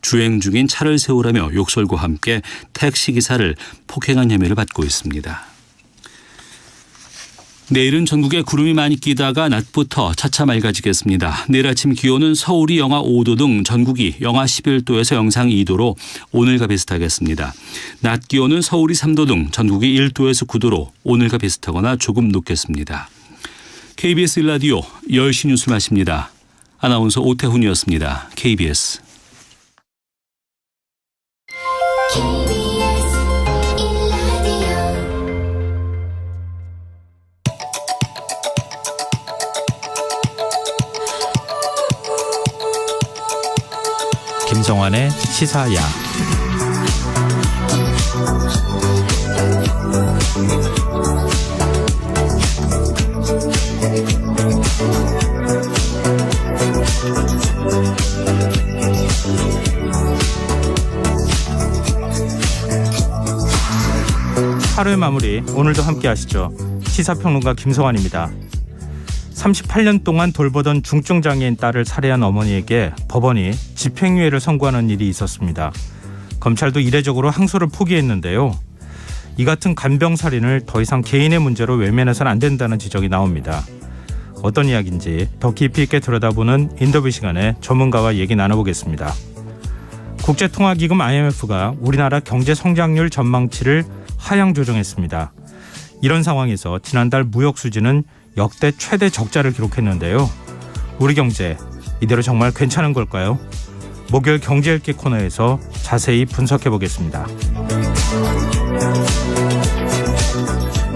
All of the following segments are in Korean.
주행 중인 차를 세우라며 욕설과 함께 택시기사를 폭행한 혐의를 받고 있습니다. 내일은 전국에 구름이 많이 끼다가 낮부터 차차 맑아지겠습니다. 내일 아침 기온은 서울이 영하 5도 등 전국이 영하 11도에서 영상 2도로 오늘과 비슷하겠습니다. 낮 기온은 서울이 3도 등 전국이 1도에서 9도로 오늘과 비슷하거나 조금 높겠습니다. KBS 1라디오 10시 뉴스 마칩니다. 아나운서 오태훈이었습니다. KBS. 김성환의 시사야. 하루의 마무리, 오늘도 함께 하시죠. 시사평론가 김성환입니다. 38년 동안 돌보던 중증장애인 딸을 살해한 어머니에게 법원이 집행유예를 선고하는 일이 있었습니다. 검찰도 이례적으로 항소를 포기했는데요. 이 같은 간병살인을 더 이상 개인의 문제로 외면해서는 안 된다는 지적이 나옵니다. 어떤 이야기인지 더 깊이 있게 들여다보는 인터뷰 시간에 전문가와 얘기 나눠보겠습니다. 국제통화기금 IMF가 우리나라 경제 성장률 전망치를 하향 조정했습니다. 이런 상황에서 지난달 무역 수지는 역대 최대 적자를 기록했는데요. 우리 경제 이대로 정말 괜찮은 걸까요? 목요일 경제읽기 코너에서 자세히 분석해 보겠습니다.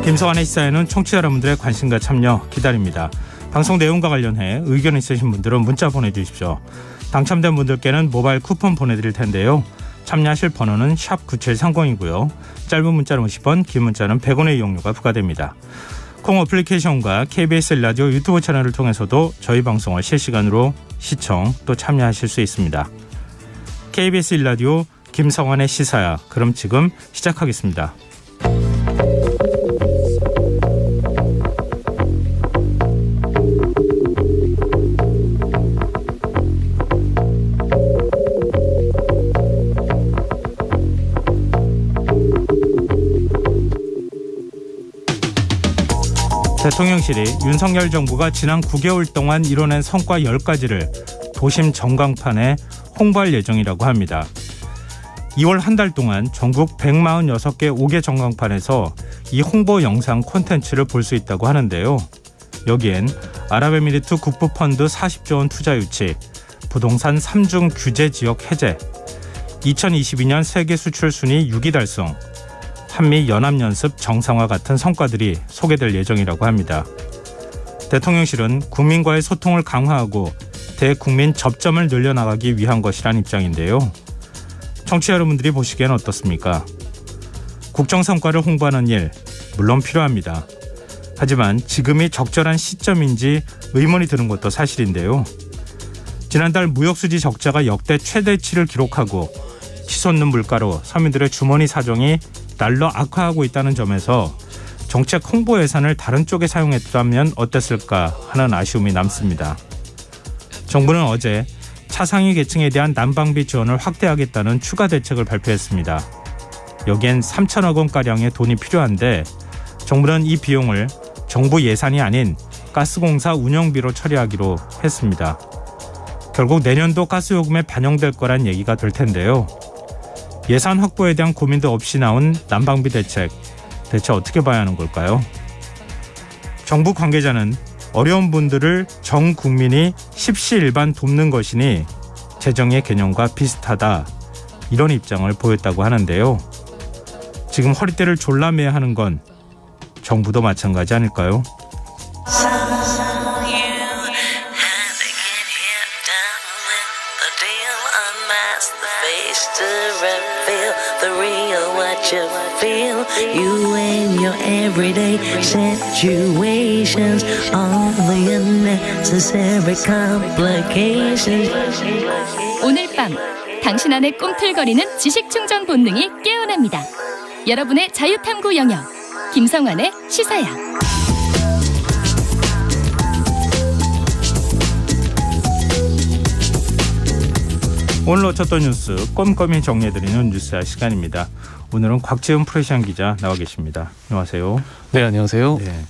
김성환의 시사에는 청취자 여러분들의 관심과 참여 기다립니다. 방송 내용과 관련해 의견 있으신 분들은 문자 보내주십시오. 당첨된 분들께는 모바일 쿠폰 보내드릴 텐데요. 참여하실 번호는 샵 9730이고요. 짧은 문자는 50원, 긴 문자는 100원의 이용료가 부과됩니다. 콩 어플리케이션과 KBS 라디오 유튜브 채널을 통해서도 저희 방송을 실시간으로 시청 또 참여하실 수 있습니다. KBS 라디오 김성환의 시사야. 그럼 지금 시작하겠습니다. 대통령실이 윤석열 정부가 지난 9개월 동안 이뤄낸 성과 10가지를 도심 전광판에 홍보할 예정이라고 합니다. 2월 한 달 동안 전국 146개 5개 전광판에서 이 홍보 영상 콘텐츠를 볼 수 있다고 하는데요. 여기엔 아랍에미리트 국부펀드 40조 원 투자 유치, 부동산 3중 규제 지역 해제, 2022년 세계 수출 순위 6위 달성, 한미 연합연습 정상화 같은 성과들이 소개될 예정이라고 합니다. 대통령실은 국민과의 소통을 강화하고 대국민 접점을 늘려나가기 위한 것이란 입장인데요. 청취자 여러분들이 보시기엔 어떻습니까? 국정성과를 홍보하는 일, 물론 필요합니다. 하지만 지금이 적절한 시점인지 의문이 드는 것도 사실인데요. 지난달 무역수지 적자가 역대 최대치를 기록하고 치솟는 물가로 서민들의 주머니 사정이 날로 악화하고 있다는 점에서 정책 홍보 예산을 다른 쪽에 사용했다면 어땠을까 하는 아쉬움이 남습니다. 정부는 어제 차상위 계층에 대한 난방비 지원을 확대하겠다는 추가 대책을 발표했습니다. 여기엔 3천억 원가량의 돈이 필요한데 정부는 이 비용을 정부 예산이 아닌 가스공사 운영비로 처리하기로 했습니다. 결국 내년도 가스요금에 반영될 거란 얘기가 될 텐데요. 예산 확보에 대한 고민도 없이 나온 난방비 대책, 대체 어떻게 봐야 하는 걸까요? 정부 관계자는 어려운 분들을 전 국민이 십시일반 돕는 것이니 재정의 개념과 비슷하다, 이런 입장을 보였다고 하는데요. 지금 허리띠를 졸라매야 하는 건 정부도 마찬가지 아닐까요? You and your everyday situations, all the unnecessary complications. 오늘 밤 당신 안에 꿈틀거리는 지식 충전 본능이 깨어납니다. 여러분의 자유탐구 영역 김성환의 시사야. 오늘 놓쳤던 뉴스 꼼꼼히 정리해드리는 뉴스야 시간입니다. 오늘은 곽지은 프레시안 기자 나와 계십니다. 안녕하세요. 네, 안녕하세요. 네.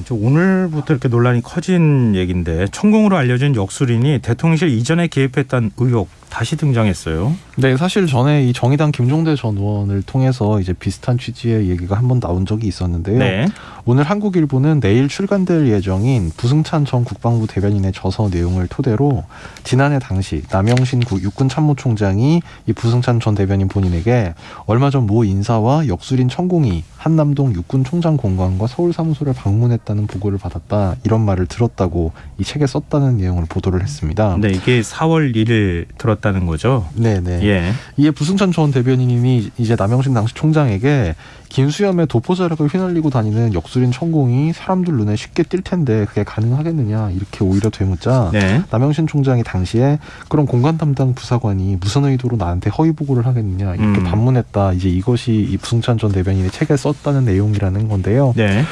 오늘부터 이렇게 논란이 커진 얘기인데 천공으로 알려진 역술인이 대통령실 이전에 개입했다는 의혹 다시 등장했어요. 네, 사실 전에 이 정의당 김종대 전 의원을 통해서 이제 비슷한 취지의 얘기가 한번 나온 적이 있었는데요. 네. 오늘 한국일보는 내일 출간될 예정인 부승찬 전 국방부 대변인의 저서 내용을 토대로 지난해 당시 남영신 육군참모총장이 이 부승찬 전 대변인 본인에게 얼마 전 모 인사와 역술인 천공이 한남동 육군총장 공관과 서울 사무소를 방문했다는 보고를 받았다. 이런 말을 들었다고 이 책에 썼다는 내용을 보도를 했습니다. 네, 이게 4월 1일 들었다는 거죠. 네네. 예. 이에 부승찬 전 대변인이 이제 남영신 당시 총장에게 김수염에 도포자락을 휘날리고 다니는 역술인 천공이 사람들 눈에 쉽게 띌 텐데 그게 가능하겠느냐 이렇게 오히려 되묻자 네. 남영신 총장이 당시에 그럼 공관 담당 부사관이 무슨 의도로 나한테 허위 보고를 하겠느냐 이렇게 반문했다. 이제 이것이 이 부승찬 전 대변인의 책에 썼다는 내용이라는 건데요. 네.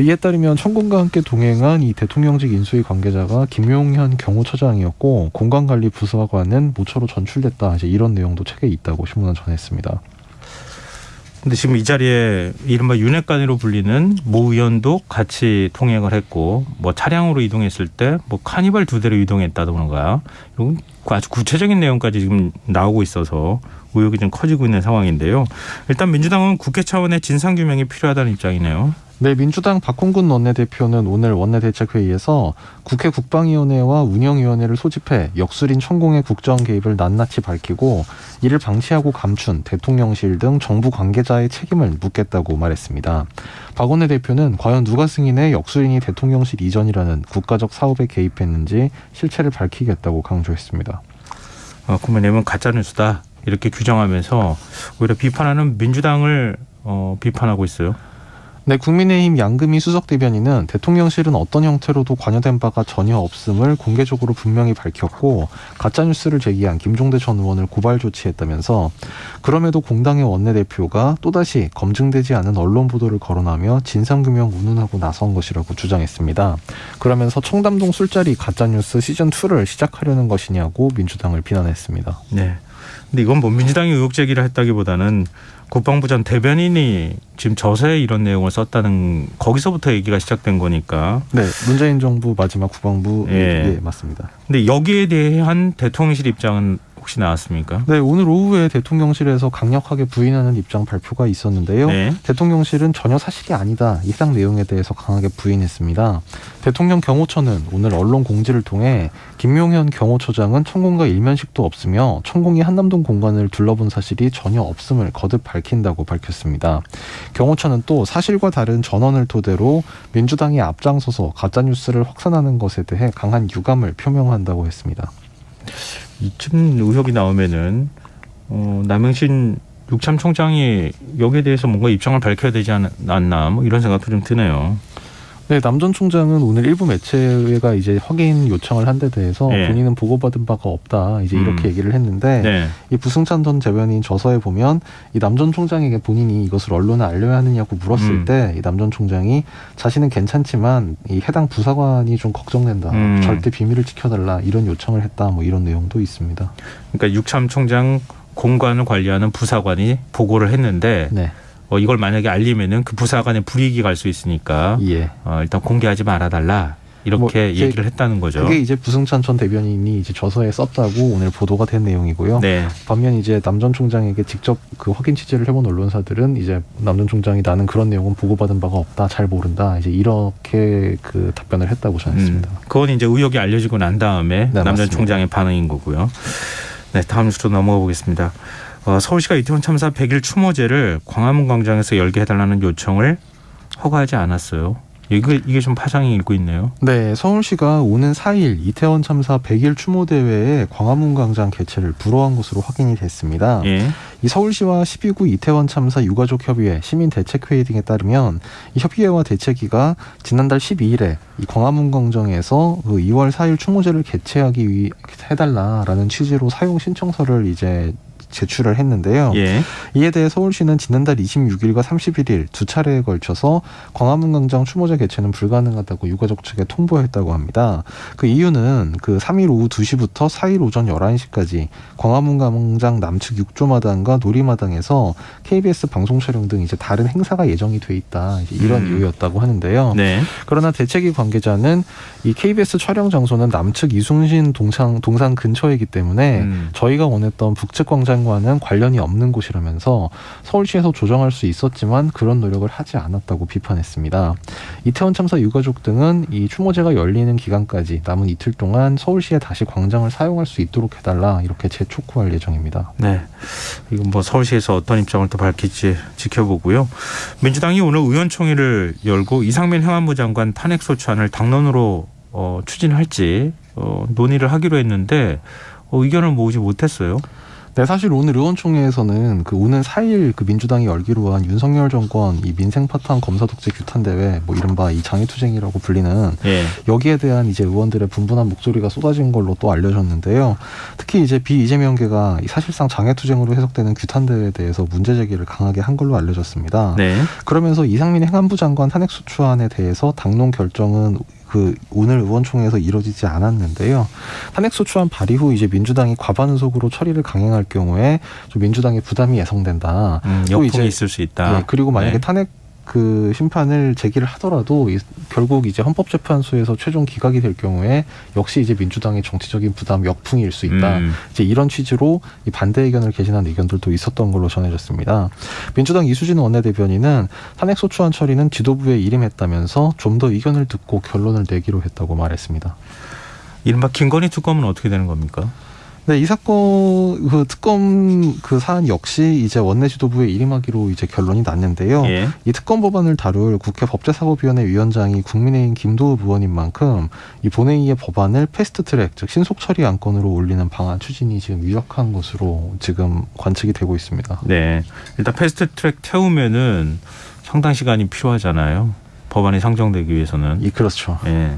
이에 따르면 천공과 함께 동행한 이 대통령직 인수위 관계자가 김용현 경호처장이었고 공관관리 부사관은 모처로 전출됐다. 이제 이런 내용도 책에 있다고 신문은 전했습니다. 근데 지금 이 자리에 이른바 윤핵관으로 불리는 모 의원도 같이 통행을 했고 뭐 차량으로 이동했을 때 뭐 카니발 2대로 이동했다던가 이런 아주 구체적인 내용까지 지금 나오고 있어서 의혹이 좀 커지고 있는 상황인데요. 일단 민주당은 국회 차원의 진상규명이 필요하다는 입장이네요. 네, 민주당 박홍근 원내대표는 오늘 원내대책회의에서 국회 국방위원회와 운영위원회를 소집해 역술인 천공의 국정 개입을 낱낱이 밝히고 이를 방치하고 감춘 대통령실 등 정부 관계자의 책임을 묻겠다고 말했습니다. 박 원내대표는 과연 누가 승인해 역술인이 대통령실 이전이라는 국가적 사업에 개입했는지 실체를 밝히겠다고 강조했습니다. 국민의힘은 가짜뉴스다 이렇게 규정하면서 오히려 비판하는 민주당을 비판하고 있어요. 네, 국민의힘 양금희 수석대변인은 대통령실은 어떤 형태로도 관여된 바가 전혀 없음을 공개적으로 분명히 밝혔고 가짜뉴스를 제기한 김종대 전 의원을 고발 조치했다면서 그럼에도 공당의 원내대표가 또다시 검증되지 않은 언론 보도를 거론하며 진상규명 운운하고 나선 것이라고 주장했습니다. 그러면서 청담동 술자리 가짜뉴스 시즌2를 시작하려는 것이냐고 민주당을 비난했습니다. 네. 근데 이건 뭐 민주당이 의혹 제기를 했다기보다는 국방부 전 대변인이 지금 저서에 이런 내용을 썼다는 거기서부터 얘기가 시작된 거니까. 네, 문재인 정부 마지막 국방부 예, 맞습니다. 근데 여기에 대한 대통령실 입장은 혹시 나왔습니까? 네, 오늘 오후에 대통령실에서 강력하게 부인하는 입장 발표가 있었는데요. 네. 대통령실은 전혀 사실이 아니다. 이 해당 내용에 대해서 강하게 부인했습니다. 대통령 경호처는 오늘 언론 공지를 통해 김용현 경호처장은 천공과 일면식도 없으며 천공이 한남동 공간을 둘러본 사실이 전혀 없음을 거듭 밝힌다고 밝혔습니다. 경호처는 또 사실과 다른 전언을 토대로 민주당이 앞장서서 가짜뉴스를 확산하는 것에 대해 강한 유감을 표명한다고 했습니다. 이쯤 의혹이 나오면은 남영신 육참총장이 여기에 대해서 뭔가 입장을 밝혀야 되지 않나 뭐 이런 생각도 좀 드네요. 네, 남 전 총장은 오늘 일부 매체가 이제 확인 요청을 한 데 대해서 네. 본인은 보고받은 바가 없다. 이제 이렇게 얘기를 했는데 네. 이 부승찬 전 대변인 저서에 보면 이 남 전 총장에게 본인이 이것을 언론에 알려야 하느냐고 물었을 때 이 남 전 총장이 자신은 괜찮지만 이 해당 부사관이 좀 걱정된다. 절대 비밀을 지켜달라 이런 요청을 했다. 뭐 이런 내용도 있습니다. 그러니까 육참총장 공관을 관리하는 부사관이 보고를 했는데 네. 이걸 만약에 알리면은 그 부사관에 불이익이 갈 수 있으니까 예. 일단 공개하지 말아달라 이렇게 뭐 얘기를 했다는 거죠. 그게 이제 부승찬 전 대변인이 이제 저서에 썼다고 오늘 보도가 된 내용이고요. 네. 반면 이제 남 전 총장에게 직접 그 확인 취재를 해본 언론사들은 이제 남 전 총장이 나는 그런 내용은 보고받은 바가 없다, 잘 모른다, 이제 이렇게 그 답변을 했다고 전했습니다. 그건 이제 의혹이 알려지고 난 다음에 네, 남 전 맞습니다. 총장의 반응인 거고요. 네, 다음 뉴스로 넘어가 보겠습니다. 서울시가 이태원 참사 100일 추모제를 광화문 광장에서 열게 해달라는 요청을 허가하지 않았어요. 이게 좀 파장이 일고 있네요. 네, 서울시가 오는 4일 이태원 참사 100일 추모대회에 광화문 광장 개최를 불허한 것으로 확인이 됐습니다. 예. 이 서울시와 12구 이태원 참사 유가족 협의회, 시민대책회의 등에 따르면 이 협의회와 대책위가 지난달 12일에 이 광화문 광장에서 그 2월 4일 추모제를 개최하기 위해 해달라라는 취지로 사용 신청서를 이제 제출을 했는데요. 예. 이에 대해 서울시는 지난달 26일과 31일 두 차례에 걸쳐서 광화문 광장 추모제 개최는 불가능하다고 유가족 측에 통보했다고 합니다. 그 이유는 그 3일 오후 2시부터 4일 오전 11시까지 광화문 광장 남측 6조마당과 놀이마당에서 KBS 방송 촬영 등 이제 다른 행사가 예정이 돼 있다. 이제 이런 이유였다고 하는데요. 네. 그러나 대책위 관계자는 이 KBS 촬영 장소는 남측 이순신 동상 근처이기 때문에 저희가 원했던 북측 광장과는 관련이 없는 곳이라면서 서울시에서 조정할 수 있었지만 그런 노력을 하지 않았다고 비판했습니다. 이태원 참사 유가족 등은 이 추모제가 열리는 기간까지 남은 이틀 동안 서울시에 다시 광장을 사용할 수 있도록 해달라 이렇게 재촉구할 예정입니다. 네. 이건 뭐 서울시에서 어떤 입장을 또 밝힐지 지켜보고요. 민주당이 오늘 의원총회를 열고 이상민 행안부 장관 탄핵소추안을 당론으로 추진할지 논의를 하기로 했는데 의견을 모으지 못했어요. 네, 사실 오늘 의원총회에서는 그 오는 4일 그 민주당이 열기로 한 윤석열 정권 이 민생 파탄 검사 독재 규탄 대회 뭐 이른바 이 장애투쟁이라고 불리는 예. 여기에 대한 이제 의원들의 분분한 목소리가 쏟아진 걸로 또 알려졌는데요. 특히 이제 비이재명계가 사실상 장애투쟁으로 해석되는 규탄 대회에 대해서 문제 제기를 강하게 한 걸로 알려졌습니다. 네. 그러면서 이상민 행안부 장관 탄핵소추안에 대해서 당론 결정은 그 오늘 의원총회에서 이뤄지지 않았는데요. 탄핵소추안 발의 후 이제 민주당이 과반 의석으로 처리를 강행할 경우에 좀 민주당의 부담이 예상된다. 또 역풍이 이제 있을 수 있다. 예, 그리고 만약에 네. 탄핵 그 심판을 제기를 하더라도 결국 이제 헌법재판소에서 최종 기각이 될 경우에 역시 이제 민주당의 정치적인 부담 역풍일 수 있다. 이제 이런 취지로 이 반대 의견을 개진한 의견들도 있었던 걸로 전해졌습니다. 민주당 이수진 원내대변인은 탄핵소추안 처리는 지도부의 일임했다면서 좀 더 의견을 듣고 결론을 내기로 했다고 말했습니다. 이른바 김건희 특검은 어떻게 되는 겁니까? 네, 이 사건 그 특검 그 사안 역시 이제 원내 지도부에 일임하기로 이제 결론이 났는데요. 예. 이 특검 법안을 다룰 국회 법제사법위원회 위원장이 국민의힘 김도우 의원인 만큼 이 본회의의 법안을 패스트트랙 즉 신속 처리 안건으로 올리는 방안 추진이 지금 유력한 것으로 지금 관측이 되고 있습니다. 네. 일단 패스트트랙 태우면은 상당 시간이 필요하잖아요. 법안이 상정되기 위해서는. 그렇죠. 예.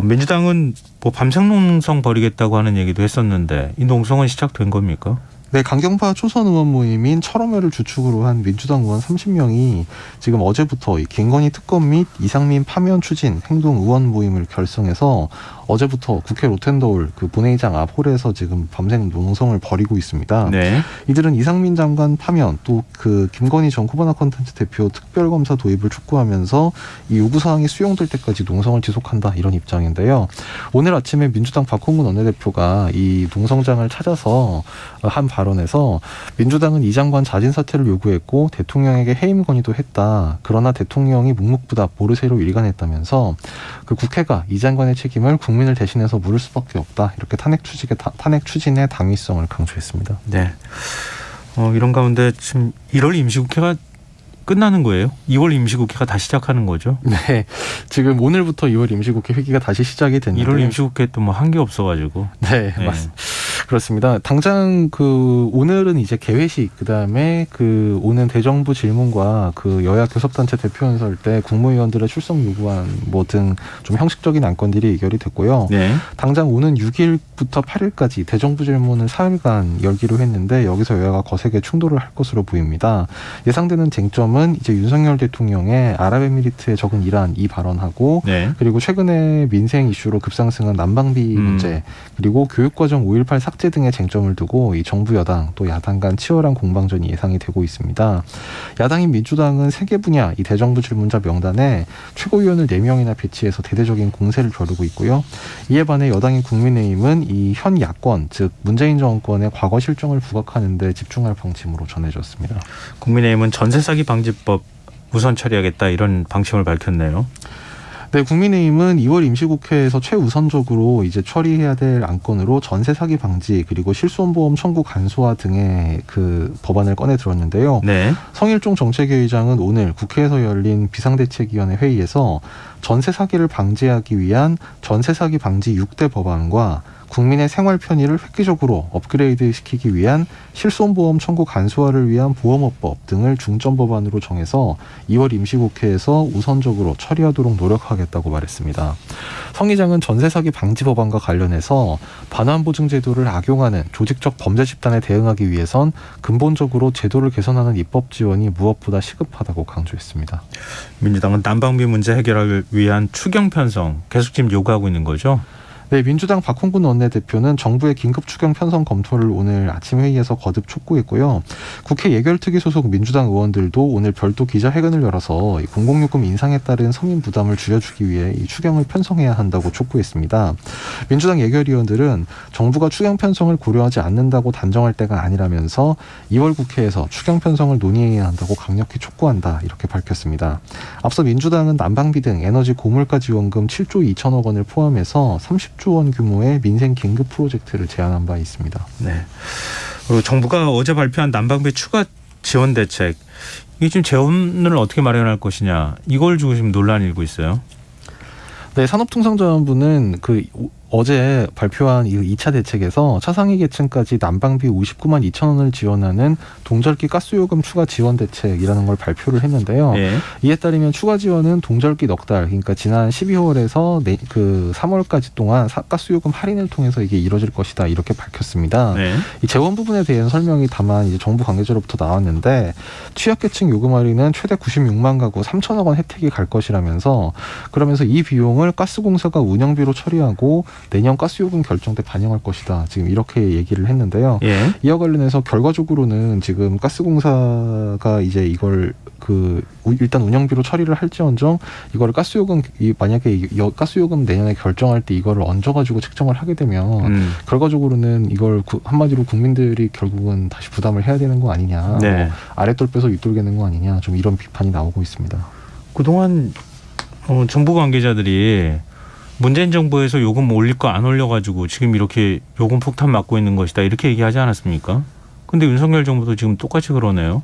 민주당은 뭐 밤샘 농성 벌이겠다고 하는 얘기도 했었는데 이 농성은 시작된 겁니까? 네, 강경파 초선 의원 모임인 철험회를 주축으로 한 민주당 의원 30명이 지금 어제부터 이 김건희 특검 및 이상민 파면 추진 행동 의원 모임을 결성해서 어제부터 국회 로텐더홀 그 본회의장 앞 홀에서 지금 밤샘 농성을 벌이고 있습니다. 네. 이들은 이상민 장관 파면 또 그 김건희 전 코바나 컨텐츠 대표 특별검사 도입을 촉구하면서 이 요구사항이 수용될 때까지 농성을 지속한다 이런 입장인데요. 오늘 아침에 민주당 박홍근 원내대표가 이 농성장을 찾아서 한 발언에서 민주당은 이 장관 자진 사퇴를 요구했고 대통령에게 해임 건의도 했다. 그러나 대통령이 묵묵부답 모르쇠로 일관했다면서 그 국회가 이 장관의 책임을 국민을 대신해서 물을 수밖에 없다. 이렇게 탄핵 추진의 당위성을 강조했습니다. 네. 이런 가운데 지금 1월 임시국회가 끝나는 거예요? 2월 임시국회가 다시 시작하는 거죠? 네. 지금 오늘부터 2월 임시국회 회기가 다시 시작이 됐는데 1월 임시국회 또 뭐 한 게 없어가지고. 네, 맞습니다. 그렇습니다. 당장 그 오늘은 이제 개회식 그다음에 그 오는 대정부 질문과 그 여야 교섭단체 대표연설 때 국무위원들의 출석 요구안 뭐 등 좀 형식적인 안건들이 의결이 됐고요. 네. 당장 오는 6일부터 8일까지 대정부 질문을 4일간 열기로 했는데 여기서 여야가 거세게 충돌을 할 것으로 보입니다. 예상되는 쟁점은 이제 윤석열 대통령의 아랍에미리트에 적은 이란 이 발언하고 네. 그리고 최근에 민생 이슈로 급상승한 난방비 문제 그리고 교육과정 5.18 삭제 등의 쟁점을 두고 이 정부 여당 또 야당 간 치열한 공방전이 예상이 되고 있습니다. 야당인 민주당은 3개 분야 이 대정부 질문자 명단에 최고위원을 4명이나 배치해서 대대적인 공세를 겨루고 있고요. 이에 반해 여당인 국민의힘은 이 현 야권 즉 문재인 정권의 과거 실정을 부각하는 데 집중할 방침으로 전해졌습니다. 국민의힘은 전세 사기 방지법 우선 처리하겠다 이런 방침을 밝혔네요. 네, 국민의힘은 2월 임시국회에서 최우선적으로 이제 처리해야 될 안건으로 전세 사기 방지 그리고 실손보험 청구 간소화 등의 그 법안을 꺼내 들었는데요. 네. 성일종 정책위의장은 오늘 국회에서 열린 비상대책위원회 회의에서 전세 사기를 방지하기 위한 전세 사기 방지 6대 법안과 국민의 생활 편의를 획기적으로 업그레이드 시키기 위한 실손보험 청구 간소화를 위한 보험업법 등을 중점 법안으로 정해서 2월 임시국회에서 우선적으로 처리하도록 노력하겠다고 말했습니다. 성 의장은 전세 사기 방지 법안과 관련해서 반환보증 제도를 악용하는 조직적 범죄 집단에 대응하기 위해선 근본적으로 제도를 개선하는 입법 지원이 무엇보다 시급하다고 강조했습니다. 민주당은 난방비 문제 해결을 위한 추경 편성 계속 지금 요구하고 있는 거죠? 네, 민주당 박홍근 원내대표는 정부의 긴급 추경 편성 검토를 오늘 아침 회의에서 거듭 촉구했고요. 국회 예결특위 소속 민주당 의원들도 오늘 별도 기자회견을 열어서 공공요금 인상에 따른 서민 부담을 줄여주기 위해 이 추경을 편성해야 한다고 촉구했습니다. 민주당 예결위원들은 정부가 추경 편성을 고려하지 않는다고 단정할 때가 아니라면서 2월 국회에서 추경 편성을 논의해야 한다고 강력히 촉구한다 이렇게 밝혔습니다. 앞서 민주당은 난방비 등 에너지 고물가 지원금 7조 2천억 원을 포함해서 30조 원 규모의 민생 긴급 프로젝트를 제안한 바 있습니다. 네. 그리고 정부가 어제 발표한 난방비 추가 지원 대책, 이게 지금 재원을 어떻게 마련할 것이냐, 이걸 두고 지금 논란이 일고 있어요. 네, 산업통상자원부는 어제 발표한 이 2차 대책에서 차상위 계층까지 난방비 59만 2천 원을 지원하는 동절기 가스요금 추가 지원 대책이라는 걸 발표를 했는데요. 예. 이에 따르면 추가 지원은 동절기 넉 달, 그러니까 지난 12월에서 3월까지 동안 가스요금 할인을 통해서 이게 이루어질 것이다 이렇게 밝혔습니다. 네. 이 재원 부분에 대한 설명이 다만 이제 정부 관계자로부터 나왔는데 취약계층 요금 할인은 최대 96만 가구 3천억 원 혜택이 갈 것이라면서 그러면서 이 비용을 가스공사가 운영비로 처리하고 내년 가스요금 결정 때 반영할 것이다. 지금 이렇게 얘기를 했는데요. 예. 이와 관련해서 결과적으로는 지금 가스공사가 이제 이걸 일단 운영비로 처리를 할지언정 이거를 만약에 가스요금 내년에 결정할 때 이거를 얹어가지고 책정을 하게 되면 결과적으로는 이걸 한마디로 국민들이 결국은 다시 부담을 해야 되는 거 아니냐. 네. 아랫돌 빼서 윗돌 개는 거 아니냐. 좀 이런 비판이 나오고 있습니다. 그동안 정부 관계자들이 문재인 정부에서 요금 올릴 거 안 올려가지고 지금 이렇게 요금 폭탄 맞고 있는 것이다 이렇게 얘기하지 않았습니까? 근데 윤석열 정부도 지금 똑같이 그러네요.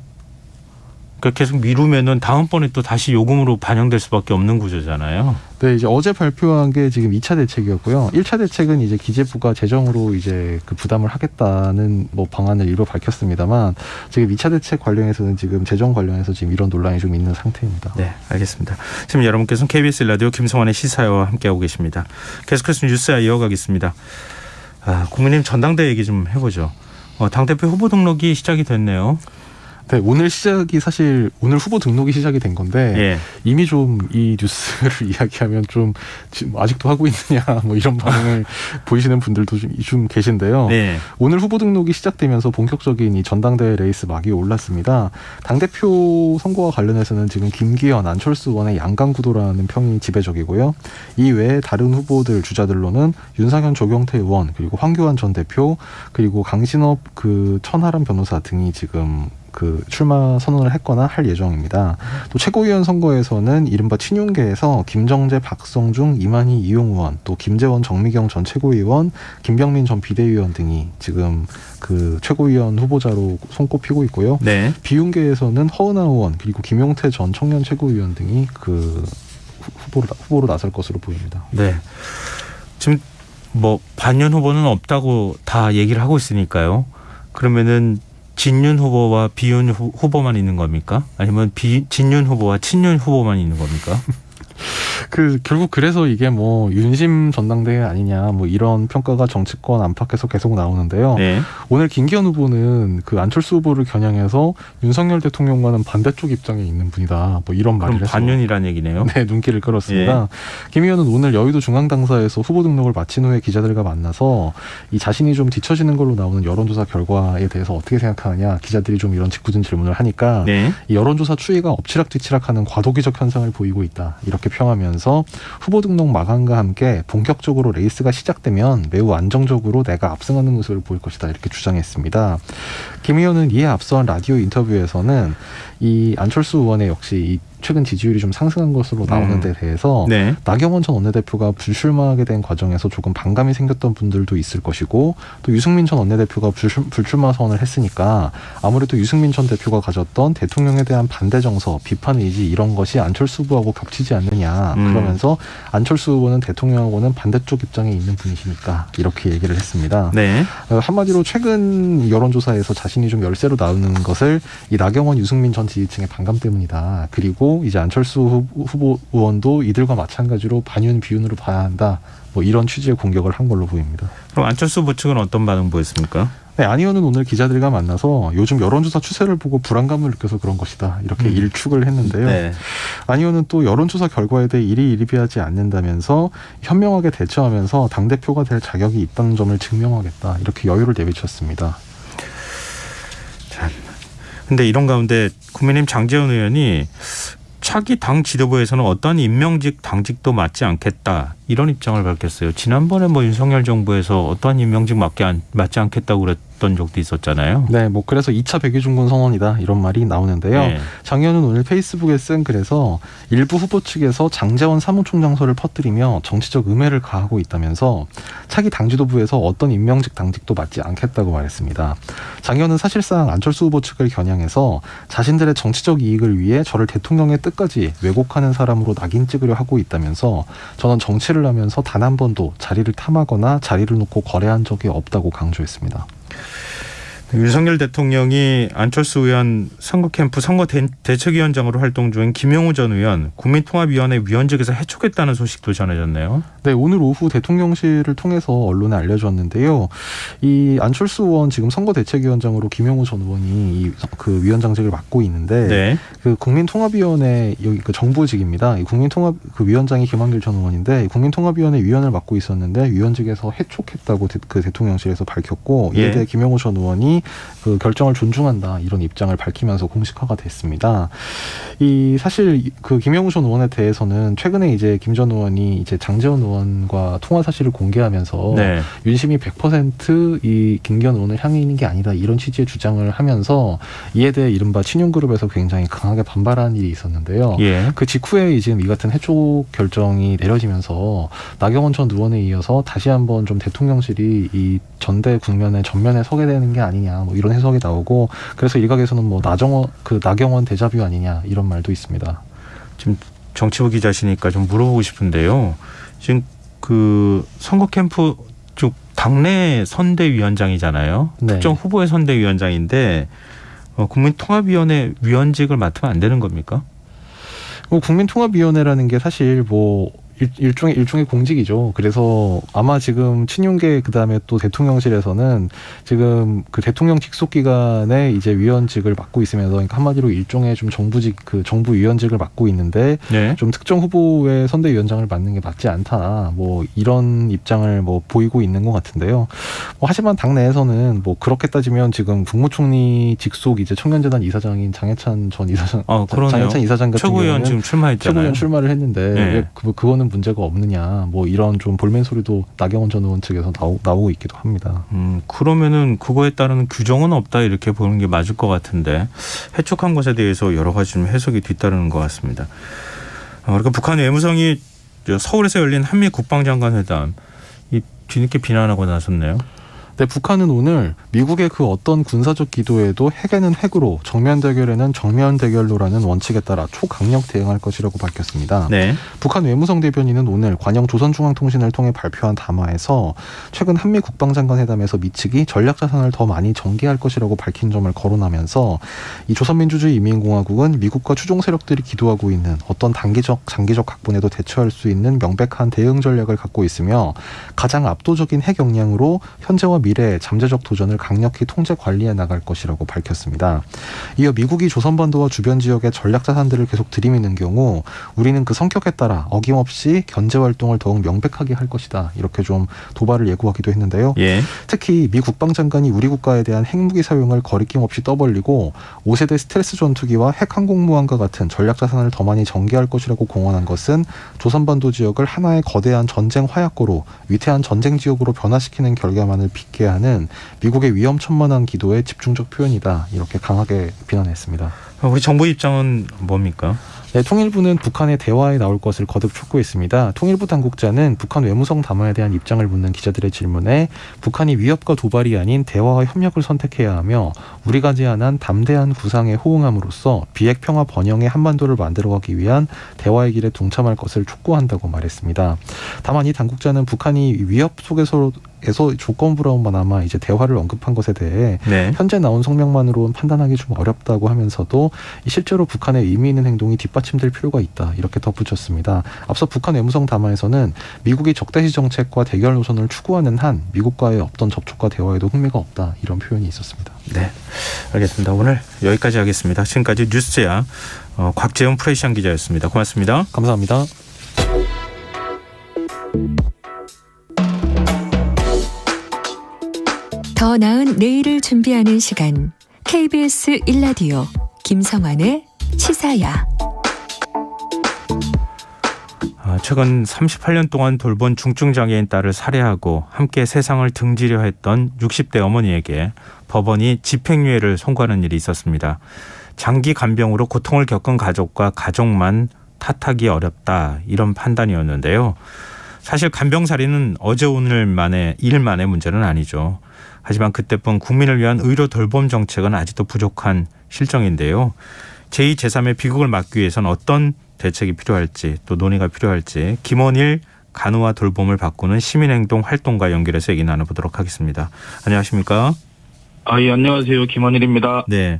그러니까 계속 미루면은 다음번에 또 다시 요금으로 반영될 수밖에 없는 구조잖아요. 네, 이제 어제 발표한 게 지금 2차 대책이었고요. 1차 대책은 이제 기재부가 재정으로 이제 부담을 하겠다는 방안을 일부 밝혔습니다만 지금 2차 대책 관련해서는 지금 재정 관련해서 지금 이런 논란이 좀 있는 상태입니다. 네, 알겠습니다. 지금 여러분께서는 KBS 라디오 김성환의 시사회와 함께하고 계십니다. 계속해서 뉴스와 이어가겠습니다. 국민의힘 전당대회 얘기 좀 해보죠. 당대표 후보 등록이 시작이 됐네요. 네, 오늘 후보 등록이 시작이 된 건데 예. 이미 좀 이 뉴스를 이야기하면 좀 지금 아직도 하고 있느냐 이런 반응을 보이시는 분들도 좀 계신데요. 네. 오늘 후보 등록이 시작되면서 본격적인 이 전당대회 레이스 막이 올랐습니다. 당대표 선거와 관련해서는 지금 김기현, 안철수 의원의 양강구도라는 평이 지배적이고요. 이 외에 다른 후보들 주자들로는 윤상현, 조경태 의원 그리고 황교안 전 대표 그리고 강신업 천하람 변호사 등이 지금 출마 선언을 했거나 할 예정입니다. 또 최고위원 선거에서는 이른바 친윤계에서 김정재, 박성중, 이만희, 이용 의원, 또 김재원, 정미경 전 최고위원, 김병민 전 비대위원 등이 지금 최고위원 후보자로 손꼽히고 있고요. 네. 비윤계에서는 허은하 의원 그리고 김용태 전 청년 최고위원 등이 후보로 나설 것으로 보입니다. 네. 지금 반윤 후보는 없다고 다 얘기를 하고 있으니까요. 그러면은 진윤 후보와 비윤 후보만 있는 겁니까? 아니면 진윤 후보와 친윤 후보만 있는 겁니까? 결국 그래서 이게 윤심 전당대회 아니냐 이런 평가가 정치권 안팎에서 계속 나오는데요. 네. 오늘 김기현 후보는 안철수 후보를 겨냥해서 윤석열 대통령과는 반대쪽 입장에 있는 분이다. 이런 말을 해서 반윤이란 얘기네요. 네, 눈길을 끌었습니다. 예. 김 의원은 오늘 여의도 중앙당사에서 후보 등록을 마친 후에 기자들과 만나서 이 자신이 좀 뒤처지는 걸로 나오는 여론조사 결과에 대해서 어떻게 생각하느냐 기자들이 좀 이런 짓궂은 질문을 하니까 네. 이 여론조사 추이가 엎치락뒤치락하는 과도기적 현상을 보이고 있다. 이렇게 평하면서 후보 등록 마감과 함께 본격적으로 레이스가 시작되면 매우 안정적으로 내가 압승하는 모습을 보일 것이다. 이렇게 주장했습니다. 김 의원은 이에 앞서한 라디오 인터뷰에서는 이 안철수 의원의 역시 이 최근 지지율이 좀 상승한 것으로 나오는 데 대해서 네. 나경원 전 원내대표가 불출마하게 된 과정에서 조금 반감이 생겼던 분들도 있을 것이고 또 유승민 전 원내대표가 불출마 선언을 했으니까 아무래도 유승민 전 대표가 가졌던 대통령에 대한 반대 정서, 비판 의지 이런 것이 안철수 후보하고 겹치지 않느냐. 그러면서 안철수 후보는 대통령하고는 반대쪽 입장에 있는 분이시니까 이렇게 얘기를 했습니다. 네. 한마디로 최근 여론조사에서 자신이 좀 열세로 나오는 것을 이 나경원, 유승민 전 지지층의 반감 때문이다. 그리고 이제 안철수 후보 의원도 이들과 마찬가지로 반윤 비윤으로 봐야 한다. 뭐 이런 취지의 공격을 한 걸로 보입니다. 그럼 안철수 후보 측은 어떤 반응 보였습니까? 네, 안 의원은 오늘 기자들과 만나서 요즘 여론조사 추세를 보고 불안감을 느껴서 그런 것이다. 이렇게 일축을 했는데요. 네. 안 의원은 또 여론조사 결과에 대해 일희일비하지 않는다면서 현명하게 대처하면서 당대표가 될 자격이 있다는 점을 증명하겠다. 이렇게 여유를 내비쳤습니다. 근데 이런 가운데 국민의힘 장제원 의원이 차기 당 지도부에서는 어떤 임명직 당직도 맡지 않겠다 이런 입장을 밝혔어요. 지난번에 뭐 윤석열 정부에서 어떠한 임명직 맡지 않겠다고 그랬던 적도 있었잖아요. 네, 뭐 그래서 2차 백의중군 선언이다 이런 말이 나오는데요. 네. 장 의원은 오늘 페이스북에 쓴 글에서 일부 후보 측에서 장제원 사무총장설을 퍼뜨리며 정치적 음해를 가하고 있다면서 차기 당 지도부에서 어떤 임명직 당직도 맡지 않겠다고 말했습니다. 장 의원은 사실상 안철수 후보 측을 겨냥해서 자신들의 정치적 이익을 위해 저를 대통령의 뜻까지 왜곡하는 사람으로 낙인 찍으려 하고 있다면서 저는 정치를 하면서 단 한 번도 자리를 탐하거나 자리를 놓고 거래한 적이 없다고 강조했습니다. 윤석열 대통령이 안철수 의원 선거 캠프 선거 대책위원장으로 활동 중인 김영우 전 의원 국민통합위원회 위원직에서 해촉했다는 소식도 전해졌네요. 네, 오늘 오후 대통령실을 통해서 언론에 알려졌는데요. 이 안철수 의원 지금 선거 대책위원장으로 김영우 전 의원이 그 위원장직을 맡고 있는데 네. 그 국민통합위원회 여기 그 정부직입니다. 이 국민통합 그 위원장이 김한길 전 의원인데 국민통합위원회 위원을 맡고 있었는데 위원직에서 해촉했다고 그 대통령실에서 밝혔고 이에 대해 김영우 전 의원이 그 결정을 존중한다 이런 입장을 밝히면서 공식화가 됐습니다. 이 사실 그 김영우 전 의원에 대해서는 최근에 이제 김 전 의원이 이제 장제원 의원과 통화 사실을 공개하면서 네. 윤심이 100% 이 김기현 의원을 향해 있는 게 아니다 이런 취지의 주장을 하면서 이에 대해 이른바 친윤그룹에서 굉장히 강하게 반발한 일이 있었는데요. 예. 그 직후에 지금 이 같은 해촉 결정이 내려지면서 나경원 전 의원에 이어서 다시 한번 좀 대통령실이 이 전대 국면에 전면에 서게 되는 게 아니냐 뭐 이런 해석이 나오고 그래서 일각에서는 뭐 나경원 데자뷰 아니냐 이런 말도 있습니다. 지금 정치부 기자시니까 좀 물어보고 싶은데요. 지금 그 선거 캠프 쪽 당내 선대위원장이잖아요. 네. 특정 후보의 선대위원장인데 국민통합위원회 위원직을 맡으면 안 되는 겁니까? 국민통합위원회라는 게 사실 뭐 일종의 공직이죠. 그래서 아마 지금 친윤계 그다음에 또 대통령실에서는 지금 그 대통령 직속 기관에 이제 위원직을 맡고 있으면서 그러니까 한마디로 일종의 좀 정부직 그 정부 위원직을 맡고 있는데 네. 좀 특정 후보의 선대위원장을 맡는 게 맞지 않다. 뭐 이런 입장을 뭐 보이고 있는 것 같은데요. 뭐 하지만 당내에서는 뭐 그렇게 따지면 지금 국무총리 직속 이제 청년재단 이사장인 장해찬 전 이사장, 장해찬 이사장 같은 최고위원 경우는 지금 출마했잖아요. 최고위원 출마를 했는데 네. 왜 그거는 문제가 없느냐. 뭐 이런 좀 볼멘 소리도 나경원 전 의원 측에서 나오고 있기도 합니다. 그러면은 그거에 따른 규정은 없다 이렇게 보는 게 맞을 것 같은데 해촉한 것에 대해서 여러 가지 좀 해석이 뒤따르는 것 같습니다. 그러니까 북한 외무성이 서울에서 열린 한미 국방장관 회담 이 뒤늦게 비난하고 나섰네요. 네, 북한은 오늘 미국의 그 어떤 군사적 기도에도 핵에는 핵으로 정면 대결에는 정면 대결로라는 원칙에 따라 초강력 대응할 것이라고 밝혔습니다. 네. 북한 외무성 대변인은 오늘 관영 조선중앙통신을 통해 발표한 담화에서 최근 한미 국방장관 회담에서 미측이 전략자산을 더 많이 전개할 것이라고 밝힌 점을 거론하면서 이 조선민주주의 인민공화국은 미국과 추종 세력들이 기도하고 있는 어떤 단기적 장기적 각본에도 대처할 수 있는 명백한 대응 전략을 갖고 있으며 가장 압도적인 핵 역량으로 현재와 미래의 잠재적 도전을 강력히 통제 관리해 나갈 것이라고 밝혔습니다. 이어 미국이 조선반도와 주변 지역의 전략 자산들을 계속 들이미는 경우 우리는 그 성격에 따라 어김없이 견제 활동을 더욱 명백하게 할 것이다. 이렇게 좀 도발을 예고하기도 했는데요. 예. 특히 미 국방장관이 우리 국가에 대한 핵무기 사용을 거리낌 없이 떠벌리고 5세대 스텔스 전투기와 핵 항공모함과 같은 전략 자산을 더 많이 전개할 것이라고 공언한 것은 조선반도 지역을 하나의 거대한 전쟁 화약고로 위태한 전쟁 지역으로 변화시키는 결과만을 빚게 하는 미국의 위험천만한 기도의 집중적 표현이다. 이렇게 강하게 비난했습니다. 우리 정부 입장은 뭡니까? 네, 통일부는 북한의 대화에 나올 것을 거듭 촉구했습니다. 통일부 당국자는 북한 외무성 담화에 대한 입장을 묻는 기자들의 질문에 북한이 위협과 도발이 아닌 대화와 협력을 선택해야 하며 우리가 제안한 담대한 구상에 호응함으로써 비핵 평화 번영의 한반도를 만들어가기 위한 대화의 길에 동참할 것을 촉구한다고 말했습니다. 다만 이 당국자는 북한이 위협 속에서 조건부로만 이제 대화를 언급한 것에 대해 네. 현재 나온 성명만으로는 판단하기 좀 어렵다고 하면서도 실제로 북한의 의미 있는 행동이 뒷받침될 필요가 있다 이렇게 덧붙였습니다. 앞서 북한 외무성 담화에서는 미국이 적대시 정책과 대결 노선을 추구하는 한 미국과의 없던 접촉과 대화에도 흥미가 없다 이런 표현이 있었습니다. 네, 알겠습니다. 오늘 여기까지 하겠습니다. 지금까지 뉴스제야 곽재훈 프레시안 기자였습니다. 고맙습니다. 감사합니다. 더 나은 내일을 준비하는 시간 KBS 1라디오 김성환의 시사야. 최근 38년 동안 돌본 중증장애인 딸을 살해하고 함께 세상을 등지려 했던 60대 어머니에게 법원이 집행유예를 선고하는 일이 있었습니다. 장기 간병으로 고통을 겪은 가족과 가족만 탓하기 어렵다 이런 판단이었는데요. 사실 간병살인은 어제 오늘만의 일만의 문제는 아니죠. 하지만 그때뿐 국민을 위한 의료 돌봄 정책은 아직도 부족한 실정인데요. 제2, 제3의 비극을 막기 위해서는 어떤 대책이 필요할지 또 논의가 필요할지 김원일 간호와 돌봄을 바꾸는 시민행동 활동가 연결해서 얘기 나눠보도록 하겠습니다. 안녕하십니까? 예, 안녕하세요. 김원일입니다. 네.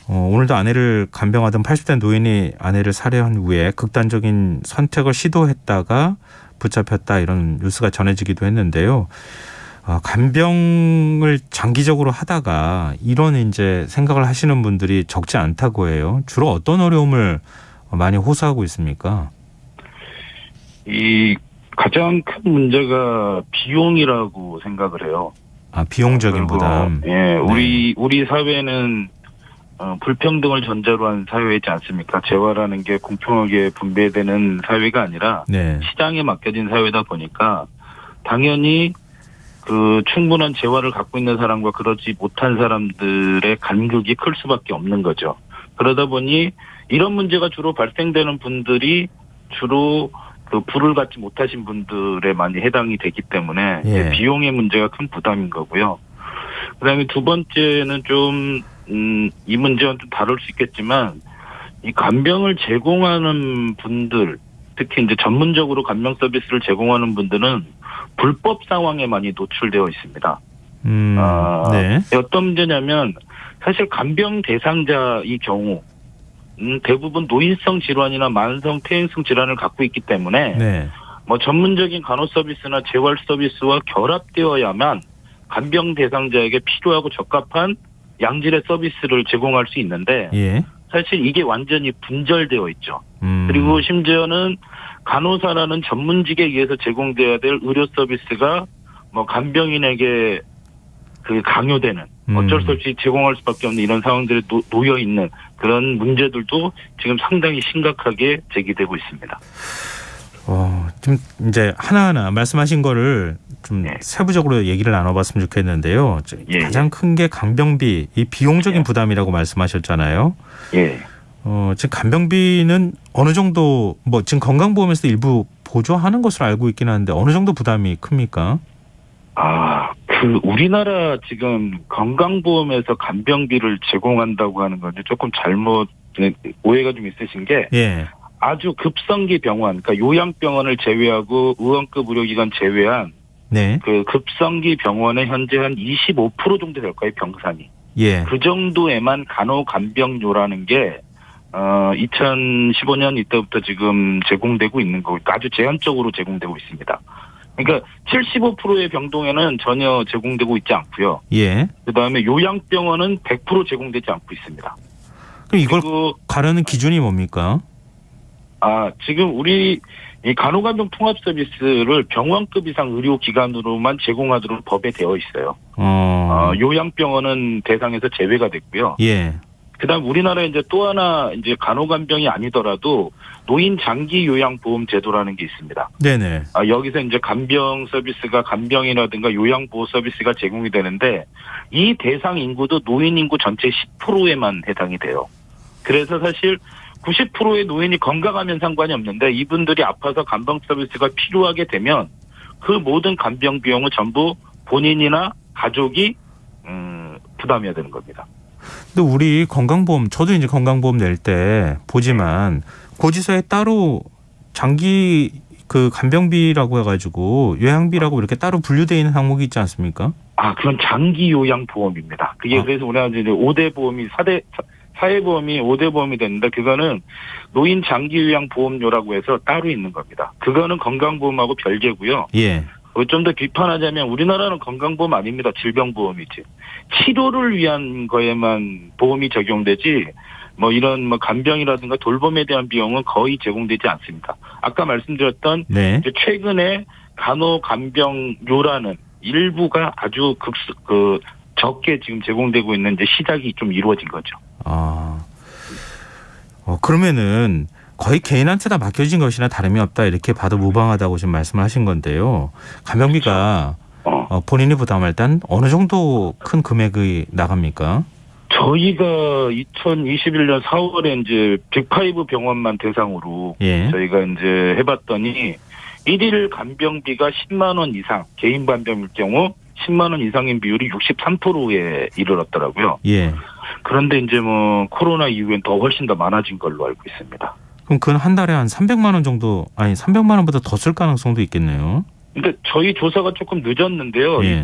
오늘도 아내를 간병하던 80대 노인이 아내를 살해한 후에 극단적인 선택을 시도했다가 붙잡혔다 이런 뉴스가 전해지기도 했는데요. 간병을 장기적으로 하다가 이런 이제 생각을 하시는 분들이 적지 않다고 해요. 주로 어떤 어려움을 많이 호소하고 있습니까? 이 가장 큰 문제가 비용이라고 생각을 해요. 비용적인 부담. 예, 우리 사회는 불평등을 전제로 한 사회이지 않습니까? 재화라는 게 공평하게 분배되는 사회가 아니라 네. 시장에 맡겨진 사회다 보니까 당연히 그 충분한 재화를 갖고 있는 사람과 그러지 못한 사람들의 간극이 클 수밖에 없는 거죠. 그러다 보니 이런 문제가 주로 발생되는 분들이 주로 그 부를 갖지 못하신 분들에 많이 해당이 되기 때문에 예. 비용의 문제가 큰 부담인 거고요. 그다음에 두 번째는 좀 이 문제와는 좀 다를 수 있겠지만 이 간병을 제공하는 분들, 특히 이제 전문적으로 간병 서비스를 제공하는 분들은 불법 상황에 많이 노출되어 있습니다. 네. 어떤 문제냐면 사실 간병 대상자의 경우 대부분 노인성 질환이나 만성 퇴행성 질환을 갖고 있기 때문에 네. 뭐 전문적인 간호 서비스나 재활 서비스와 결합되어야만 간병 대상자에게 필요하고 적합한 양질의 서비스를 제공할 수 있는데 예. 사실 이게 완전히 분절되어 있죠. 그리고 심지어는 간호사라는 전문직에 의해서 제공돼야 될 의료 서비스가 뭐 간병인에게 그 강요되는 어쩔 수 없이 제공할 수밖에 없는 이런 상황들에 놓여 있는 그런 문제들도 지금 상당히 심각하게 제기되고 있습니다. 좀 이제 하나하나 말씀하신 거를 좀 세부적으로 얘기를 나눠봤으면 좋겠는데요. 가장 큰 게 간병비, 이 비용적인 부담이라고 말씀하셨잖아요. 예. 지금 간병비는 어느 정도 뭐 지금 건강보험에서 일부 보조하는 것으로 알고 있긴 한데 어느 정도 부담이 큽니까? 우리나라 지금 건강보험에서 간병비를 제공한다고 하는 건 조금 잘못 오해가 좀 있으신 게 예. 아주 급성기 병원, 그러니까 요양병원을 제외하고 의원급 의료기관 제외한 네. 그 급성기 병원에 현재 한 25% 정도 될 거예요, 병상이. 예. 그 정도에만 간호간병료라는 게 2015년 이때부터 지금 제공되고 있는 거고 아주 제한적으로 제공되고 있습니다. 그러니까 75%의 병동에는 전혀 제공되고 있지 않고요. 예. 그다음에 요양병원은 100% 제공되지 않고 있습니다. 그럼 이걸 가르는 기준이 뭡니까? 지금 우리 이 간호간병 통합 서비스를 병원급 이상 의료기관으로만 제공하도록 법에 되어 있어요. 요양병원은 대상에서 제외가 됐고요. 예. 그다음 우리나라에 이제 또 하나 이제 간호간병이 아니더라도 노인 장기 요양 보험 제도라는 게 있습니다. 네네. 여기서 이제 간병 서비스가 간병이라든가 요양 보호 서비스가 제공이 되는데 이 대상 인구도 노인 인구 전체 10%에만 해당이 돼요. 그래서 사실 90%의 노인이 건강하면 상관이 없는데 이분들이 아파서 간병 서비스가 필요하게 되면 그 모든 간병 비용을 전부 본인이나 가족이 부담해야 되는 겁니다. 근데 우리 건강보험, 저도 이제 건강보험 낼 때 보지만 고지서에 따로 장기 그 간병비라고 해가지고 요양비라고 이렇게 따로 분류되어 있는 항목이 있지 않습니까? 그건 장기 요양 보험입니다. 그게 그래서 우리가 이제 5대 보험이 4회 보험이 5대 보험이 됐는데 그거는 노인 장기 요양 보험료라고 해서 따로 있는 겁니다. 그거는 건강보험하고 별개고요. 예. 좀 더 비판하자면 우리나라는 건강보험 아닙니다. 질병보험이지. 치료를 위한 거에만 보험이 적용되지 뭐 이런 뭐 간병이라든가 돌봄에 대한 비용은 거의 제공되지 않습니다. 아까 말씀드렸던 네. 이제 최근에 간호간병료라는 일부가 아주 적게 지금 제공되고 있는 이제 시작이 좀 이루어진 거죠. 그러면은 거의 개인한테 다 맡겨진 것이나 다름이 없다 이렇게 봐도 무방하다고 지금 말씀을 하신 건데요. 간병비가 본인이 부담할 땐 어느 정도 큰 금액이 나갑니까? 저희가 2021년 4월에 이제 빅5 병원만 대상으로 예. 저희가 이제 해봤더니 1일 간병비가 10만 원 이상, 개인 간병일 경우 10만 원 이상인 비율이 63%에 이르렀더라고요. 예. 그런데 이제 뭐 코로나 이후엔 더 훨씬 더 많아진 걸로 알고 있습니다. 그럼 그건 한 달에 한 300만 원 정도, 아니 300만 원보다 더 쓸 가능성도 있겠네요. 근데 저희 조사가 조금 늦었는데요. 예.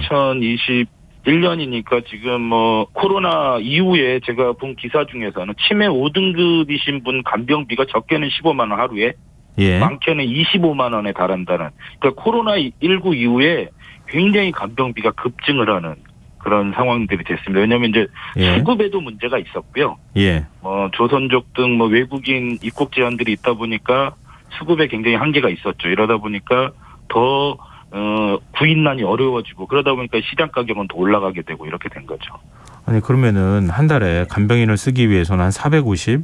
2021년이니까 지금 뭐 코로나 이후에 제가 본 기사 중에서는 치매 5등급이신 분 간병비가 적게는 15만 원 하루에 예. 많게는 25만 원에 달한다는. 그러니까 코로나19 이후에 굉장히 간병비가 급증을 하는 그런 상황들이 됐습니다. 왜냐하면 이제 예. 수급에도 문제가 있었고요. 예. 조선족 등 뭐 외국인 입국 제한들이 있다 보니까 수급에 굉장히 한계가 있었죠. 이러다 보니까 더 구인난이 어려워지고 그러다 보니까 시장 가격은 더 올라가게 되고 이렇게 된 거죠. 아니 그러면은 한 달에 간병인을 쓰기 위해서는 한 450,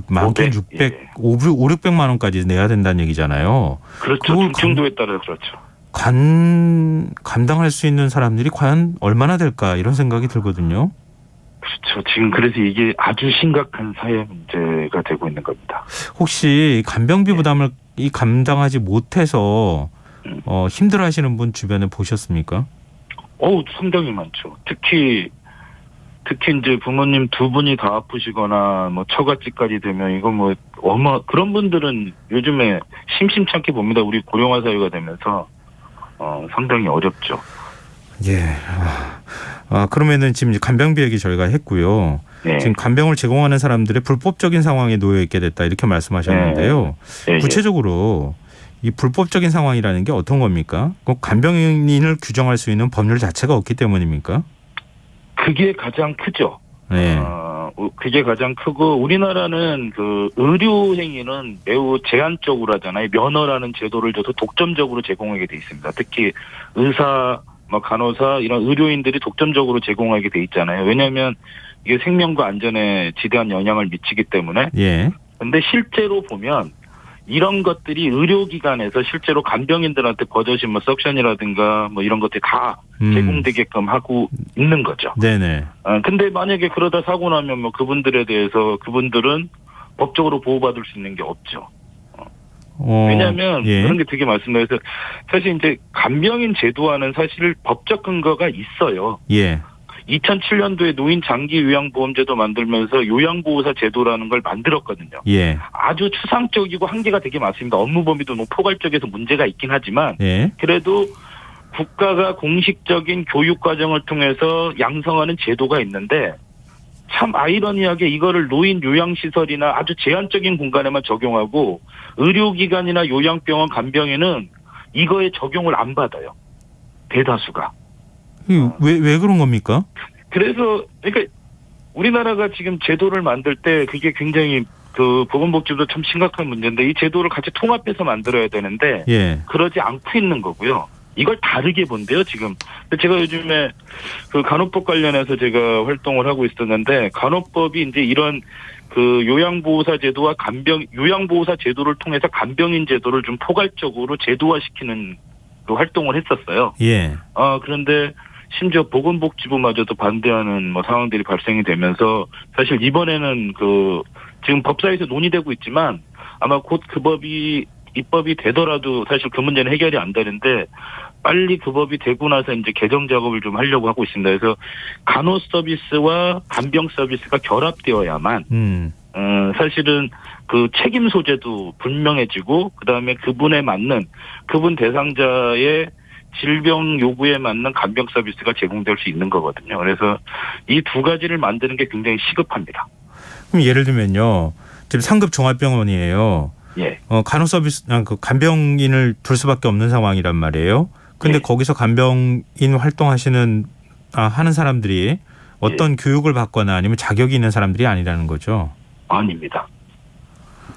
많게는 600, 예. 500만 원까지 내야 된다는 얘기잖아요. 그렇죠. 중증도에 따라 그렇죠. 감당할 수 있는 사람들이 과연 얼마나 될까 이런 생각이 들거든요. 그렇죠. 지금 그래서 이게 아주 심각한 사회 문제가 되고 있는 겁니다. 혹시 간병비 부담을 감당하지 못해서 힘들어하시는 분 주변에 보셨습니까? 상당히 많죠. 특히 이제 부모님 두 분이 다 아프시거나 뭐 처갓집까지 되면 이거 뭐 그런 분들은 요즘에 심심찮게 봅니다. 우리 고령화 사회가 되면서 상당히 어렵죠. 예. 그러면은 지금 간병비 얘기 저희가 했고요. 네. 지금 간병을 제공하는 사람들의 불법적인 상황에 놓여 있게 됐다 이렇게 말씀하셨는데요. 네. 구체적으로 이 불법적인 상황이라는 게 어떤 겁니까? 꼭 간병인을 규정할 수 있는 법률 자체가 없기 때문입니까? 그게 가장 크죠. 네. 그게 가장 크고 우리나라는 그 의료 행위는 매우 제한적으로 하잖아요. 면허라는 제도를 줘서 독점적으로 제공하게 돼 있습니다. 특히 의사, 간호사 이런 의료인들이 독점적으로 제공하게 돼 있잖아요. 왜냐하면 이게 생명과 안전에 지대한 영향을 미치기 때문에. 예. 근데 실제로 보면 이런 것들이 의료기관에서 실제로 간병인들한테 버젓이 석션이라든가 이런 것들이 다 제공되게끔 하고 있는 거죠. 네네. 근데 만약에 그러다 사고 나면 그분들에 대해서 그분들은 법적으로 보호받을 수 있는 게 없죠. 왜냐하면 예. 그런 게 되게 많습니다. 그래서 사실 이제 간병인 제도화는 사실 법적 근거가 있어요. 예. 2007년도에 노인 장기 요양보험제도 만들면서 요양보호사 제도라는 걸 만들었거든요. 예. 아주 추상적이고 한계가 되게 많습니다. 업무 범위도 너무 포괄적에서 문제가 있긴 하지만 예. 그래도 국가가 공식적인 교육 과정을 통해서 양성하는 제도가 있는데 참 아이러니하게 이거를 노인 요양시설이나 아주 제한적인 공간에만 적용하고 의료기관이나 요양병원 간병인은 이거에 적용을 안 받아요. 대다수가. 왜 그런 겁니까? 그래서 그러니까 우리나라가 지금 제도를 만들 때 그게 굉장히 보건복지도 참 심각한 문제인데 이 제도를 같이 통합해서 만들어야 되는데 예. 그러지 않고 있는 거고요. 이걸 다르게 본대요, 지금. 제가 요즘에 간호법 관련해서 제가 활동을 하고 있었는데 간호법이 이제 이런 요양보호사 제도와 요양보호사 제도를 통해서 간병인 제도를 좀 포괄적으로 제도화시키는 활동을 했었어요. 예. 그런데 심지어 보건복지부마저도 반대하는 상황들이 발생이 되면서 사실 이번에는 지금 법사위에서 논의되고 있지만 아마 곧 그 법이 입법이 되더라도 사실 그 문제는 해결이 안 되는데 빨리 그 법이 되고 나서 이제 개정 작업을 좀 하려고 하고 있습니다. 그래서 간호 서비스와 간병 서비스가 결합되어야만 사실은 그 책임 소재도 분명해지고 그다음에 그분에 맞는 그분 대상자의 질병 요구에 맞는 간병 서비스가 제공될 수 있는 거거든요. 그래서 이 두 가지를 만드는 게 굉장히 시급합니다. 그럼 예를 들면요. 지금 상급 종합병원이에요. 예. 간호 서비스, 그 간병인을 둘 수밖에 없는 상황이란 말이에요. 근데 예. 거기서 간병인 활동하시는 하는 사람들이 어떤 교육을 받거나 아니면 자격이 있는 사람들이 아니라는 거죠. 아닙니다.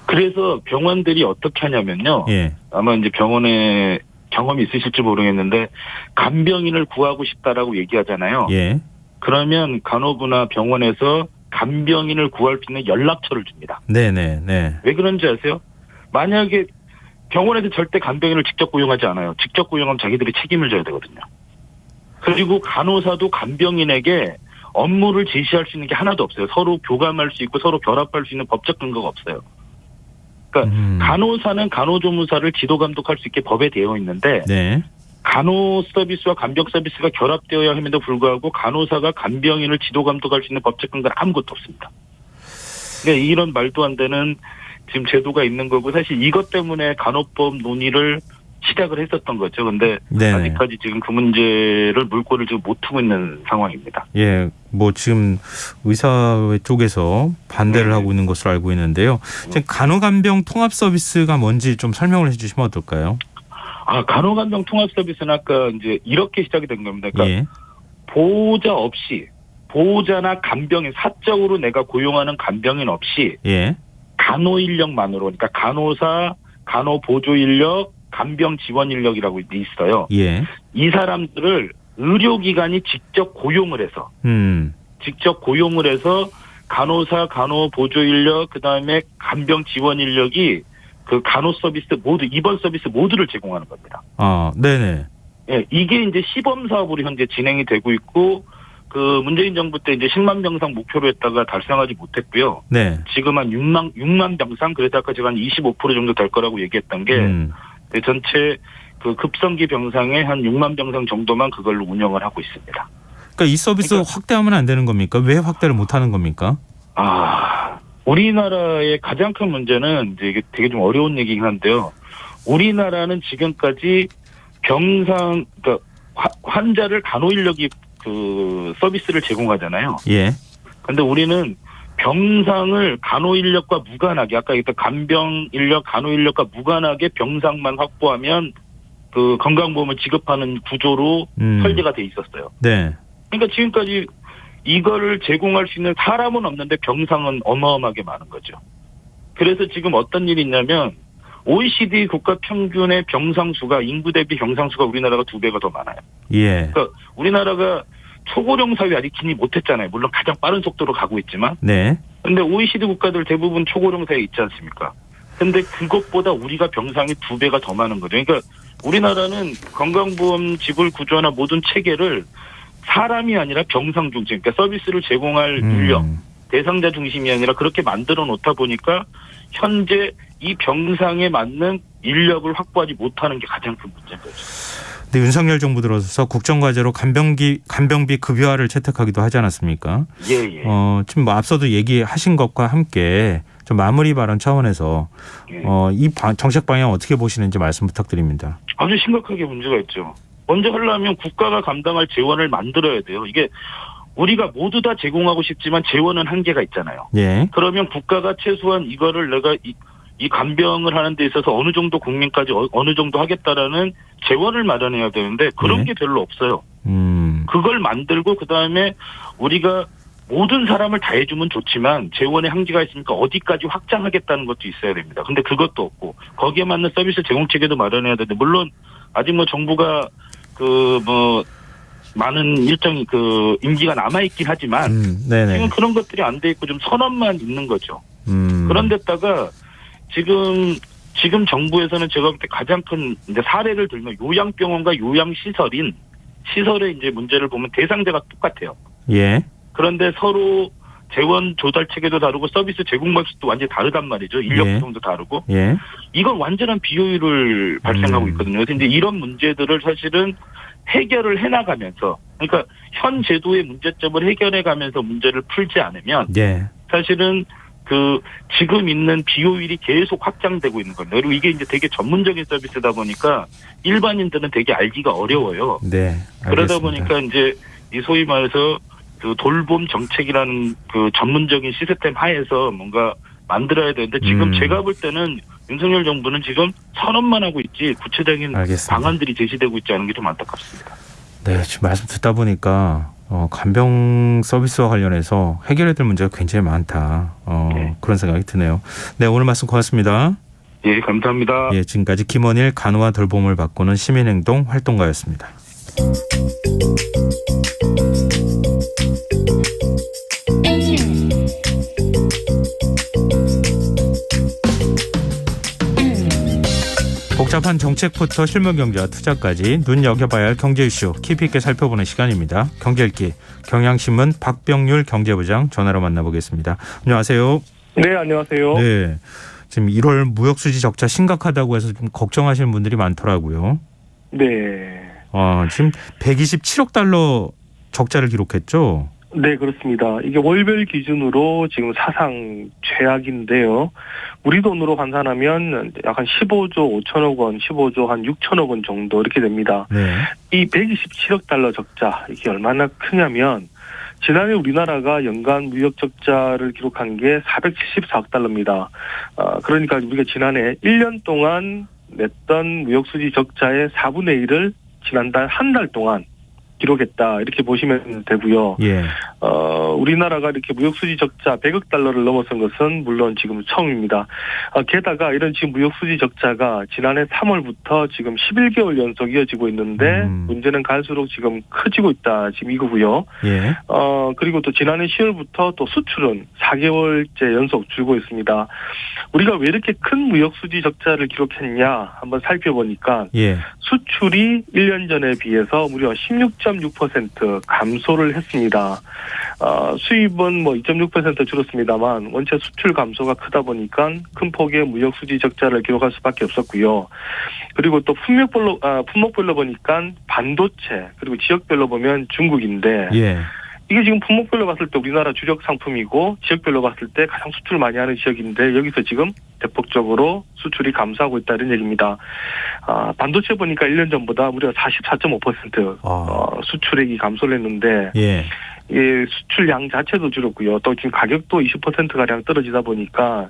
그래서 병원들이 어떻게 하냐면요. 예. 아마 이제 병원에 경험이 있으실지 모르겠는데 간병인을 구하고 싶다라고 얘기하잖아요. 예. 그러면 간호부나 병원에서 간병인을 구할 수 있는 연락처를 줍니다. 네네. 왜 그런지 아세요? 만약에 병원에서 절대 간병인을 직접 고용하지 않아요. 직접 고용하면 자기들이 책임을 져야 되거든요. 그리고 간호사도 간병인에게 업무를 제시할 수 있는 게 하나도 없어요. 서로 교감할 수 있고 서로 결합할 수 있는 법적 근거가 없어요. 그러니까 간호사는 간호조무사를 지도 감독할 수 있게 법에 되어 있는데 네. 간호 서비스와 간병 서비스가 결합되어야 함에도 불구하고 간호사가 간병인을 지도 감독할 수 있는 법적 근거는 아무것도 없습니다. 그러니까 이런 말도 안 되는 지금 제도가 있는 거고 사실 이것 때문에 간호법 논의를 시작을 했었던 거죠. 근데 네네. 아직까지 지금 그 문제를 물꼬를 지금 못 트고 있는 상황입니다. 예, 뭐 지금 의사회 쪽에서 반대를 하고 있는 것으로 알고 있는데요. 지금 간호간병 통합 서비스가 뭔지 좀 설명을 해주시면 어떨까요? 간호간병 통합 서비스는 아까 이제 이렇게 시작이 된 겁니다. 그러니까 예. 보호자 없이 보호자나 간병인 사적으로 내가 고용하는 간병인 없이 예. 간호 인력만으로 그러니까 간호사, 간호 보조 인력, 간병 지원 인력이라고 있어요. 예. 이 사람들을 의료기관이 직접 고용을 해서 간호사, 간호 보조 인력, 그다음에 간병 지원 인력이 그 간호 서비스 모두 입원 서비스 모두를 제공하는 겁니다. 네네. 예, 이게 이제 시범 사업으로 현재 진행이 되고 있고 그 문재인 정부 때 이제 10만 병상 목표로 했다가 달성하지 못했고요. 네. 지금 한 6만 병상 그래서 아까 제가 한 25% 정도 될 거라고 얘기했던 게 전체 그 급성기 병상의 한 6만 병상 정도만 그걸로 운영을 하고 있습니다. 그러니까 이 서비스 확대하면 안 되는 겁니까? 왜 확대를 못 하는 겁니까? 우리나라의 가장 큰 문제는 이제 이게 되게 좀 어려운 얘기긴 한데요. 우리나라는 지금까지 병상 그러니까 환자를 간호 인력이 그 서비스를 제공하잖아요. 예. 근데 우리는 병상을 간호 인력과 무관하게 아까 얘기했던 간병 인력, 간호 인력과 무관하게 병상만 확보하면 그 건강보험을 지급하는 구조로 설계가 돼 있었어요. 네. 그러니까 지금까지 이거를 제공할 수 있는 사람은 없는데 병상은 어마어마하게 많은 거죠. 그래서 지금 어떤 일이 있냐면 OECD 국가 평균의 병상 수가 인구 대비 병상 수가 우리나라가 2배가 더 많아요. 예. 그러니까 우리나라가 초고령 사회 아직 진입 못했잖아요. 물론 가장 빠른 속도로 가고 있지만. 네. 근데 OECD 국가들 대부분 초고령 사회에 있지 않습니까? 근데 그것보다 우리가 병상이 2배가 더 많은 거죠. 그러니까 우리나라는 건강보험 지불 구조나 모든 체계를 사람이 아니라 병상 중심, 그러니까 서비스를 제공할 인력, 대상자 중심이 아니라 그렇게 만들어 놓다 보니까 현재 이 병상에 맞는 인력을 확보하지 못하는 게 가장 큰 문제인 거죠. 네, 윤석열 정부 들어서 국정과제로 간병비 급여화를 채택하기도 하지 않았습니까? 예. 지금 뭐 앞서도 얘기하신 것과 함께 좀 마무리 발언 차원에서 이 정책 방향 어떻게 보시는지 말씀 부탁드립니다. 아주 심각하게 문제가 있죠. 먼저 하려면 국가가 감당할 재원을 만들어야 돼요. 이게 우리가 모두 다 제공하고 싶지만 재원은 한계가 있잖아요. 예. 그러면 국가가 최소한 이거를 내가 이 간병을 하는 데 있어서 어느 정도 국민까지 어느 정도 하겠다라는 재원을 마련해야 되는데 그런 게 별로 없어요. 그걸 만들고 그다음에 우리가 모든 사람을 다 해주면 좋지만 재원의 한계가 있으니까 어디까지 확장하겠다는 것도 있어야 됩니다. 근데 그것도 없고 거기에 맞는 서비스 제공 체계도 마련해야 되는데 물론 아직 뭐 정부가 많은 일정이 임기가 남아있긴 하지만 지금 그런 것들이 안 돼 있고 좀 선언만 있는 거죠. 그런데다가 지금 정부에서는 제가 볼 때 가장 큰 이제 사례를 들면 요양병원과 요양시설의 이제 문제를 보면 대상자가 똑같아요. 예. 그런데 서로 재원 조달 체계도 다르고 서비스 제공 방식도 완전히 다르단 말이죠. 인력 예. 구성도 다르고. 예. 이건 완전한 비효율을 발생하고 있거든요. 그래서 이제 이런 문제들을 사실은 해결을 해나가면서, 그러니까 현 제도의 문제점을 해결해가면서 문제를 풀지 않으면 예. 사실은 지금 있는 비효율이 계속 확장되고 있는 겁니다. 그리고 이게 이제 되게 전문적인 서비스다 보니까 일반인들은 되게 알기가 어려워요. 네. 알겠습니다. 그러다 보니까 이제 이 소위 말해서 돌봄 정책이라는 전문적인 시스템 하에서 뭔가 만들어야 되는데 지금 제가 볼 때는 윤석열 정부는 지금 선언만 하고 있지 구체적인 알겠습니다. 방안들이 제시되고 있지 않은 게 좀 안타깝습니다. 네, 지금 말씀 듣다 보니까 간병 서비스와 관련해서 해결해야 될 문제가 굉장히 많다. 네. 그런 생각이 드네요. 네, 오늘 말씀 고맙습니다. 예, 감사합니다. 예, 지금까지 김원일 간호와 돌봄을 바꾸는 시민행동 활동가였습니다. 복잡한 정책부터 실무 경제와 투자까지 눈여겨봐야 할 경제 이슈 깊이 있게 살펴보는 시간입니다. 경제읽기 경향신문 박병률 경제부장 전화로 만나보겠습니다. 안녕하세요. 네, 안녕하세요. 네, 지금 1월 무역수지 적자 심각하다고 해서 좀 걱정하시는 분들이 많더라고요. 네. 지금 127억 달러 적자를 기록했죠? 네, 그렇습니다. 이게 월별 기준으로 지금 사상 최악인데요. 우리 돈으로 환산하면 약 한 15조 5천억 원, 15조 한 6천억 원 정도 이렇게 됩니다. 네. 이 127억 달러 적자, 이게 얼마나 크냐면 지난해 우리나라가 연간 무역 적자를 기록한 게 474억 달러입니다. 그러니까 우리가 지난해 1년 동안 냈던 무역 수지 적자의 4분의 1을 지난달 한 달 동안 기록했다 이렇게 보시면 되고요. 예. 우리나라가 이렇게 무역수지 적자 100억 달러를 넘어선 것은 물론 지금 처음입니다. 게다가 이런 지금 무역수지 적자가 지난해 3월부터 지금 11개월 연속 이어지고 있는데 문제는 갈수록 지금 커지고 있다 지금 이거고요. 예. 그리고 또 지난해 10월부터 또 수출은 4개월째 연속 줄고 있습니다. 우리가 왜 이렇게 큰 무역수지 적자를 기록했냐 한번 살펴보니까 예. 수출이 1년 전에 비해서 무려 16.6% 감소를 했습니다. 수입은 2.6% 줄었습니다만 원체 수출 감소가 크다 보니까 큰 폭의 무역 수지 적자를 기록할 수밖에 없었고요. 그리고 또 품목별로 보니까 반도체 그리고 지역별로 보면 중국인데 예. 이게 지금 품목별로 봤을 때 우리나라 주력 상품이고 지역별로 봤을 때 가장 수출 많이 하는 지역인데 여기서 지금 대폭적으로 수출이 감소하고 있다 이런 얘기입니다. 반도체 보니까 1년 전보다 무려 44.5% 수출액이 감소를 했는데 예. 예, 수출량 자체도 줄었고요. 또 지금 가격도 20%가량 떨어지다 보니까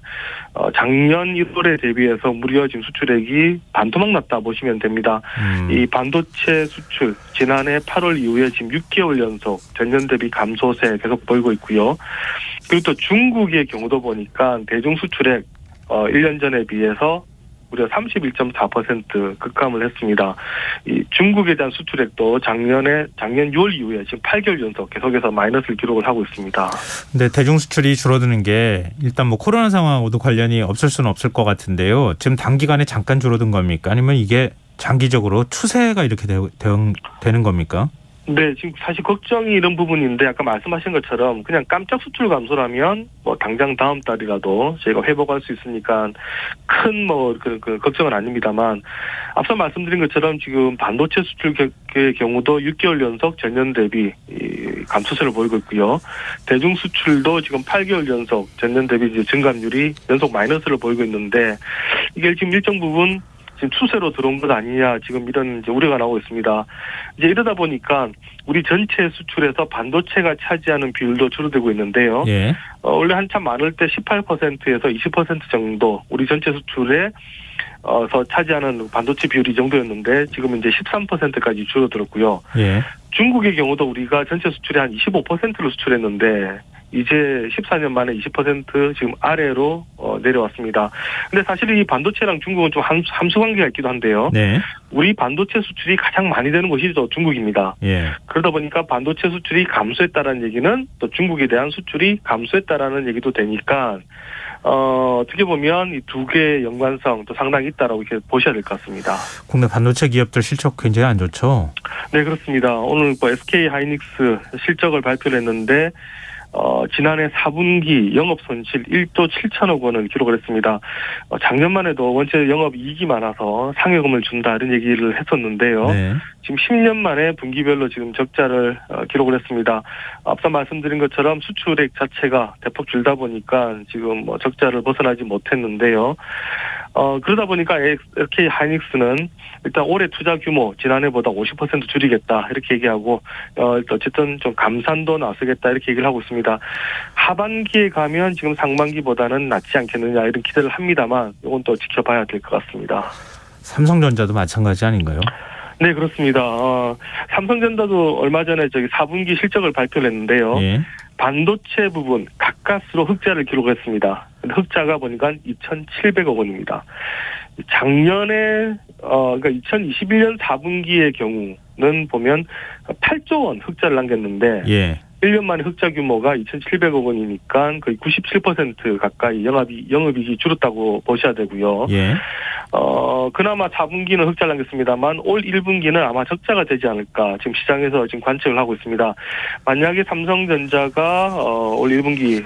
작년 1월에 대비해서 무려 지금 수출액이 반토막 났다 보시면 됩니다. 이 반도체 수출 지난해 8월 이후에 지금 6개월 연속 전년 대비 감소세 계속 보이고 있고요. 그리고 또 중국의 경우도 보니까 대중 수출액 1년 전에 비해서 무려 31.4% 급감을 했습니다. 이 중국에 대한 수출액도 작년 6월 이후에 지금 8개월 연속 계속해서 마이너스를 기록을 하고 있습니다. 근데 대중 수출이 줄어드는 게 일단 코로나 상황하고도 관련이 없을 수는 없을 것 같은데요. 지금 단기간에 잠깐 줄어든 겁니까? 아니면 이게 장기적으로 추세가 이렇게 되는 겁니까? 네, 지금 사실 걱정이 이런 부분인데 아까 말씀하신 것처럼 그냥 깜짝 수출 감소라면 당장 다음 달이라도 저희가 회복할 수 있으니까 큰 걱정은 아닙니다만 앞서 말씀드린 것처럼 지금 반도체 수출의 경우도 6개월 연속 전년 대비 감소세를 보이고 있고요. 대중 수출도 지금 8개월 연속 전년 대비 증감률이 연속 마이너스를 보이고 있는데 이게 지금 일정 부분 지금 추세로 들어온 것 아니냐 지금 이런 이제 우려가 나오고 있습니다. 이제 이러다 보니까 우리 전체 수출에서 반도체가 차지하는 비율도 줄어들고 있는데요. 예. 원래 한참 많을 때 18%에서 20% 정도 우리 전체 수출에 차지하는 반도체 비율이 이 정도였는데 지금 이제 13%까지 줄어들었고요. 예. 중국의 경우도 우리가 전체 수출의 한 25%를 수출했는데 이제 14년 만에 20% 지금 아래로 내려왔습니다. 근데 사실 이 반도체랑 중국은 좀 함수 관계가 있기도 한데요. 네. 우리 반도체 수출이 가장 많이 되는 곳이 또 중국입니다. 예. 그러다 보니까 반도체 수출이 감소했다라는 얘기는 또 중국에 대한 수출이 감소했다라는 얘기도 되니까 어떻게 보면 이 두 개의 연관성도 상당히 있다라고 이렇게 보셔야 될 것 같습니다. 국내 반도체 기업들 실적 굉장히 안 좋죠? 네, 그렇습니다. 오늘 SK 하이닉스 실적을 발표를 했는데 지난해 4분기 영업 손실 1조 7천억 원을 기록을 했습니다. 작년만 해도 원체 영업 이익이 많아서 상여금을 준다 이런 얘기를 했었는데요. 네. 지금 10년 만에 분기별로 지금 적자를 기록을 했습니다. 앞서 말씀드린 것처럼 수출액 자체가 대폭 줄다 보니까 지금 적자를 벗어나지 못했는데요. 그러다 보니까 SK 하이닉스는 일단 올해 투자 규모 지난해보다 50% 줄이겠다 이렇게 얘기하고 어쨌든 좀 감산도 나서겠다 이렇게 얘기를 하고 있습니다. 하반기에 가면 지금 상반기보다는 낫지 않겠느냐 이런 기대를 합니다만 이건 또 지켜봐야 될 것 같습니다. 삼성전자도 마찬가지 아닌가요? 네, 그렇습니다. 삼성전자도 얼마 전에 4분기 실적을 발표를 했는데요. 예. 반도체 부분 가까스로 흑자를 기록했습니다. 근데 흑자가 보니까 2,700억 원입니다. 작년에 그러니까 2021년 4분기의 경우는 보면 8조 원 흑자를 남겼는데 예. 1년 만에 흑자 규모가 2,700억 원이니까 거의 97% 가까이 영업이익이 줄었다고 보셔야 되고요. 예. 그나마 4분기는 흑자를 남겼습니다만 올 1분기는 아마 적자가 되지 않을까 지금 시장에서 지금 관측을 하고 있습니다. 만약에 삼성전자가 올 1분기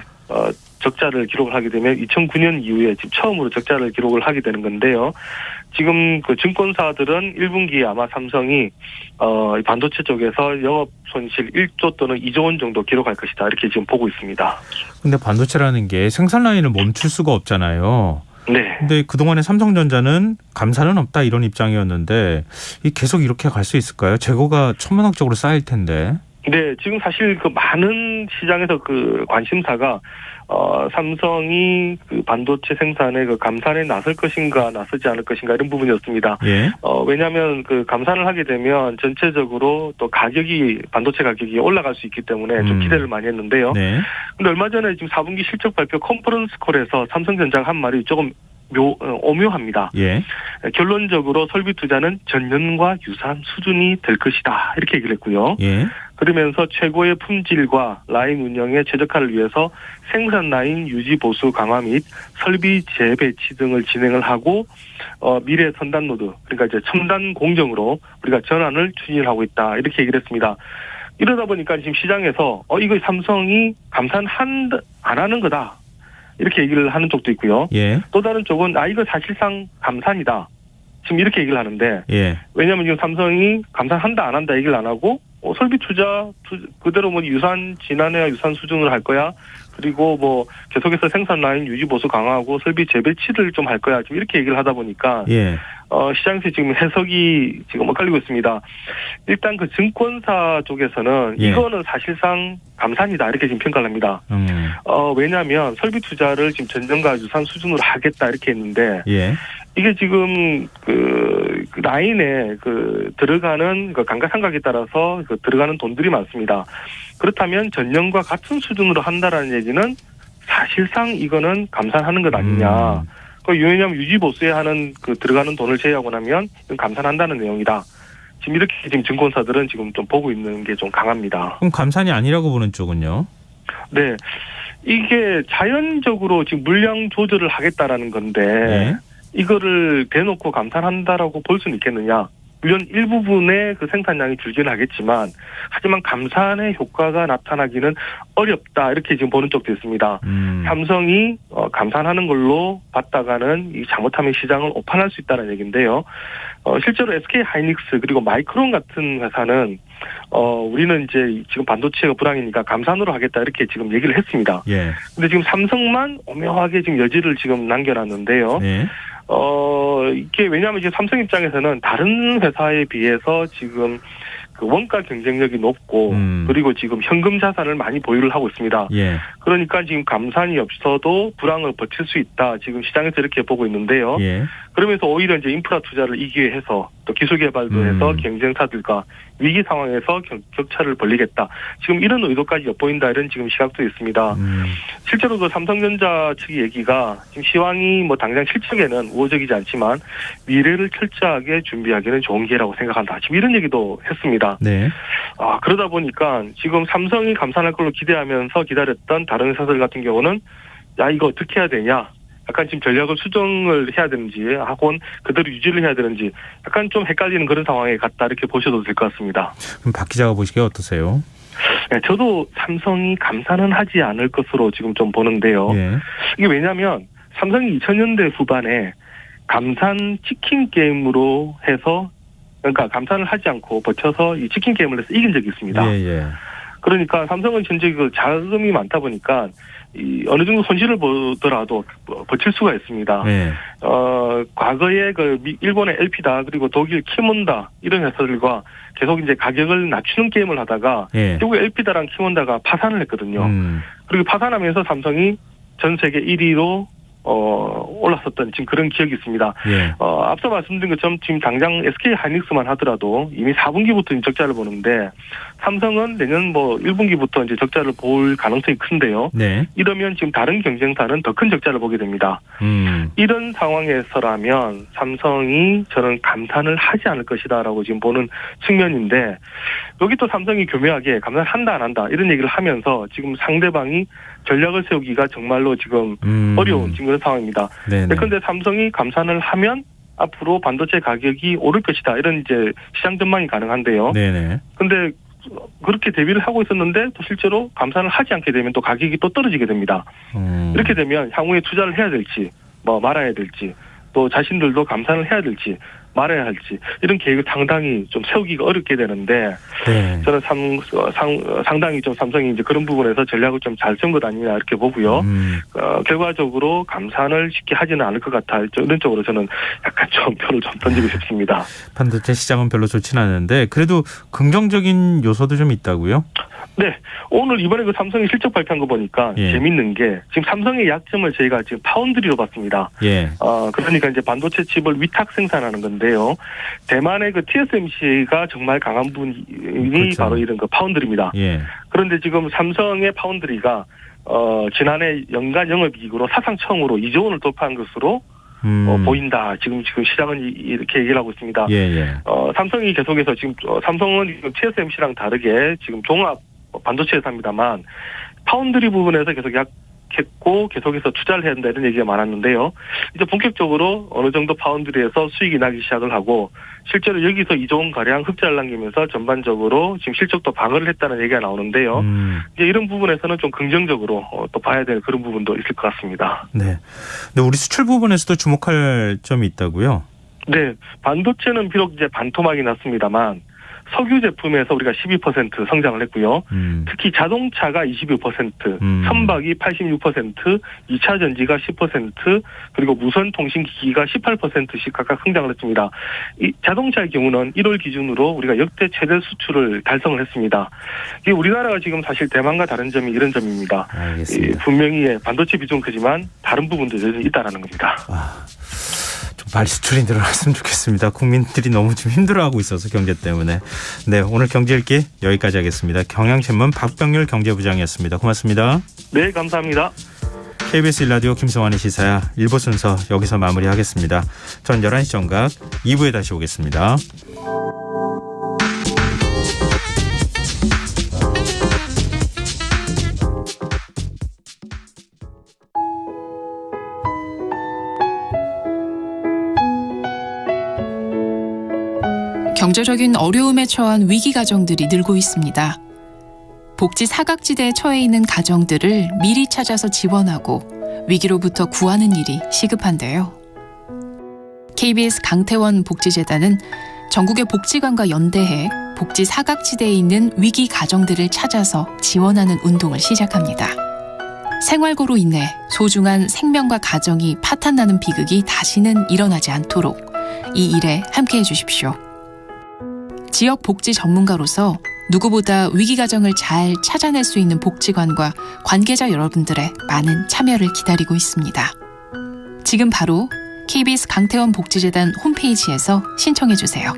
적자를 기록을 하게 되면 2009년 이후에 지금 처음으로 적자를 기록을 하게 되는 건데요. 지금 그 증권사들은 1분기에 아마 삼성이 반도체 쪽에서 영업 손실 1조 또는 2조 원 정도 기록할 것이다 이렇게 지금 보고 있습니다. 근데 반도체라는 게 생산 라인을 멈출 수가 없잖아요. 네. 근데 그동안에 삼성전자는 감산은 없다 이런 입장이었는데 계속 이렇게 갈 수 있을까요? 재고가 천문학적으로 쌓일 텐데. 네, 지금 사실 그 많은 시장에서 그 관심사가 삼성이 그 반도체 생산에 그 감산에 나설 것인가 나서지 않을 것인가 이런 부분이었습니다. 예. 왜냐하면 그 감산을 하게 되면 전체적으로 또 반도체 가격이 올라갈 수 있기 때문에 좀 기대를 많이 했는데요. 네. 근데 얼마 전에 지금 4분기 실적 발표 컨퍼런스 콜에서 삼성전자가 한 말이 조금 오묘합니다. 예. 결론적으로 설비 투자는 전년과 유사한 수준이 될 것이다 이렇게 얘기를 했고요. 예. 그러면서 최고의 품질과 라인 운영에 최적화를 위해서 생산 라인 유지 보수 강화 및 설비 재배치 등을 진행을 하고 미래 선단 노드 그러니까 이제 첨단 공정으로 우리가 전환을 추진을 하고 있다 이렇게 얘기를 했습니다. 이러다 보니까 지금 시장에서 이거 삼성이 감산 안 하는 거다 이렇게 얘기를 하는 쪽도 있고요. 예. 또 다른 쪽은 이거 사실상 감산이다. 지금 이렇게 얘기를 하는데 예. 왜냐하면 지금 삼성이 감산한다 안 한다 얘기를 안 하고 설비 투자 그대로 지난해와 유사한 수준으로 할 거야. 그리고 계속해서 생산 라인 유지 보수 강화하고 설비 재배치를 좀 할 거야. 지금 이렇게 얘기를 하다 보니까 예. 시장에서 지금 해석이 지금 엇갈리고 있습니다. 일단 그 증권사 쪽에서는 예. 이거는 사실상 감산이다 이렇게 지금 평가를 합니다. 왜냐하면 설비 투자를 지금 전년과 유사한 수준으로 하겠다 이렇게 했는데 예. 이게 지금 그 라인에 들어가는 감가상각에 따라서 들어가는 돈들이 많습니다. 그렇다면 전년과 같은 수준으로 한다라는 얘기는 사실상 이거는 감산하는 것 아니냐. 왜냐하면 유지보수에 하는 들어가는 돈을 제외하고 나면 이건 감산한다는 내용이다. 지금 이렇게 지금 증권사들은 지금 좀 보고 있는 게 좀 강합니다. 그럼 감산이 아니라고 보는 쪽은요? 네. 이게 자연적으로 지금 물량 조절을 하겠다라는 건데 네. 이거를 대놓고 감산한다라고 볼 수는 있겠느냐. 물론 일부분의 그 생산량이 줄기는 하겠지만 하지만 감산의 효과가 나타나기는 어렵다 이렇게 지금 보는 쪽도 있습니다. 삼성이 감산하는 걸로 봤다가는 잘못하면 시장을 오판할 수 있다는 얘기인데요. 실제로 SK 하이닉스 그리고 마이크론 같은 회사는 우리는 이제 지금 반도체가 불황이니까 감산으로 하겠다 이렇게 지금 얘기를 했습니다. 예. 근데 지금 삼성만 오묘하게 지금 여지를 지금 남겨놨는데요. 네. 이게 왜냐하면 이제 삼성 입장에서는 다른 회사에 비해서 지금 그 원가 경쟁력이 높고 그리고 지금 현금 자산을 많이 보유를 하고 있습니다. 예. 그러니까 지금 감산이 없어도 불황을 버틸 수 있다. 지금 시장에서 이렇게 보고 있는데요. 예. 그러면서 오히려 이제 인프라 투자를 이 기회해서 또 기술 개발도 해서 경쟁사들과 위기 상황에서 격차를 벌리겠다. 지금 이런 의도까지 엿보인다 이런 지금 시각도 있습니다. 실제로 그 삼성전자 측의 얘기가 지금 시황이 당장 실적에는 우호적이지 않지만 미래를 철저하게 준비하기는 좋은 기회라고 생각한다. 지금 이런 얘기도 했습니다. 네. 그러다 보니까 지금 삼성이 감산할 걸로 기대하면서 기다렸던 다른 회사들 같은 경우는 이거 어떻게 해야 되냐. 약간 지금 전략을 수정을 해야 되는지 혹은 그대로 유지를 해야 되는지 약간 좀 헷갈리는 그런 상황에 갔다 이렇게 보셔도 될 것 같습니다. 그럼 박 기자가 보시기에 어떠세요? 네, 저도 삼성이 감산은 하지 않을 것으로 지금 좀 보는데요. 예. 이게 왜냐하면 삼성이 2000년대 후반에 감산 치킨 게임으로 해서 그러니까 감산을 하지 않고 버텨서 이 치킨 게임을 해서 이긴 적이 있습니다. 예. 그러니까 삼성은 현재 그 자금이 많다 보니까 어느 정도 손실을 보더라도 버틸 수가 있습니다. 예. 과거에 그 일본의 LP다 그리고 독일 키몬다 이런 회사들과 계속 이제 가격을 낮추는 게임을 하다가 예. 결국 LP다랑 키몬다가 파산을 했거든요. 그리고 파산하면서 삼성이 전 세계 1위로 올랐었던 지금 그런 기억이 있습니다. 예. 앞서 말씀드린 것처럼 지금 당장 SK 하이닉스만 하더라도 이미 4분기부터 적자를 보는데 삼성은 내년 1분기부터 이제 적자를 볼 가능성이 큰데요. 네. 이러면 지금 다른 경쟁사는 더 큰 적자를 보게 됩니다. 이런 상황에서라면 삼성이 저는 감산을 하지 않을 것이다라고 지금 보는 측면인데 여기 또 삼성이 교묘하게 감산한다 안 한다 이런 얘기를 하면서 지금 상대방이 전략을 세우기가 정말로 지금 어려운 지금 그런 상황입니다. 그런데 삼성이 감산을 하면 앞으로 반도체 가격이 오를 것이다 이런 이제 시장 전망이 가능한데요. 그런데 그렇게 대비를 하고 있었는데 또 실제로 감산을 하지 않게 되면 또 가격이 또 떨어지게 됩니다. 이렇게 되면 향후에 투자를 해야 될지 말아야 될지 또 자신들도 감산을 해야 될지 말아야 할지 이런 계획을 상당히 좀 세우기가 어렵게 되는데 저는 상당히 좀 삼성이 이제 그런 부분에서 전략을 좀 잘 세운 것 아니냐 이렇게 보고요. 결과적으로 감산을 쉽게 하지는 않을 것 같아 이런 쪽으로 저는 약간 좀 표를 좀 던지고 싶습니다. 반도체 시장은 별로 좋지는 않은데 그래도 긍정적인 요소도 좀 있다고요? 네. 오늘 이번에 그 삼성이 실적 발표한 거 보니까 재밌는 게 지금 삼성의 약점을 저희가 지금 파운드리로 봤습니다. 그러니까 이제 반도체 칩을 위탁 생산하는 건데요. 대만의 그 TSMC가 정말 강한 분이 바로 이런 그 파운드리입니다. 그런데 지금 삼성의 파운드리가 지난해 연간 영업이익으로 사상 처음으로 2조 원을 돌파한 것으로 보인다. 지금 시장은 이렇게 얘기를 하고 있습니다. 삼성이 계속해서 지금 삼성은 TSMC랑 다르게 지금 종합 반도체 회사입니다만 파운드리 부분에서 계속 약했고 계속해서 투자를 해야 된다 이런 얘기가 많았는데요. 이제 본격적으로 어느 정도 파운드리에서 수익이 나기 시작을 하고 실제로 여기서 2조 원 가량 흑자를 남기면서 전반적으로 지금 실적도 방어를 했다는 얘기가 나오는데요. 이제 이런 부분에서는 좀 긍정적으로 또 봐야 될 그런 부분도 있을 것 같습니다. 네. 근데 우리 수출 부분에서도 주목할 점이 있다고요? 네. 반도체는 비록 이제 반토막이 났습니다만 석유 제품에서 우리가 12% 성장을 했고요. 특히 자동차가 22%, 선박이 86%, 2차 전지가 10%, 그리고 무선 통신기기가 18%씩 각각 성장을 했습니다. 이 자동차의 경우는 1월 기준으로 우리가 역대 최대 수출을 달성을 했습니다. 이게 우리나라가 지금 사실 대만과 다른 점이 이런 점입니다. 분명히 반도체 비중은 크지만 다른 부분도 여전히 있다라는 겁니다. 좀 빨리 수출이 늘어났으면 좋겠습니다. 국민들이 너무 좀 힘들어하고 있어서 경제 때문에. 네, 오늘 경제 읽기 여기까지 하겠습니다. 경향신문 박병률 경제부장이었습니다. 고맙습니다. 네, 감사합니다. KBS 1라디오 김성환의 시사야 1부 순서 여기서 마무리하겠습니다. 전 11시 정각 2부에 다시 오겠습니다. 경제적인 어려움에 처한 위기 가정들이 늘고 있습니다. 복지 사각지대에 처해 있는 가정들을 미리 찾아서 지원하고 위기로부터 구하는 일이 시급한데요. KBS 강태원 복지재단은 전국의 복지관과 연대해 복지 사각지대에 있는 위기 가정들을 찾아서 지원하는 운동을 시작합니다. 생활고로 인해 소중한 생명과 가정이 파탄나는 비극이 다시는 일어나지 않도록 이 일에 함께해 주십시오. 지역 복지 전문가로서 누구보다 위기 가정을 잘 찾아낼 수 있는 복지관과 관계자 여러분들의 많은 참여를 기다리고 있습니다. 지금 바로 KBS 강태원 복지재단 홈페이지에서 신청해 주세요.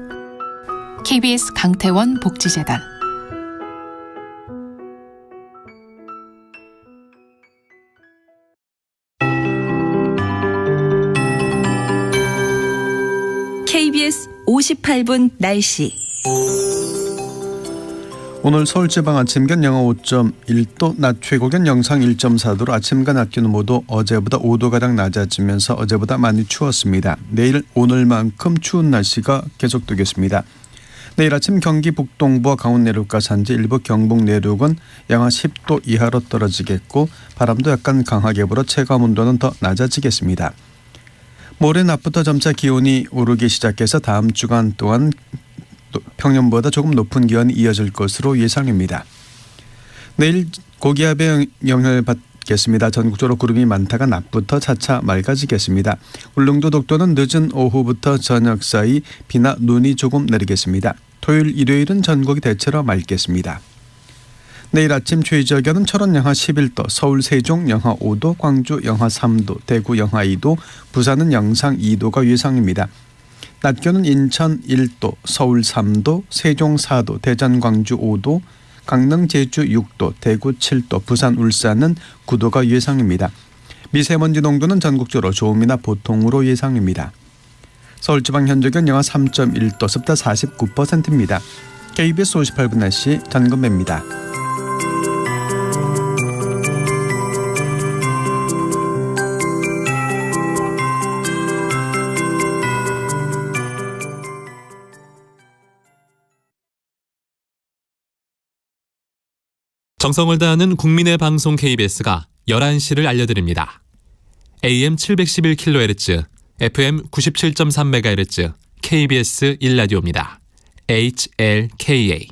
KBS 강태원 복지재단. KBS 58분 날씨. 오늘 서울지방 아침견 영하 5.1도, 낮 최고견 영상 1.4도로 아침과 낮 기온은 모두 어제보다 5도가량 낮아지면서 어제보다 많이 추웠습니다. 내일 오늘만큼 추운 날씨가 계속되겠습니다. 내일 아침 경기 북동부와 강원 내륙과 산지 일부 경북 내륙은 영하 10도 이하로 떨어지겠고 바람도 약간 강하게 불어 체감 온도는 더 낮아지겠습니다. 모레 낮부터 점차 기온이 오르기 시작해서 다음 주간 동안 평년보다 조금 높은 기온이 이어질 것으로 예상입니다. 내일 고기압의 영향을 받겠습니다. 전국적으로 구름이 많다가 낮부터 차차 맑아지겠습니다. 울릉도 독도는 늦은 오후부터 저녁 사이 비나 눈이 조금 내리겠습니다. 토요일 일요일은 전국이 대체로 맑겠습니다. 내일 아침 최저기온은 철원 영하 11도, 서울 세종 영하 5도, 광주 영하 3도, 대구 영하 2도, 부산은 영상 2도가 예상입니다. 낮 기온은 인천 1도, 서울 3도, 세종 4도, 대전 광주 5도, 강릉 제주 6도, 대구 7도, 부산 울산은 9도가 예상입니다. 미세먼지 농도는 전국적으로 좋음이나 보통으로 예상입니다. 서울지방 현저기온 영하 3.1도, 습도 49%입니다. KBS 58분 날씨 전건배입니다. 정성을 다하는 국민의 방송 KBS가 11시를 알려드립니다. AM 711kHz, FM 97.3MHz, KBS 1라디오입니다. HLKA.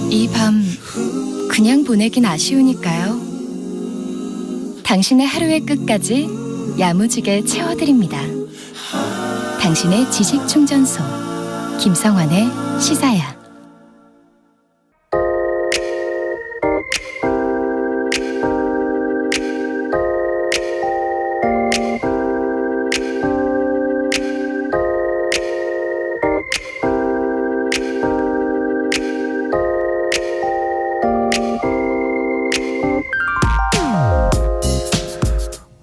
이 밤 그냥 보내긴 아쉬우니까요. 당신의 하루의 끝까지 야무지게 채워드립니다. 당신의 지식 충전소 김성환의 시사야.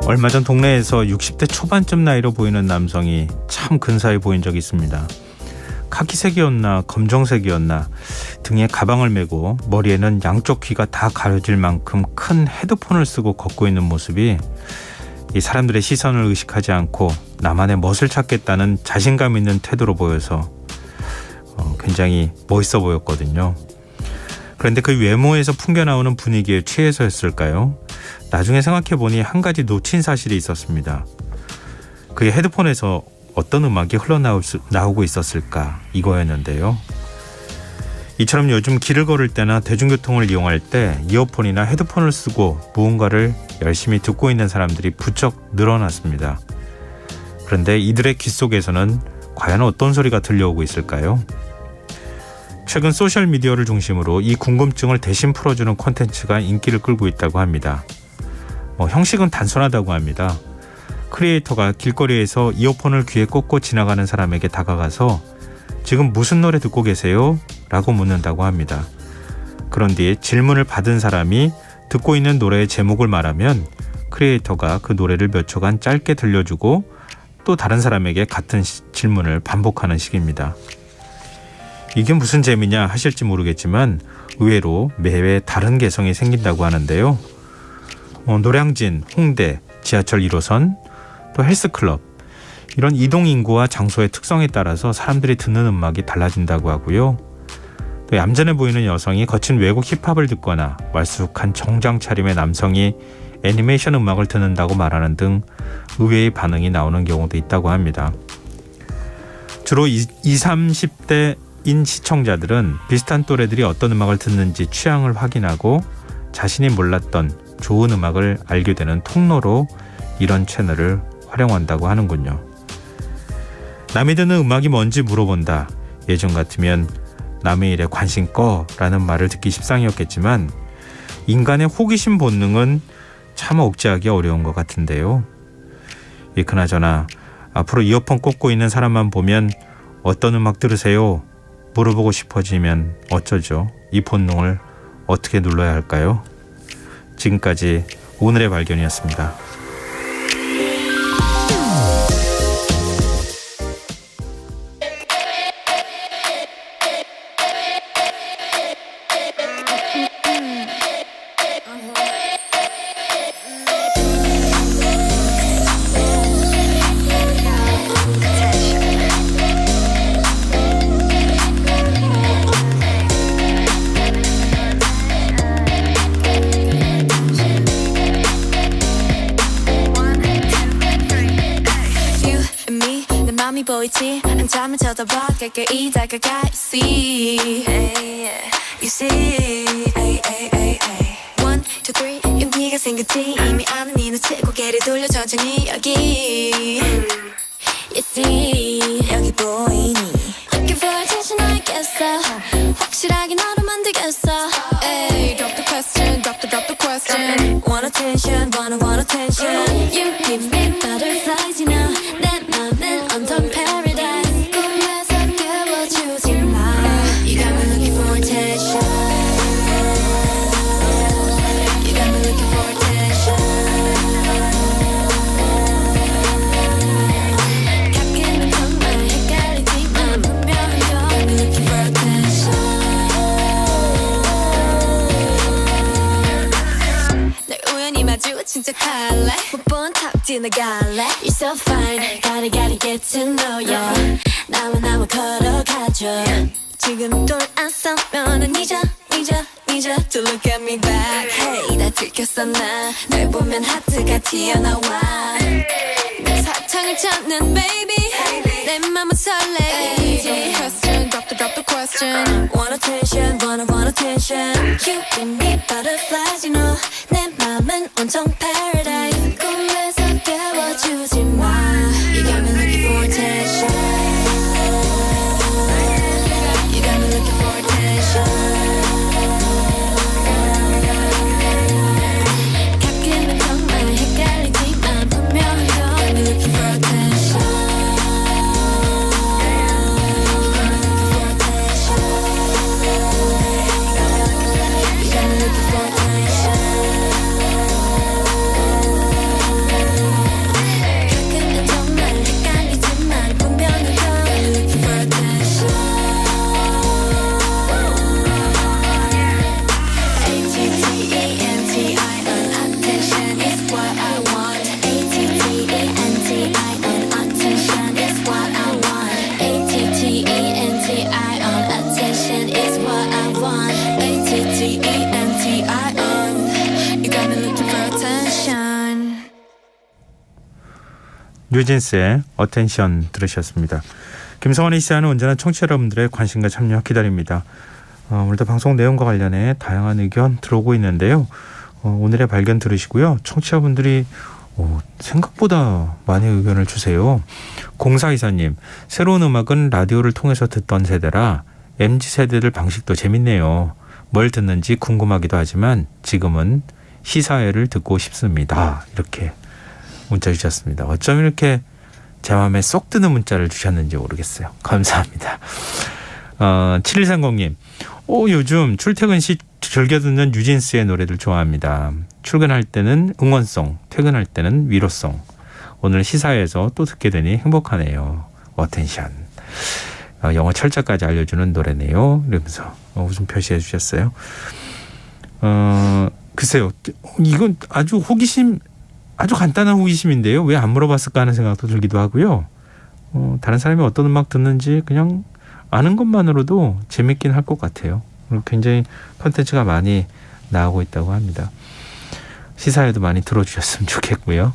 얼마 전 동네에서 60대 초반쯤 나이로 보이는 남성이 참 근사해 보인 적이 있습니다. 카키색이었나 검정색이었나 등에 가방을 메고 머리에는 양쪽 귀가 다 가려질 만큼 큰 헤드폰을 쓰고 걷고 있는 모습이 이 사람들의 시선을 의식하지 않고 나만의 멋을 찾겠다는 자신감 있는 태도로 보여서 굉장히 멋있어 보였거든요. 그런데 그 외모에서 풍겨나오는 분위기에 취해서였을까요? 나중에 생각해보니 한 가지 놓친 사실이 있었습니다. 그의 헤드폰에서 어떤 음악이 흘러나오고 있었을까 이거였는데요. 이처럼 요즘 길을 걸을 때나 대중교통을 이용할 때 이어폰이나 헤드폰을 쓰고 무언가를 열심히 듣고 있는 사람들이 부쩍 늘어났습니다. 그런데 이들의 귀 속에서는 과연 어떤 소리가 들려오고 있을까요? 최근 소셜미디어를 중심으로 이 궁금증을 대신 풀어주는 콘텐츠가 인기를 끌고 있다고 합니다. 형식은 단순하다고 합니다. 크리에이터가 길거리에서 이어폰을 귀에 꽂고 지나가는 사람에게 다가가서 지금 무슨 노래 듣고 계세요? 라고 묻는다고 합니다. 그런 뒤에 질문을 받은 사람이 듣고 있는 노래의 제목을 말하면 크리에이터가 그 노래를 몇 초간 짧게 들려주고 또 다른 사람에게 같은 질문을 반복하는 식입니다. 이게 무슨 재미냐 하실지 모르겠지만 의외로 매회 다른 개성이 생긴다고 하는데요. 노량진, 홍대, 지하철 1호선, 또 헬스클럽 이런 이동인구와 장소의 특성에 따라서 사람들이 듣는 음악이 달라진다고 하고요. 또 얌전해 보이는 여성이 거친 외국 힙합을 듣거나 말쑥한 정장 차림의 남성이 애니메이션 음악을 듣는다고 말하는 등 의외의 반응이 나오는 경우도 있다고 합니다. 주로 20, 30대인 시청자들은 비슷한 또래들이 어떤 음악을 듣는지 취향을 확인하고 자신이 몰랐던 좋은 음악을 알게 되는 통로로 이런 채널을 활용한다고 하는군요. 남이 듣는 음악이 뭔지 물어본다. 예전 같으면 남의 일에 관심 꺼라는 말을 듣기 십상이었겠지만 인간의 호기심 본능은 참 억제하기 어려운 것 같은데요. 그나저나 앞으로 이어폰 꽂고 있는 사람만 보면 어떤 음악 들으세요? 물어보고 싶어지면 어쩌죠? 이 본능을 어떻게 눌러야 할까요? 지금까지 오늘의 발견이었습니다. 보이지 한참을 쳐다봐 가까이 다가가 You see You see 1, 2, 3 용기가 생겼지 이미 아는 이 눈치 고개를 돌려 천천히 여기 You see 여기 보이니 Looking for attention 알겠어 확실하게 너를 만들겠어 Ay, drop the question drop the question Want attention want attention You give me butterflies you know 내 맘은 온통 paradise 꿈에서 깨워주지 마 You got me looking for attention You got me looking for attention 가끔은 정말 헷갈리지만 분명히 You got me looking for attention 날 우연히 마주친 척할래 못 본 탑 지나갈래 You're so fine gotta get to know you 나와 걸어가줘 지금 돌아서면은 잊어 To look at me back Hey 나 들켰어 날 보면 하트가 튀어나와 내 사탕을 찾는 baby 내 맘은 설레 Drop the question Want attention want attention You give me butterflies you know 내 맘은 온통 paradise 꿈에서 깨워주지 마 You got me looking for attention You got me looking for attention 가끔은 정말 헷갈리지만 분명히 You got me looking for attention You got me looking for attention 가끔은 정말 헷갈리지만 분명히 You got me looking for attention A-T-T-E-N-T-I-N attention is what I want A-T-T-E-N-T-I-N attention is what I want A-T-T-E-N-T-I-N attention is what I want A-T-T-E-N-T-I-N You got me looking for attention 뉴진스의 어텐션 들으셨습니다. 김성환의 시사는 언제나 청취자 여러분들의 관심과 참여 기다립니다. 오늘도 방송 내용과 관련해 다양한 의견 들어오고 있는데요. 오늘의 발견 들으시고요. 청취자분들이 생각보다 많이 의견을 주세요. 0424님, 새로운 음악은 라디오를 통해서 듣던 세대라 MZ세대들 방식도 재밌네요. 뭘 듣는지 궁금하기도 하지만 지금은 시사회를 듣고 싶습니다. 이렇게 문자 주셨습니다. 어쩜 이렇게 제 마음에 쏙 드는 문자를 주셨는지 모르겠어요. 감사합니다. 7130님, 요즘 출퇴근 시 즐겨 듣는 뉴진스의 노래들 좋아합니다. 출근할 때는 응원송, 퇴근할 때는 위로송. 오늘 시사회에서 또 듣게 되니 행복하네요. 어텐션. 영어 철자까지 알려주는 노래네요. 이러면서 웃음 표시해 주셨어요. 글쎄요. 이건 아주 간단한 호기심인데요. 왜 안 물어봤을까 하는 생각도 들기도 하고요. 다른 사람이 어떤 음악 듣는지 그냥 아는 것만으로도 재밌긴 할 것 같아요. 그리고 굉장히 콘텐츠가 많이 나오고 있다고 합니다. 시사회도 많이 들어주셨으면 좋겠고요.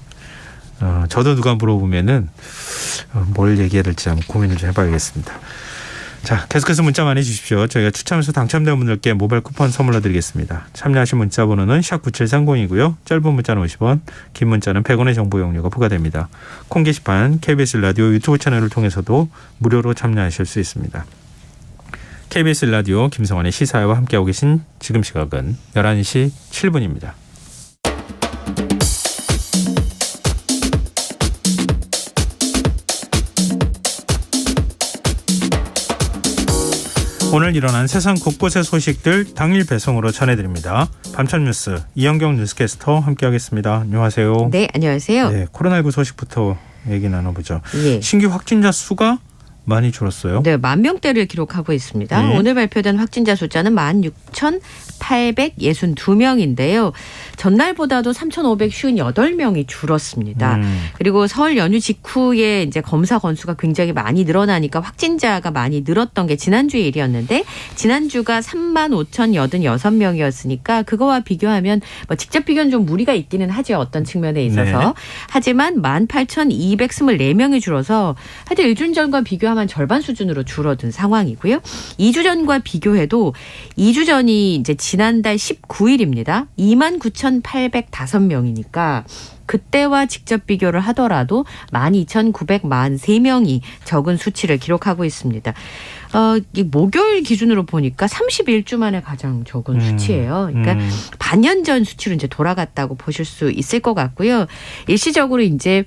저도 누가 물어보면은 뭘 얘기해야 될지 한번 고민을 좀 해봐야겠습니다. 자, 계속해서 문자 많이 주십시오. 저희가 추첨해서 당첨된 분들께 모바일 쿠폰 선물로 드리겠습니다. 참여하신 문자 번호는 샵9730이고요. 짧은 문자는 50원, 긴 문자는 100원의 정보 이용료가 부과됩니다. 콩 게시판 KBS 라디오 유튜브 채널을 통해서도 무료로 참여하실 수 있습니다. KBS 라디오 김성환의 시사회와 함께하고 계신 지금 시각은 11시 7분입니다. 오늘 일어난 세상 곳곳의 소식들 당일 배송으로 전해드립니다. 밤참 뉴스 이현경 뉴스캐스터 함께하겠습니다. 안녕하세요. 네, 안녕하세요. 네, 코로나19 소식부터 얘기 나눠보죠. 예. 신규 확진자 수가 많이 줄었어요? 네, 10,000명대를 기록하고 있습니다. 네. 오늘 발표된 확진자 숫자는 16,862명인데요. 전날보다도 3,558명이 줄었습니다. 그리고 설 연휴 직후에 이제 검사 건수가 굉장히 많이 늘어나니까 확진자가 많이 늘었던 게 지난주 일이었는데 지난주가 35,086명이었으니까 그거와 비교하면 뭐 직접 비교는 좀 무리가 있기는 하죠. 어떤 측면에 있어서. 네. 하지만 18,224명이 줄어서 하여튼 일주일 전과 비교하면 절반 수준으로 줄어든 상황이고요. 2주 전과 비교해도 2주 전이 이제 지난달 19일입니다. 29,805명이니까 그때와 직접 비교를 하더라도 12,943명이 적은 수치를 기록하고 있습니다. 이 목요일 기준으로 보니까 31주 만에 가장 적은 수치예요. 그러니까 반년 전 수치로 이제 돌아갔다고 보실 수 있을 것 같고요. 일시적으로 이제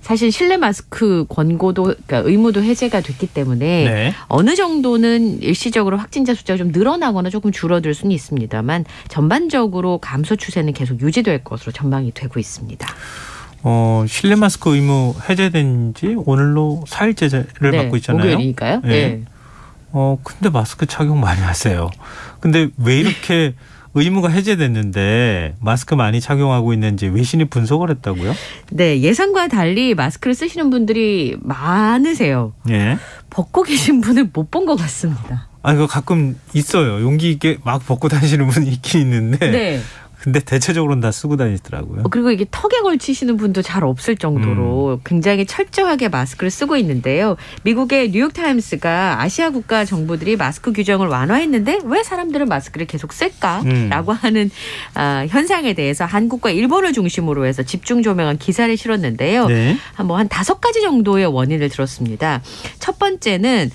사실 실내 마스크 권고도 그러니까 의무도 해제가 됐기 때문에 네. 어느 정도는 일시적으로 확진자 숫자가 좀 늘어나거나 조금 줄어들 수는 있습니다만 전반적으로 감소 추세는 계속 유지될 것으로 전망이 되고 있습니다. 실내 마스크 의무 해제된 지 오늘로 4일째를 네, 받고 있잖아요. 목요일이니까요. 네. 근데 마스크 착용 많이 하세요. 근데 왜 이렇게 의무가 해제됐는데 마스크 많이 착용하고 있는지 외신이 분석을 했다고요? 네, 예상과 달리 마스크를 쓰시는 분들이 많으세요. 예. 벗고 계신 분을 못 본 것 같습니다. 이거 가끔 있어요. 용기 있게 막 벗고 다니시는 분이 있긴 있는데. 네. 근데 대체적으로는 다 쓰고 다니더라고요. 그리고 이게 턱에 걸치시는 분도 잘 없을 정도로 굉장히 철저하게 마스크를 쓰고 있는데요. 미국의 뉴욕타임스가 아시아 국가 정부들이 마스크 규정을 완화했는데 왜 사람들은 마스크를 계속 쓸까라고 하는 현상에 대해서 한국과 일본을 중심으로 해서 집중 조명한 기사를 실었는데요. 네. 한 5가지 정도의 원인을 들었습니다. 첫 번째는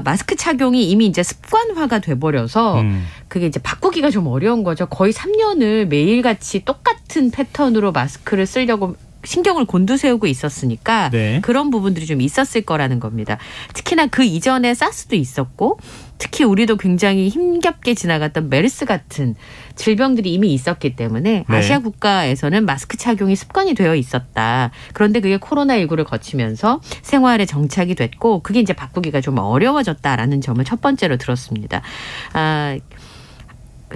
마스크 착용이 이미 이제 습관화가 돼버려서 그게 이제 바꾸기가 좀 어려운 거죠. 거의 3년을 매일같이 똑같은 패턴으로 마스크를 쓰려고 신경을 곤두세우고 있었으니까 네. 그런 부분들이 좀 있었을 거라는 겁니다. 특히나 그 이전에 사스도 있었고 특히 우리도 굉장히 힘겹게 지나갔던 메르스 같은 질병들이 이미 있었기 때문에 네. 아시아 국가에서는 마스크 착용이 습관이 되어 있었다. 그런데 그게 코로나19를 거치면서 생활에 정착이 됐고 그게 이제 바꾸기가 좀 어려워졌다라는 점을 첫 번째로 들었습니다.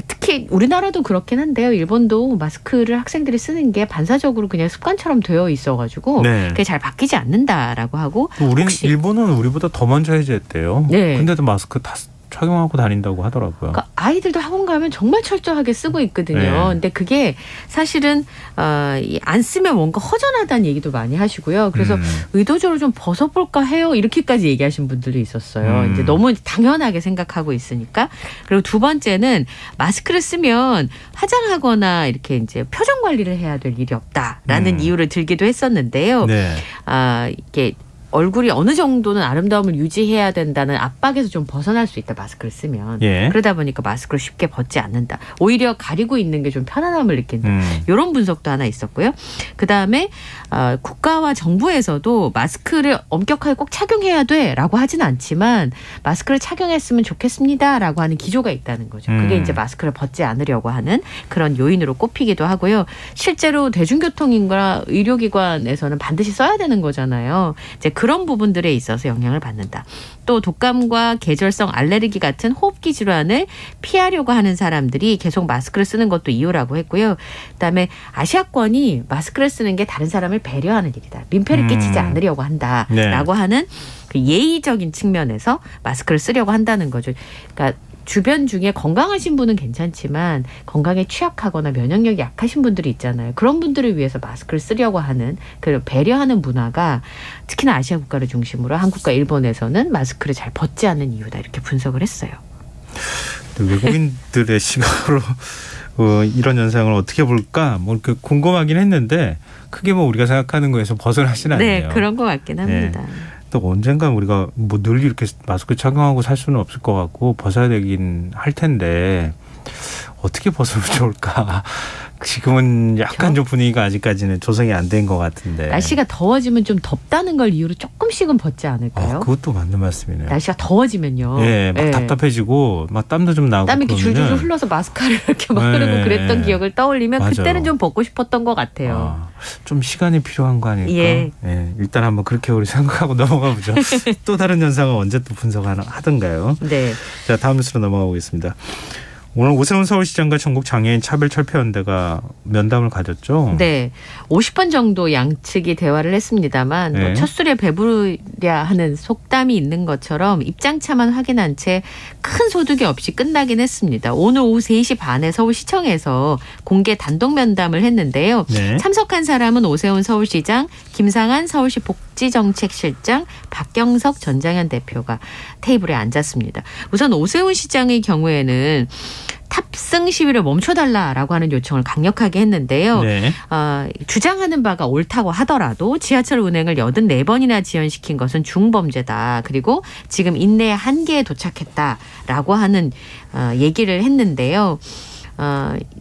특히 우리나라도 그렇긴 한데요. 일본도 마스크를 학생들이 쓰는 게 반사적으로 그냥 습관처럼 되어 있어가지고 네. 그게 잘 바뀌지 않는다라고 하고 일본은 우리보다 더 먼저 해제했대요. 네. 근데도 마스크 다 착용하고 다닌다고 하더라고요. 그러니까 아이들도 학원 가면 정말 철저하게 쓰고 있거든요. 네. 근데 그게 사실은 안 쓰면 뭔가 허전하다는 얘기도 많이 하시고요. 그래서 의도적으로 좀 벗어볼까 해요. 이렇게까지 얘기하신 분들도 있었어요. 이제 너무 당연하게 생각하고 있으니까. 그리고 두 번째는 마스크를 쓰면 화장하거나 이렇게 이제 표정 관리를 해야 될 일이 없다라는 이유를 들기도 했었는데요. 네. 이게 얼굴이 어느 정도는 아름다움을 유지해야 된다는 압박에서 좀 벗어날 수 있다. 마스크를 쓰면. 예. 그러다 보니까 마스크를 쉽게 벗지 않는다. 오히려 가리고 있는 게 좀 편안함을 느낀다. 이런 분석도 하나 있었고요. 그다음에 국가와 정부에서도 마스크를 엄격하게 꼭 착용해야 돼라고 하진 않지만 마스크를 착용했으면 좋겠습니다라고 하는 기조가 있다는 거죠. 그게 이제 마스크를 벗지 않으려고 하는 그런 요인으로 꼽히기도 하고요. 실제로 대중교통인가 의료기관에서는 반드시 써야 되는 거잖아요. 이제 그런 부분들에 있어서 영향을 받는다. 또 독감과 계절성 알레르기 같은 호흡기 질환을 피하려고 하는 사람들이 계속 마스크를 쓰는 것도 이유라고 했고요. 그다음에 아시아권이 마스크를 쓰는 게 다른 사람을 배려하는 일이다. 민폐를 끼치지 않으려고 한다라고 네. 하는 그 예의적인 측면에서 마스크를 쓰려고 한다는 거죠. 그러니까 주변 중에 건강하신 분은 괜찮지만 건강에 취약하거나 면역력이 약하신 분들이 있잖아요. 그런 분들을 위해서 마스크를 쓰려고 하는 그 배려하는 문화가 특히나 아시아 국가를 중심으로 한국과 일본에서는 마스크를 잘 벗지 않는 이유다. 이렇게 분석을 했어요. 외국인들의 시각으로 이런 현상을 어떻게 볼까 뭐 이렇게 궁금하긴 했는데 크게 뭐 우리가 생각하는 거에서 벗어나진 않네요. 네, 그런 것 같긴 합니다. 네. 또 언젠가 우리가 뭐 늘 이렇게 마스크 착용하고 살 수는 없을 것 같고 벗어야 되긴 할 텐데 어떻게 벗으면 좋을까? 지금은 약간 좀 분위기가 아직까지는 조성이 안 된 것 같은데. 날씨가 더워지면 좀 덥다는 걸 이유로 조금씩은 벗지 않을까요? 그것도 맞는 말씀이네요. 날씨가 더워지면요. 예, 막 답답해지고 막 땀도 좀 나고. 땀이 이렇게 줄줄 흘러서 마스카를 이렇게 막 흐르고 그랬던 기억을 떠올리면 맞아요. 그때는 좀 벗고 싶었던 것 같아요. 좀 시간이 필요한 거 아닐까? 예. 일단 한번 그렇게 우리 생각하고 넘어가 보죠. 또 다른 현상은 언제 또 분석하던가요? 네. 자, 다음 뉴스로 넘어가 보겠습니다. 오늘 오세훈 서울시장과 전국 장애인 차별철폐연대가 면담을 가졌죠. 네. 50번 정도 양측이 대화를 했습니다만 뭐 첫 술에 배부르랴 하는 속담이 있는 것처럼 입장차만 확인한 채 큰 소득이 없이 끝나긴 했습니다. 오늘 오후 3시 반에 서울시청에서 공개 단독 면담을 했는데요. 네. 참석한 사람은 오세훈 서울시장, 김상한 서울시 복지정책실장, 박경석 전장현 대표가 테이블에 앉았습니다. 우선 오세훈 시장의 경우에는 탑승 시위를 멈춰달라라고 하는 요청을 강력하게 했는데요. 네. 주장하는 바가 옳다고 하더라도 지하철 운행을 84번이나 지연시킨 것은 중범죄다. 그리고 지금 인내의 한계에 도착했다라고 하는 얘기를 했는데요.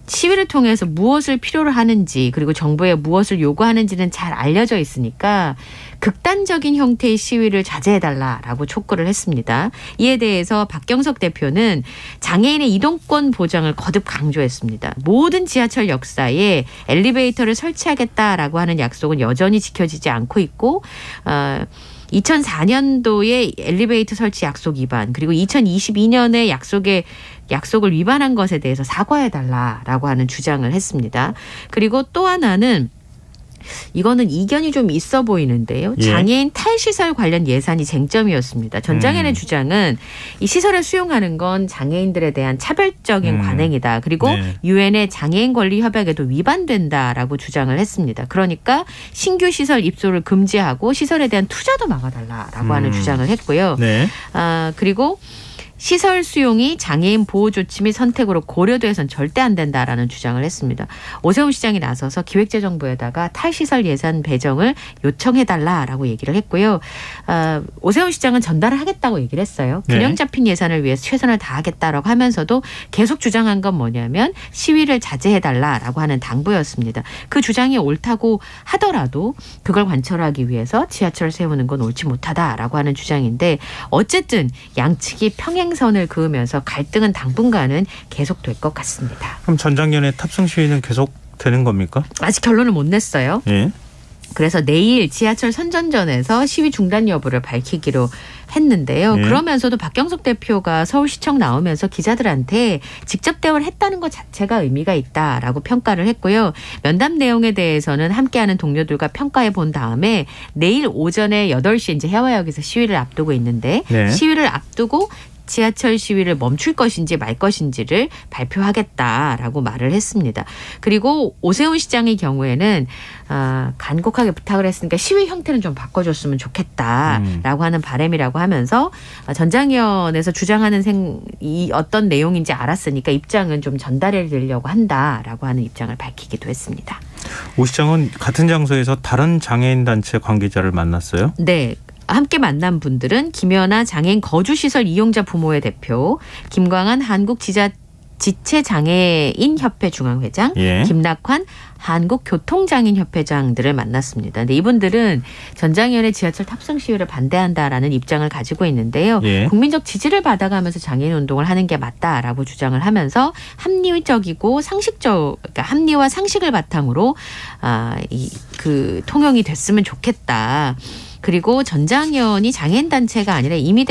시위를 통해서 무엇을 필요로 하는지 그리고 정부에 무엇을 요구하는지는 잘 알려져 있으니까 극단적인 형태의 시위를 자제해달라라고 촉구를 했습니다. 이에 대해서 박경석 대표는 장애인의 이동권 보장을 거듭 강조했습니다. 모든 지하철 역사에 엘리베이터를 설치하겠다라고 하는 약속은 여전히 지켜지지 않고 있고 2004년도에 엘리베이터 설치 약속 위반 그리고 2022년에 약속을 위반한 것에 대해서 사과해달라라고 하는 주장을 했습니다. 그리고 또 하나는 이거는 이견이 좀 있어 보이는데요. 장애인 탈시설 관련 예산이 쟁점이었습니다. 전장현의 주장은 이 시설을 수용하는 건 장애인들에 대한 차별적인 관행이다. 그리고 유엔의 장애인 권리 협약에도 위반된다라고 주장을 했습니다. 그러니까 신규 시설 입소를 금지하고 시설에 대한 투자도 막아달라라고 하는 주장을 했고요. 네. 그리고 시설 수용이 장애인 보호 조치 및 선택으로 고려돼선 절대 안 된다라는 주장을 했습니다. 오세훈 시장이 나서서 기획재정부에다가 탈시설 예산 배정을 요청해달라라고 얘기를 했고요. 오세훈 시장은 전달을 하겠다고 얘기를 했어요. 균형 잡힌 예산을 위해서 최선을 다하겠다라고 하면서도 계속 주장한 건 뭐냐면 시위를 자제해달라라고 하는 당부였습니다. 그 주장이 옳다고 하더라도 그걸 관철하기 위해서 지하철을 세우는 건 옳지 못하다라고 하는 주장인데 어쨌든 양측이 평행 선을 그으면서 갈등은 당분간은 계속될 것 같습니다. 그럼 전장현의 탑승 시위는 계속 되는 겁니까? 아직 결론을 못 냈어요. 예. 그래서 내일 지하철 선전전에서 시위 중단 여부를 밝히기로 했는데요. 그러면서도 박경석 대표가 서울시청 나오면서 기자들한테 직접 대화를 했다는 것 자체가 의미가 있다라고 평가를 했고요. 면담 내용에 대해서는 함께하는 동료들과 평가해 본 다음에 내일 오전에 8시 이제 해화역에서 시위를 앞두고 있는데 시위를 앞두고 지하철 시위를 멈출 것인지 말 것인지를 발표하겠다라고 말을 했습니다. 그리고 오세훈 시장의 경우에는 간곡하게 부탁을 했으니까 시위 형태는 좀 바꿔줬으면 좋겠다라고 하는 바람이라고 하면서 전장현에서 주장하는 이 어떤 내용인지 알았으니까 입장은 좀 전달해 드리려고 한다라고 하는 입장을 밝히기도 했습니다. 오 시장은 같은 장소에서 다른 장애인 단체 관계자를 만났어요? 네. 함께 만난 분들은 김연아 장애인 거주시설 이용자 부모회 대표, 김광한 한국지체장애인협회 중앙회장, 김낙환 한국교통장애인협회장들을 만났습니다. 근데 이분들은 전장현의 지하철 탑승 시위를 반대한다라는 입장을 가지고 있는데요. 국민적 지지를 받아가면서 장애인 운동을 하는 게 맞다라고 주장을 하면서 합리적이고 그러니까 합리와 상식을 바탕으로 그 통용이 됐으면 좋겠다. 그리고 전장현이 장애인 단체가 아니라 임의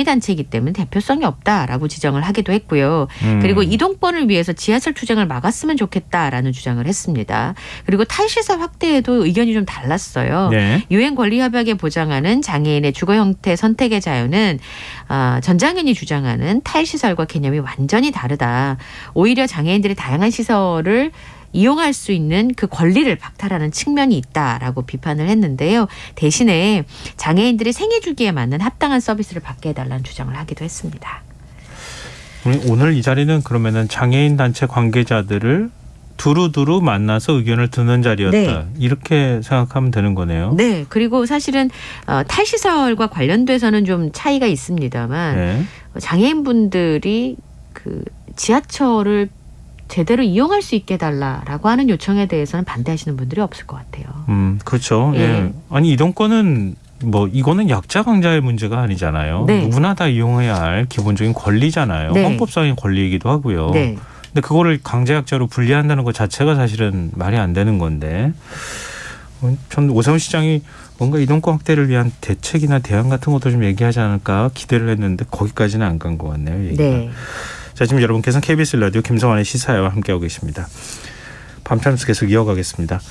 단체이기 때문에 대표성이 없다라고 지적을 하기도 했고요. 그리고 이동권을 위해서 지하철 투쟁을 막았으면 좋겠다라는 주장을 했습니다. 그리고 탈시설 확대에도 의견이 좀 달랐어요. 유엔 권리 협약에 보장하는 장애인의 주거 형태 선택의 자유는 전장현이 주장하는 탈시설과 개념이 완전히 다르다. 오히려 장애인들이 다양한 시설을 이용할 수 있는 그 권리를 박탈하는 측면이 있다라고 비판을 했는데요. 대신에 장애인들이 생애 주기에 맞는 합당한 서비스를 받게 해달라는 주장을 하기도 했습니다. 오늘 이 자리는 그러면은 장애인 단체 관계자들을 두루두루 만나서 의견을 듣는 자리였다. 이렇게 생각하면 되는 거네요. 네. 그리고 사실은 탈시설과 관련돼서는 좀 차이가 있습니다만 장애인분들이 지하철을 제대로 이용할 수 있게 해달라라고 하는 요청에 대해서는 반대하시는 분들이 없을 것 같아요. 그렇죠. 예. 아니 이동권은 뭐 이거는 약자 강자의 문제가 아니잖아요. 네. 누구나 다 이용해야 할 기본적인 권리잖아요. 네. 헌법상의 권리이기도 하고요. 네. 근데 그거를 강제약자로 분리한다는 것 자체가 사실은 말이 안 되는 건데 전 오세훈 시장이 뭔가 이동권 확대를 위한 대책이나 대안 같은 것도 좀 얘기하지 않을까 기대를 했는데 거기까지는 안 간 것 같네요. 얘기가. 네. 자, 지금 여러분께서는 KBS 라디오 김성환의 시사회와 함께하고 계십니다. 밤참수 계속 이어가겠습니다.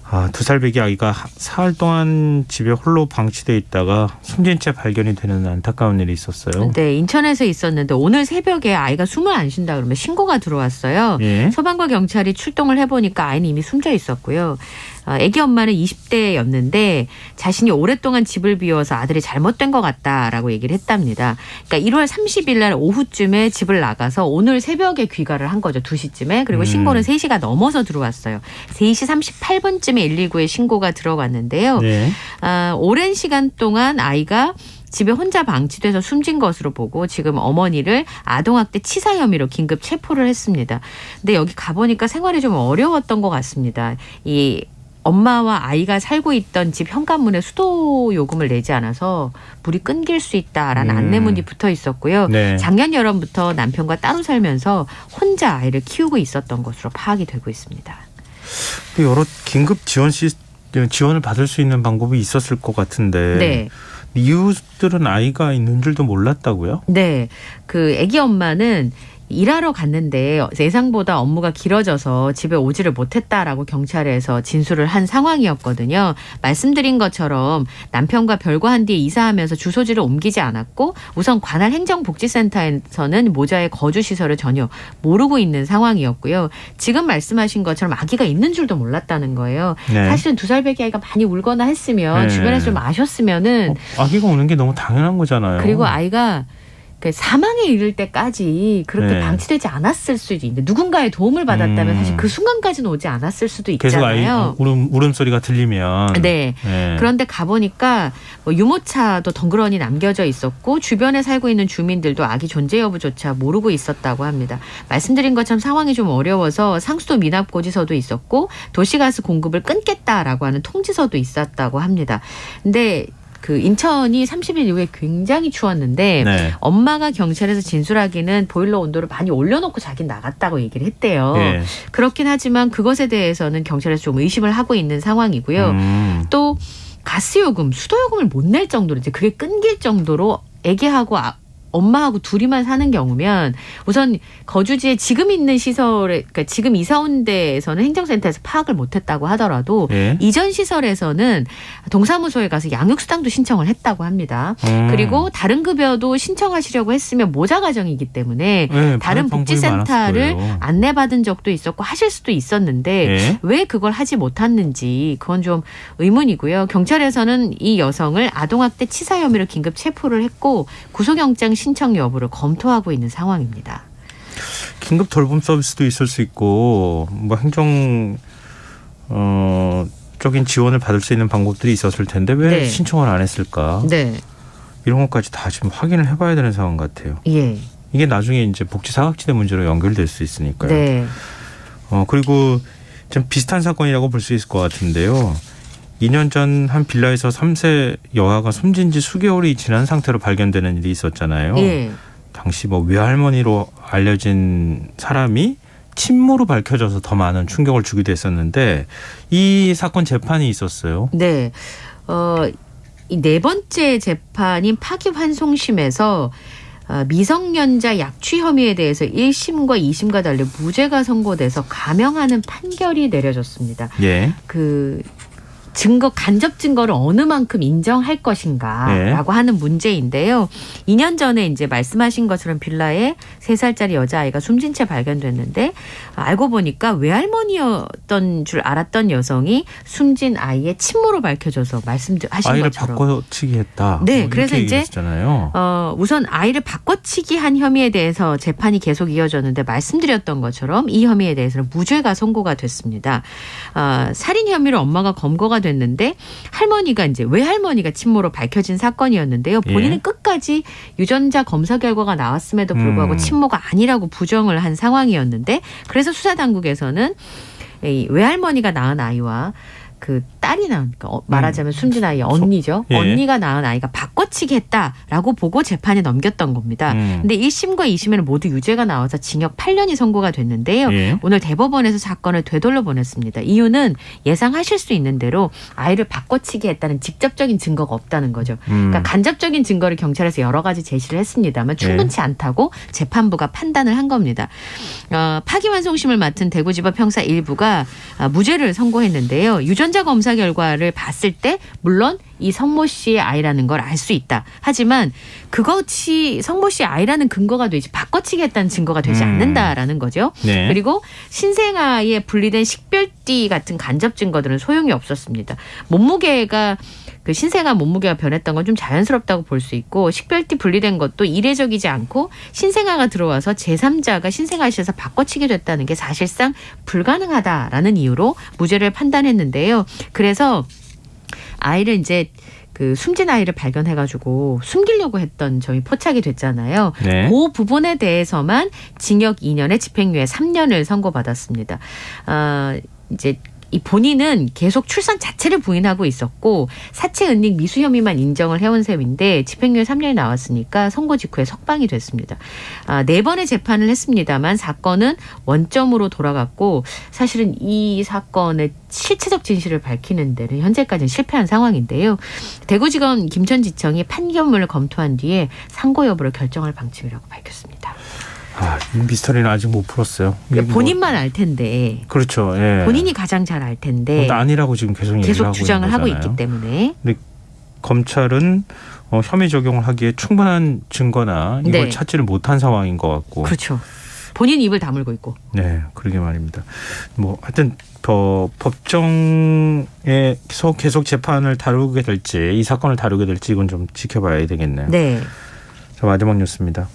2살 배기 아이가 사흘 동안 집에 홀로 방치돼 있다가 숨진 채 발견이 되는 안타까운 일이 있었어요. 네, 인천에서 있었는데 오늘 새벽에 아이가 숨을 안 쉰다 그러면 신고가 들어왔어요. 예. 소방과 경찰이 출동을 해보니까 아이는 이미 숨져 있었고요. 아기 엄마는 20대였는데 자신이 오랫동안 집을 비워서 아들이 잘못된 것 같다라고 얘기를 했답니다. 그러니까 1월 30일 날 오후쯤에 집을 나가서 오늘 새벽에 귀가를 한 거죠. 2시쯤에. 그리고 신고는 3시가 넘어서 들어왔어요. 3시 38분쯤에 119에 신고가 들어갔는데요. 네. 오랜 시간 동안 아이가 집에 혼자 방치돼서 숨진 것으로 보고 지금 어머니를 아동학대 치사 혐의로 긴급 체포를 했습니다. 근데 여기 가보니까 생활이 좀 어려웠던 것 같습니다. 이 엄마와 아이가 살고 있던 집 현관문에 수도 요금을 내지 않아서 불이 끊길 수 있다라는 안내문이 붙어 있었고요. 네. 작년 여름부터 남편과 따로 살면서 혼자 아이를 키우고 있었던 것으로 파악이 되고 있습니다. 여러 긴급 지원을 받을 수 있는 방법이 있었을 것 같은데 네. 이웃들은 아이가 있는 줄도 몰랐다고요? 네. 그 아기 엄마는 일하러 갔는데 예상보다 업무가 길어져서 집에 오지를 못했다라고 경찰에서 진술을 한 상황이었거든요. 말씀드린 것처럼 남편과 별거한 뒤에 이사하면서 주소지를 옮기지 않았고 우선 관할 행정복지센터에서는 모자의 거주시설을 전혀 모르고 있는 상황이었고요. 지금 말씀하신 것처럼 아기가 있는 줄도 몰랐다는 거예요. 네. 사실은 2살 배기 아이가 많이 울거나 했으면 네. 주변에서 좀 아셨으면은 아기가 오는 게 너무 당연한 거잖아요. 그리고 아이가 사망에 이를 때까지 그렇게 네. 방치되지 않았을 수도 있는데 누군가의 도움을 받았다면 사실 그 순간까지는 오지 않았을 수도 계속 있잖아요. 아이 울음소리가 들리면. 네. 네. 그런데 가보니까 뭐 유모차도 덩그러니 남겨져 있었고 주변에 살고 있는 주민들도 아기 존재 여부조차 모르고 있었다고 합니다. 말씀드린 것처럼 상황이 좀 어려워서 상수도 미납고지서도 있었고 도시가스 공급을 끊겠다라고 하는 통지서도 있었다고 합니다. 근데 그 인천이 30일 이후에 굉장히 추웠는데 네. 엄마가 경찰에서 진술하기는 보일러 온도를 많이 올려놓고 자긴 나갔다고 얘기를 했대요. 네. 그렇긴 하지만 그것에 대해서는 경찰에서 좀 의심을 하고 있는 상황이고요. 또 가스요금, 수도요금을 못 낼 정도로 이제 그게 끊길 정도로 애기하고 엄마하고 둘이만 사는 경우면 우선 거주지에 지금 있는 시설에 그러니까 지금 이사 온 데에서는 행정센터에서 파악을 못했다고 하더라도 네. 이전 시설에서는 동사무소에 가서 양육수당도 신청을 했다고 합니다. 그리고 다른 급여도 신청하시려고 했으면 모자 가정이기 때문에 네, 다른 복지센터를 안내받은 적도 있었고 하실 수도 있었는데 네. 왜 그걸 하지 못했는지 그건 좀 의문이고요. 경찰에서는 이 여성을 아동학대 치사 혐의로 긴급 체포를 했고 구속영장 신청 여부를 검토하고 있는 상황입니다. 긴급 돌봄 서비스도 있을 수 있고 뭐 행정 적인 지원을 받을 수 있는 방법들이 있었을 텐데 왜 네. 신청을 안 했을까? 네. 이런 것까지 다 지금 확인을 해봐야 되는 상황 같아요. 예. 이게 나중에 이제 복지 사각지대 문제로 연결될 수 있으니까요. 네. 그리고 좀 비슷한 사건이라고 볼 수 있을 것 같은데요. 2년 전 한 빌라에서 3세 여아가 숨진 지 수개월이 지난 상태로 발견되는 일이 있었잖아요. 예. 당시 뭐 외할머니로 알려진 사람이 친모로 밝혀져서 더 많은 충격을 주기도 했었는데 이 사건 재판이 있었어요. 네. 이 네 번째 재판인 파기환송심에서 미성년자 약취 혐의에 대해서 1심과 2심과 달리 무죄가 선고돼서 감형하는 판결이 내려졌습니다. 예. 간접 증거를 어느 만큼 인정할 것인가라고 하는 문제인데요. 2년 전에 이제 말씀하신 것처럼 빌라에 3살짜리 여자아이가 숨진 채 발견됐는데 알고 보니까 외할머니였던 줄 알았던 여성이 숨진 아이의 친모로 밝혀져서 말씀하신 아이를 것처럼. 바꿔치기 했다. 네. 그래서 이제 우선 아이를 바꿔치기 한 혐의에 대해서 재판이 계속 이어졌는데 말씀드렸던 것처럼 이 혐의에 대해서는 무죄가 선고가 됐습니다. 살인 혐의로 엄마가 검거가 됐는데 할머니가 이제 외할머니가 친모로 밝혀진 사건이었는데요. 본인은 끝까지 유전자 검사 결과가 나왔음에도 불구하고 친모가 아니라고 부정을 한 상황이었는데 그래서 수사 당국에서는 이 외할머니가 낳은 아이와 그 딸이 낳은 말하자면 숨진 아이의 언니죠. 예. 언니가 낳은 아이가 바꿔치기 했다라고 보고 재판에 넘겼던 겁니다. 근데 1심과 2심에는 모두 유죄가 나와서 징역 8년이 선고가 됐는데요. 예. 오늘 대법원에서 사건을 되돌려 보냈습니다. 이유는 예상하실 수 있는 대로 아이를 바꿔치기 했다는 직접적인 증거가 없다는 거죠. 그러니까 간접적인 증거를 경찰에서 여러 가지 제시를 했습니다만 충분치 않다고 재판부가 판단을 한 겁니다. 파기환송심을 맡은 대구지법 형사 1부가 무죄를 선고했는데요. 유전자 검사 결과를 봤을 때 물론 이 성모 씨의 아이라는 걸 알 수 있다. 하지만 그것이 성모 씨의 아이라는 근거가 되지 바꿔치기 했다는 증거가 되지 않는다라는 거죠. 네. 그리고 신생아에 분리된 식별띠 같은 간접 증거들은 소용이 없었습니다. 몸무게가 그 신생아 몸무게가 변했던 건 좀 자연스럽다고 볼 수 있고 식별띠 분리된 것도 이례적이지 않고 신생아가 들어와서 제3자가 신생아실에서 바꿔치기 됐다는 게 사실상 불가능하다라는 이유로 무죄를 판단했는데요. 그래서 아이를 이제 그 숨진 아이를 발견해가지고 숨기려고 했던 점이 포착이 됐잖아요. 네. 그 부분에 대해서만 징역 2년에 집행유예 3년을 선고받았습니다. 이제 이 본인은 계속 출산 자체를 부인하고 있었고 사체 은닉 미수 혐의만 인정을 해온 셈인데 집행유예 3년이 나왔으니까 선고 직후에 석방이 됐습니다. 4번의 재판을 했습니다만 사건은 원점으로 돌아갔고 사실은 이 사건의 실체적 진실을 밝히는 데는 현재까지는 실패한 상황인데요. 대구지검 김천지청이 판결문을 검토한 뒤에 상고 여부를 결정할 방침이라고 밝혔습니다. 이 미스터리는 아직 못 풀었어요. 본인만 알 텐데. 그렇죠. 예. 본인이 가장 잘 알 텐데. 아니라고 지금 계속 주장을 하고 있기 때문에. 근데 검찰은 혐의 적용을 하기에 충분한 증거나 이걸 네. 찾지를 못한 상황인 것 같고. 그렇죠. 본인 입을 다물고 있고. 네, 그러게 말입니다. 뭐 하여튼 법정에서 계속 재판을 다루게 될지 이 사건을 다루게 될지 이건 좀 지켜봐야 되겠네요. 네. 자, 마지막 뉴스입니다.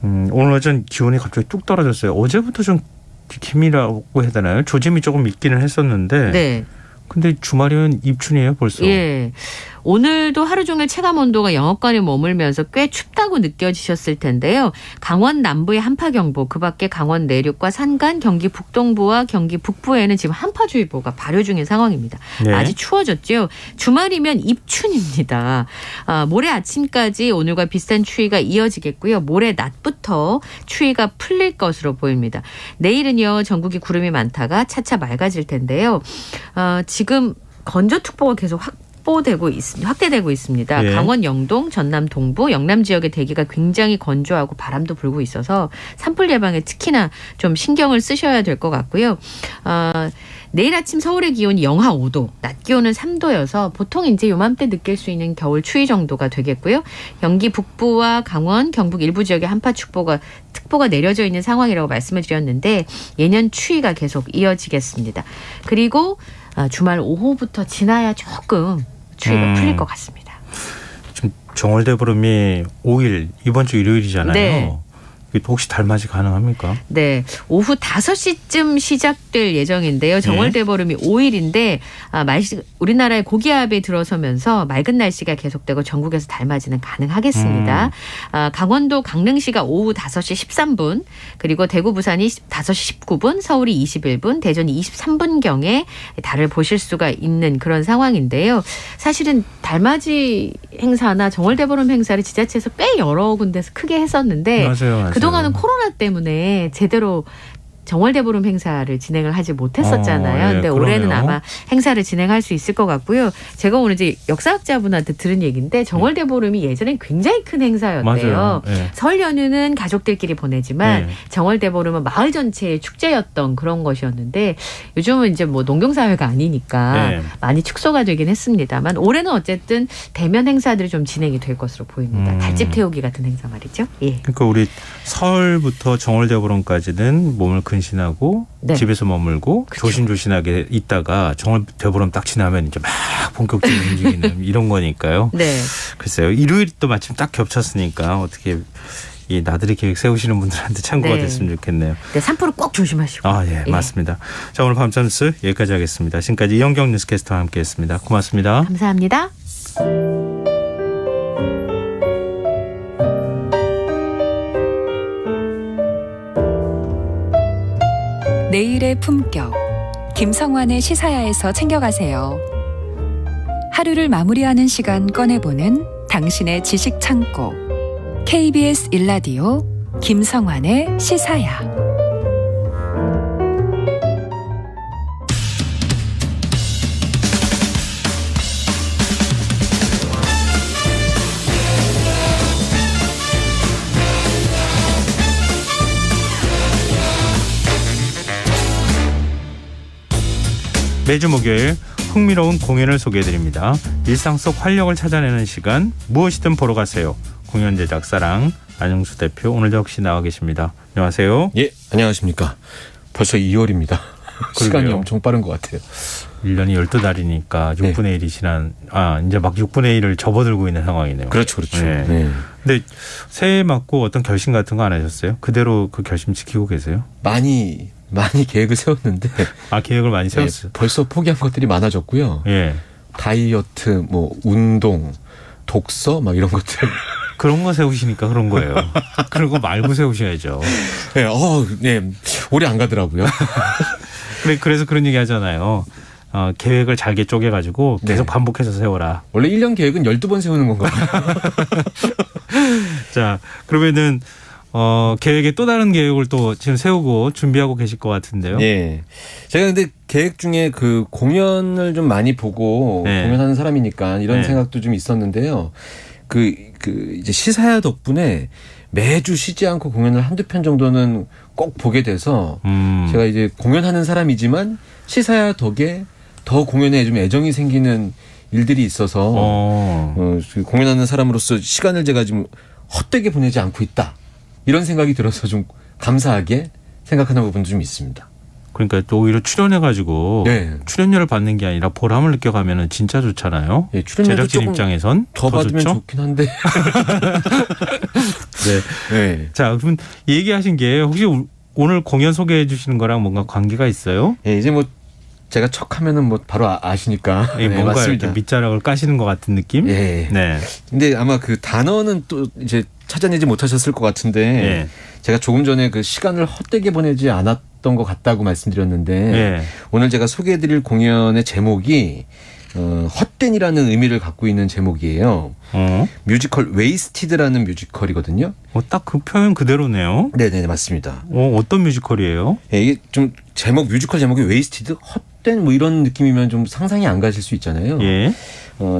오늘 오전 기온이 갑자기 뚝 떨어졌어요. 어제부터 좀 기미라고 해야 되나요? 조짐이 조금 있기는 했었는데. 네. 근데 주말이면 입춘이에요, 벌써. 예. 오늘도 하루 종일 체감 온도가 영하권에 머물면서 꽤 춥다고 느껴지셨을 텐데요. 강원 남부의 한파경보, 그밖에 강원 내륙과 산간, 경기 북동부와 경기 북부에는 지금 한파주의보가 발효 중인 상황입니다. 네. 아직 추워졌죠. 주말이면 입춘입니다. 모레 아침까지 오늘과 비슷한 추위가 이어지겠고요. 모레 낮부터 추위가 풀릴 것으로 보입니다. 내일은요, 전국이 구름이 많다가 차차 맑아질 텐데요. 지금 건조특보가 계속 확대되고 있습니다. 예. 강원 영동, 전남 동부, 영남 지역의 대기가 굉장히 건조하고 바람도 불고 있어서 산불 예방에 특히나 좀 신경을 쓰셔야 될 것 같고요. 내일 아침 서울의 기온이 영하 5도, 낮 기온은 3도여서 보통 이제 요맘때 느낄 수 있는 겨울 추위 정도가 되겠고요. 경기 북부와 강원, 경북 일부 지역에 한파특보가 내려져 있는 상황이라고 말씀을 드렸는데 예년 추위가 계속 이어지겠습니다. 그리고 주말 오후부터 지나야 조금 추위가 풀릴 것 같습니다. 지금 정월대보름이 5일 이번 주 일요일이잖아요. 네. 혹시 달맞이 가능합니까? 네. 오후 5시쯤 시작될 예정인데요. 정월대보름이 5일인데 우리나라의 고기압에 들어서면서 맑은 날씨가 계속되고 전국에서 달맞이는 가능하겠습니다. 강원도 강릉시가 오후 5시 13분 그리고 대구 부산이 5시 19분 서울이 21분 대전이 23분경에 달을 보실 수가 있는 그런 상황인데요. 사실은 달맞이 행사나 정월대보름 행사를 지자체에서 꽤 여러 군데서 크게 했었는데 맞아요. 그동안은 코로나 때문에 제대로 정월대보름 행사를 진행을 하지 못했었잖아요. 근데 올해는 아마 행사를 진행할 수 있을 것 같고요. 제가 오늘 이제 역사학자분한테 들은 얘기인데 정월대보름이 예전엔 굉장히 큰 행사였대요. 네. 설 연휴는 가족들끼리 보내지만 정월대보름은 마을 전체의 축제였던 그런 것이었는데 요즘은 이제 뭐 농경사회가 아니니까 많이 축소가 되긴 했습니다만 올해는 어쨌든 대면 행사들이 좀 진행이 될 것으로 보입니다. 달집 태우기 같은 행사 말이죠. 예. 그러니까 우리 설부터 정월대보름까지는 몸을 근신하고 집에서 머물고 조심조심하게 있다가 정월대보름 딱 지나면 이제 막 본격적으로 움직이는 이런 거니까요. 네. 글쎄요. 일요일이 또 마침 딱 겹쳤으니까 어떻게 이 나들이 계획 세우시는 분들한테 참고가 네. 됐으면 좋겠네요. 네, 3% 꼭 조심하시고. 아, 예, 맞습니다. 자, 오늘 밤잠 뉴스 여기까지 하겠습니다. 지금까지 이영경 뉴스캐스터와 함께했습니다. 고맙습니다. 감사합니다. 내일의 품격. 김성환의 시사야에서 챙겨가세요. 하루를 마무리하는 시간 꺼내보는 당신의 지식 창고. KBS 1라디오 김성환의 시사야. 매주 목요일 흥미로운 공연을 소개해드립니다. 일상 속 활력을 찾아내는 시간, 무엇이든 보러 가세요. 공연 제작사랑 안영수 대표 오늘도 역시 나와 계십니다. 안녕하세요. 예, 안녕하십니까. 벌써 2월입니다. 시간이 엄청 빠른 것 같아요. 1년이 12달이니까 6분의 1이 지난, 이제 막 6분의 1을 접어들고 있는 상황이네요. 그렇죠, 그렇죠. 네. 네. 근데 새해 맞고 어떤 결심 같은 거 안 하셨어요? 그대로 그 결심 지키고 계세요? 많이 계획을 세웠는데. 계획을 많이 세웠어요. 벌써 포기한 것들이 많아졌고요. 예. 다이어트, 운동, 독서, 이런 것들. 그런 거 세우시니까 그런 거예요. 그런 거 말고 세우셔야죠. 네, 오래 안 가더라고요. 그래서 그런 얘기 하잖아요. 계획을 잘게 쪼개가지고 계속 반복해서 세워라. 원래 1년 계획은 12번 세우는 건가요? 자, 그러면은 계획에 또 다른 계획을 또 지금 세우고 준비하고 계실 것 같은데요. 네. 제가 근데 계획 중에 그 공연을 좀 많이 보고 공연하는 사람이니까 이런 생각도 좀 있었는데요. 이제 시사야 덕분에 매주 쉬지 않고 공연을 한두 편 정도는 꼭 보게 돼서 제가 이제 공연하는 사람이지만 시사야 덕에 더 공연에 좀 애정이 생기는 일들이 있어서 공연하는 사람으로서 시간을 제가 좀 헛되게 보내지 않고 있다. 이런 생각이 들어서 좀 감사하게 생각하는 부분도 좀 있습니다. 그러니까 또 오히려 출연해가지고 출연료를 받는 게 아니라 보람을 느껴가면은 진짜 좋잖아요. 제작진 입장에선 더 받으면 좋죠? 좋긴 한데. 네. 자, 그럼 얘기하신 게 혹시 오늘 공연 소개해 주시는 거랑 뭔가 관계가 있어요? 네, 이제 제가 척하면은 바로 아시니까. 뭔가 맞습니다. 이렇게 밑자락을 까시는 것 같은 느낌? 네. 근데 아마 그 단어는 또 이제 찾아내지 못하셨을 것 같은데 제가 조금 전에 그 시간을 헛되게 보내지 않았던 것 같다고 말씀드렸는데 오늘 제가 소개해드릴 공연의 제목이 헛된이라는 의미를 갖고 있는 제목이에요. 뮤지컬 웨이스티드라는 뮤지컬이거든요. 딱 그 표현 그대로네요. 네네, 맞습니다. 어떤 뮤지컬이에요? 이게 좀 뮤지컬 제목이 웨이스티드? 헛된 이런 느낌이면 좀 상상이 안 가실 수 있잖아요.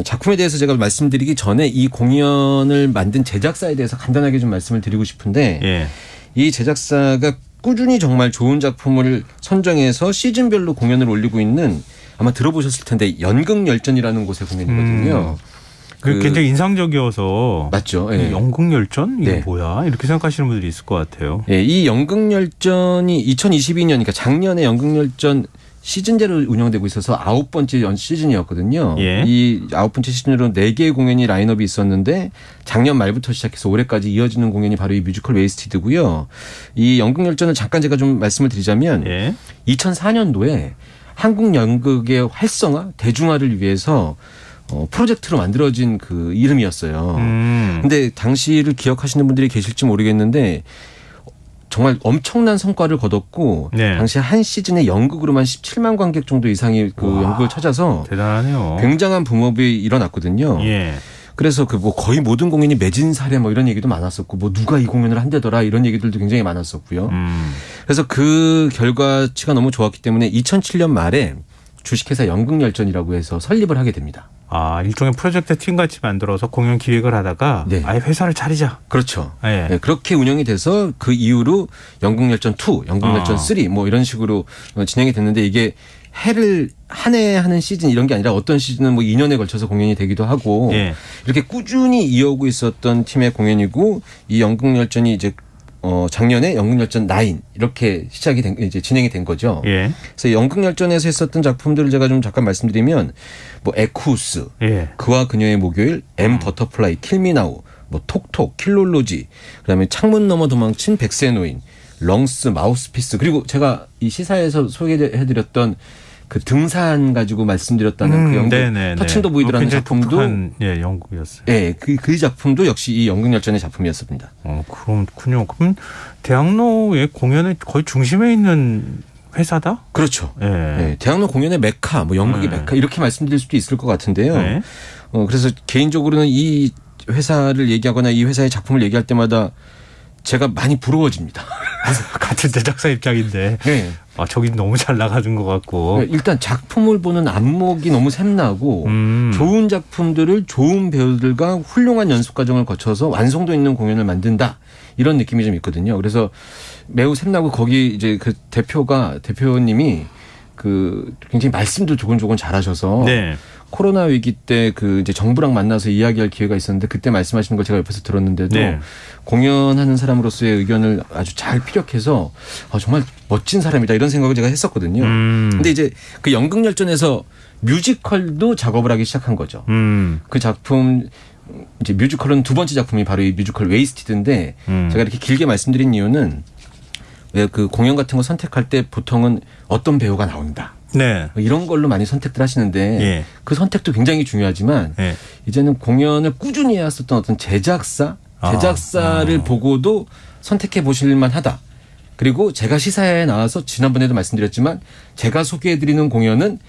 작품에 대해서 제가 말씀드리기 전에 이 공연을 만든 제작사에 대해서 간단하게 좀 말씀을 드리고 싶은데 이 제작사가 꾸준히 정말 좋은 작품을 선정해서 시즌별로 공연을 올리고 있는, 아마 들어보셨을 텐데, 연극열전이라는 곳의 공연이거든요. 굉장히 인상적이어서. 맞죠. 연극열전? 이게 뭐야? 이렇게 생각하시는 분들이 있을 것 같아요. 이 연극열전이 2022년, 그러니까 작년에 연극열전 시즌제로 운영되고 있어서 9번째 시즌이었거든요. 이 9번째 시즌으로 4개의 공연이 라인업이 있었는데 작년 말부터 시작해서 올해까지 이어지는 공연이 바로 이 뮤지컬 웨이스티드고요. 이 연극열전을 잠깐 제가 좀 말씀을 드리자면 2004년도에 한국 연극의 활성화, 대중화를 위해서 프로젝트로 만들어진 그 이름이었어요. 근데 당시를 기억하시는 분들이 계실지 모르겠는데 정말 엄청난 성과를 거뒀고 당시 한 시즌에 연극으로만 17만 관객 정도 이상이 그 연극을 찾아서 대단하네요. 굉장한 붐업이 일어났거든요. 그래서 거의 모든 공연이 매진 사례 이런 얘기도 많았었고 누가 이 공연을 한대더라 이런 얘기들도 굉장히 많았었고요. 그래서 그 결과치가 너무 좋았기 때문에 2007년 말에 주식회사 연극열전이라고 해서 설립을 하게 됩니다. 일종의 프로젝트 팀 같이 만들어서 공연 기획을 하다가 아예 회사를 차리자. 그렇죠. 그렇게 운영이 돼서 그 이후로 연극열전 2, 연극열전 3 이런 식으로 진행이 됐는데 이게 한 해 하는 시즌 이런 게 아니라 어떤 시즌은 2년에 걸쳐서 공연이 되기도 하고 이렇게 꾸준히 이어오고 있었던 팀의 공연이고 이 연극열전이 이제 작년에 연극열전 9 이렇게 이제 진행이 된 거죠. 그래서 연극열전에서 했었던 작품들을 제가 좀 잠깐 말씀드리면 에쿠스, 그와 그녀의 목요일, M 버터플라이, 킬미나우, 뭐 톡톡, 킬롤로지, 그다음에 창문 너머 도망친 백세 노인, 렁스, 마우스피스, 그리고 제가 이 시사에서 소개해드렸던 그 등산 가지고 말씀드렸다는 그 영국 터치 더 보이드라는 작품도 예, 영국이었어요. 예, 그 작품도 역시 이 연극열전의 작품이었습니다. 그렇군요. 그럼 대학로의 공연의 거의 중심에 있는 회사다? 그렇죠. 예. 대학로 공연의 메카, 뭐 연극의 메카 이렇게 말씀드릴 수도 있을 것 같은데요. 그래서 개인적으로는 이 회사를 얘기하거나 이 회사의 작품을 얘기할 때마다 제가 많이 부러워집니다. 같은 제작사 입장인데 저기 너무 잘 나가는 것 같고. 일단 작품을 보는 안목이 너무 샘나고 좋은 작품들을 좋은 배우들과 훌륭한 연습 과정을 거쳐서 완성도 있는 공연을 만든다. 이런 느낌이 좀 있거든요. 그래서 매우 샘나고 거기 이제 그 대표님이 그 굉장히 말씀도 조곤조곤 잘하셔서 코로나 위기 때 그 이제 정부랑 만나서 이야기할 기회가 있었는데 그때 말씀하시는 걸 제가 옆에서 들었는데도 공연하는 사람으로서의 의견을 아주 잘 피력해서 정말 멋진 사람이다 이런 생각을 제가 했었거든요. 근데 이제 그 연극열전에서 뮤지컬도 작업을 하기 시작한 거죠. 그 작품 이제 뮤지컬은 두 번째 작품이 바로 이 뮤지컬 웨이스티드인데 제가 이렇게 길게 말씀드린 이유는 왜 그 공연 같은 거 선택할 때 보통은 어떤 배우가 나온다. 이런 걸로 많이 선택들 하시는데 그 선택도 굉장히 중요하지만 이제는 공연을 꾸준히 해왔었던 어떤 제작사를 보고도 선택해 보실 만하다. 그리고 제가 시사회에 나와서 지난번에도 말씀드렸지만 제가 소개해드리는 공연은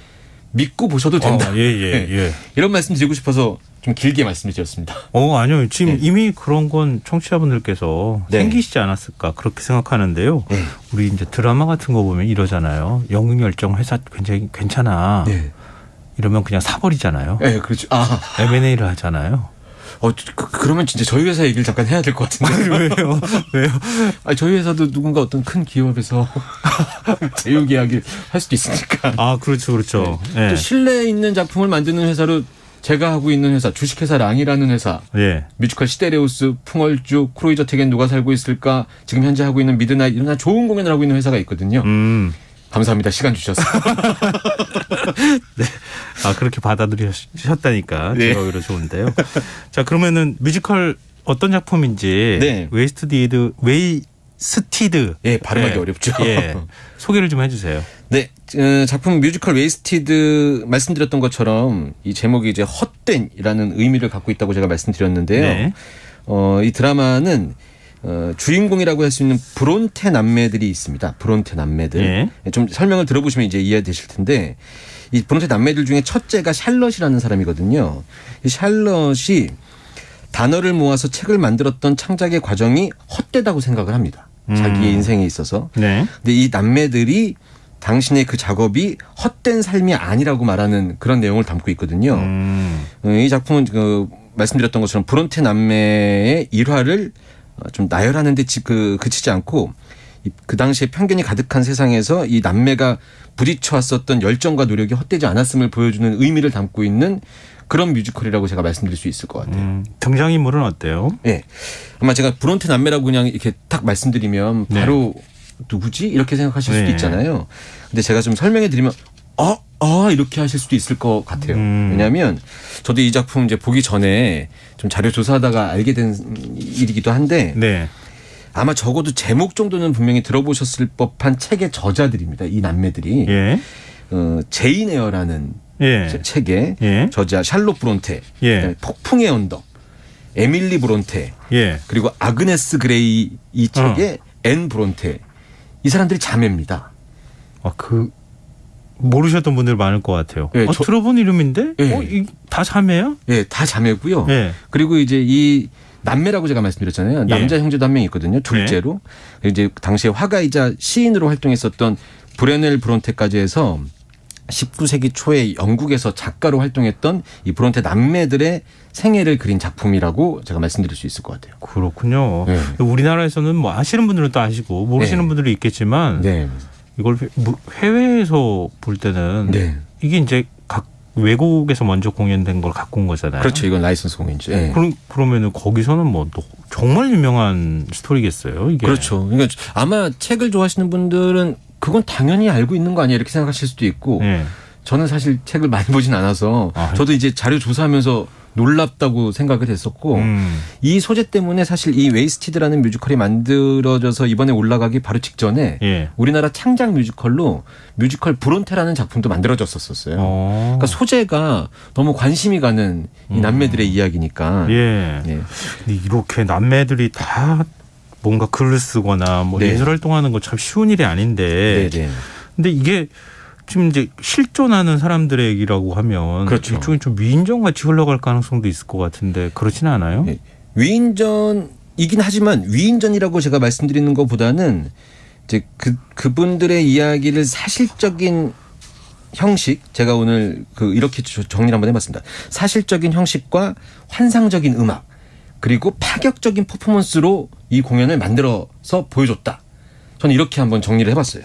믿고 보셔도 된다. 이런 말씀 드리고 싶어서 좀 길게 말씀드렸습니다. 아니요. 지금 이미 그런 건 청취자분들께서 생기시지 않았을까 그렇게 생각하는데요. 우리 이제 드라마 같은 거 보면 이러잖아요. 연극열정 회사 굉장히 괜찮아. 이러면 그냥 사버리잖아요. 그렇죠. M&A를 하잖아요. 그러면 진짜 저희 회사 얘기를 잠깐 해야 될 것 같은데. 왜요? 저희 회사도 누군가 어떤 큰 기업에서 제휴 계약을 할 수도 있으니까. 그렇죠. 또 실내에 있는 작품을 만드는 회사로 제가 하고 있는 회사, 주식회사 랑이라는 회사, 뮤지컬 시데레우스, 풍월주, 크로이저 택엔 누가 살고 있을까, 지금 현재 하고 있는 미드나잇 이런 좋은 공연을 하고 있는 회사가 있거든요. 감사합니다. 시간 주셔서. 그렇게 받아들이셨다니까 제가 오히려 좋은데요. 자, 그러면은 뮤지컬 어떤 작품인지 웨이스티드 발음하기 어렵죠. 소개를 좀 해주세요. 작품 뮤지컬 웨이스티드 말씀드렸던 것처럼 이 제목이 이제 헛된이라는 의미를 갖고 있다고 제가 말씀드렸는데요. 이 드라마는 주인공이라고 할 수 있는 브론테 남매들이 있습니다. 브론테 남매들. 좀 설명을 들어보시면 이제 이해되실 텐데 이 브론테 남매들 중에 첫째가 샬럿이라는 사람이거든요. 이 샬럿이 단어를 모아서 책을 만들었던 창작의 과정이 헛되다고 생각을 합니다. 자기의 인생에 있어서. 근데 이 남매들이 당신의 그 작업이 헛된 삶이 아니라고 말하는 그런 내용을 담고 있거든요. 이 작품은 말씀드렸던 것처럼 브론테 남매의 일화를 좀 나열하는 데 그치지 않고 그 당시에 편견이 가득한 세상에서 이 남매가 부딪혀왔었던 열정과 노력이 헛되지 않았음을 보여주는 의미를 담고 있는 그런 뮤지컬이라고 제가 말씀드릴 수 있을 것 같아요. 등장인물은 어때요? 아마 제가 브론테 남매라고 그냥 이렇게 딱 말씀드리면 바로 누구지? 이렇게 생각하실 수도 있잖아요. 근데 제가 좀 설명해 드리면 이렇게 하실 수도 있을 것 같아요. 왜냐하면 저도 이 작품 이제 보기 전에 좀 자료 조사하다가 알게 된 일이기도 한데 아마 적어도 제목 정도는 분명히 들어보셨을 법한 책의 저자들입니다. 이 남매들이. 제인 에어라는 책의 저자 샬롯 브론테, 폭풍의 언덕, 에밀리 브론테, 그리고 아그네스 그레이 이 책의 앤 브론테. 이 사람들이 자매입니다. 모르셨던 분들 많을 것 같아요. 들어본 이름인데? 다 자매야? 다 자매고요. 그리고 이제 이 남매라고 제가 말씀드렸잖아요. 남자 형제도 한 명 있거든요. 둘째로. 이제 당시에 화가이자 시인으로 활동했었던 브레넬 브론테까지 해서 19세기 초에 영국에서 작가로 활동했던 이 브론테 남매들의 생애를 그린 작품이라고 제가 말씀드릴 수 있을 것 같아요. 그렇군요. 우리나라에서는 뭐 아시는 분들은 또 아시고 모르시는 분들도 있겠지만 이걸 해외에서 볼 때는 이게 이제 각 외국에서 먼저 공연된 걸 갖고 온 거잖아요. 그렇죠. 이건 라이선스 공연이죠. 그러면은 거기서는 뭐 정말 유명한 스토리겠어요. 이게. 그렇죠. 그러니까 아마 책을 좋아하시는 분들은 그건 당연히 알고 있는 거 아니에요 이렇게 생각하실 수도 있고 저는 사실 책을 많이 보진 않아서 저도 이제 자료 조사하면서 놀랍다고 생각을 했었고 이 소재 때문에 사실 이 웨이스티드라는 뮤지컬이 만들어져서 이번에 올라가기 바로 직전에 우리나라 창작 뮤지컬로 뮤지컬 브론테라는 작품도 만들어졌었어요. 그러니까 소재가 너무 관심이 가는 이 남매들의 이야기니까. 근데 이렇게 남매들이 다 뭔가 글을 쓰거나 뭐 예술 활동하는 거 참 쉬운 일이 아닌데. 근데 이게 지금 이제 실존하는 사람들의 얘기라고 하면 그렇죠. 일종의 좀 위인전같이 흘러갈 가능성도 있을 것 같은데 그렇지는 않아요? 위인전이긴 하지만 위인전이라고 제가 말씀드리는 것보다는 이제 그분들의 이야기를 사실적인 형식, 제가 오늘 이렇게 정리를 한번 해봤습니다. 사실적인 형식과 환상적인 음악 그리고 파격적인 퍼포먼스로 이 공연을 만들어서 보여줬다. 저는 이렇게 한번 정리를 해봤어요.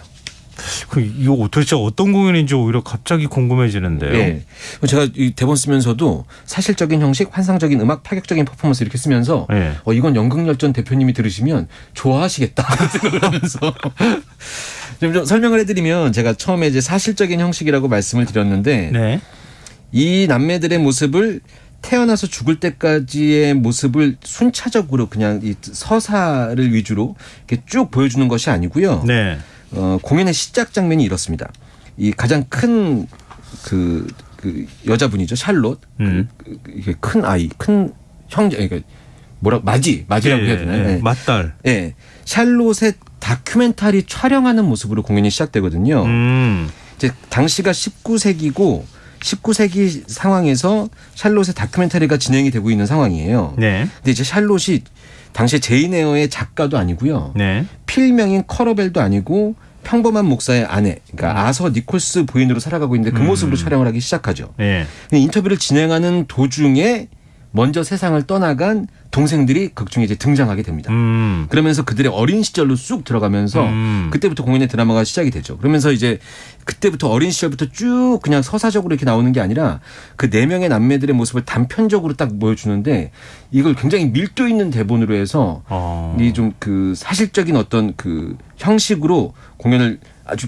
이거 도대체 어떤 공연인지 오히려 갑자기 궁금해지는데요. 네. 제가 이 대본 쓰면서도 사실적인 형식, 환상적인 음악, 파격적인 퍼포먼스 이렇게 쓰면서 이건 연극열전 대표님이 들으시면 좋아하시겠다 생각을 하면서 좀 설명을 해드리면 제가 처음에 이제 사실적인 형식이라고 말씀을 드렸는데 이 남매들의 모습을 태어나서 죽을 때까지의 모습을 순차적으로 그냥 이 서사를 위주로 이렇게 쭉 보여주는 것이 아니고요. 공연의 시작 장면이 이렇습니다. 이 가장 큰 그 여자분이죠, 샬롯. 이게 큰 아이, 큰 형제, 그러니까 마지라고 해야 되나요? 맏딸. 샬롯의 다큐멘터리 촬영하는 모습으로 공연이 시작되거든요. 이제 당시가 19세기고 19세기 상황에서 샬롯의 다큐멘터리가 진행이 되고 있는 상황이에요. 근데 이제 샬롯이 당시에 제인 에어의 작가도 아니고요. 필명인 커러벨도 아니고 평범한 목사의 아내, 그러니까 아서 니콜스 부인으로 살아가고 있는데 그 모습으로 촬영을 하기 시작하죠. 인터뷰를 진행하는 도중에 먼저 세상을 떠나간 동생들이 극중에 이제 등장하게 됩니다. 그러면서 그들의 어린 시절로 쑥 들어가면서 그때부터 공연의 드라마가 시작이 되죠. 그러면서 이제 그때부터 어린 시절부터 쭉 그냥 서사적으로 이렇게 나오는 게 아니라 그 4명의 남매들의 모습을 단편적으로 딱 보여주는데 이걸 굉장히 밀도 있는 대본으로 해서 이 좀 사실적인 어떤 형식으로 공연을 아주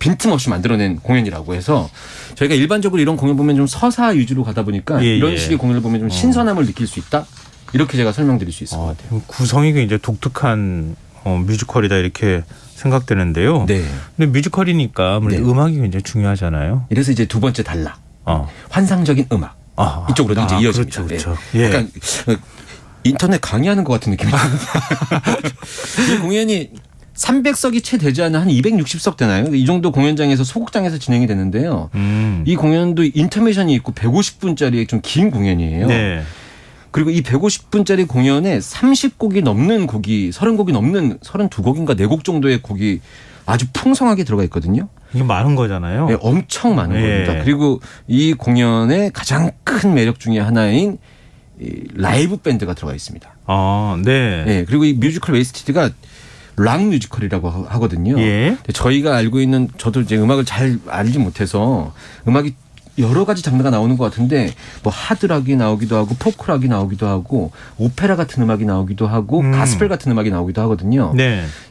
빈틈없이 만들어낸 공연이라고 해서 저희가 일반적으로 이런 공연 보면 좀 서사 위주로 가다 보니까 이런 식의 공연을 보면 좀 신선함을 느낄 수 있다. 이렇게 제가 설명드릴 수 있을 것 같아요. 구성이 굉장히 독특한 뮤지컬이다 이렇게 생각되는데요. 근데 뮤지컬이니까 아무래도 음악이 굉장히 중요하잖아요. 이래서 이제 두 번째 단락. 환상적인 음악. 이쪽으로 이제 이어집니다. 그렇죠. 약간 인터넷 강의하는 것 같은 느낌이 이 공연이 300석이 채 되지 않은 한 260석 되나요? 이 정도 공연장에서 소극장에서 진행이 되는데요. 이 공연도 인터미션이 있고 150분짜리 좀 긴 공연이에요. 그리고 이 150분짜리 공연에 30곡이 넘는 곡이 30곡이 넘는 32곡인가 4곡 정도의 곡이 아주 풍성하게 들어가 있거든요. 이게 많은 거잖아요. 엄청 많은 겁니다. 그리고 이 공연의 가장 큰 매력 중에 하나인 이 라이브 밴드가 들어가 있습니다. 그리고 이 뮤지컬 웨이스티드가 락 뮤지컬이라고 하거든요. 저희가 알고 있는, 저도 이제 음악을 잘 알지 못해서 음악이 여러 가지 장르가 나오는 것 같은데 뭐 하드락이 나오기도 하고 포크락이 나오기도 하고 오페라 같은 음악이 나오기도 하고 가스펠 같은 음악이 나오기도 하거든요.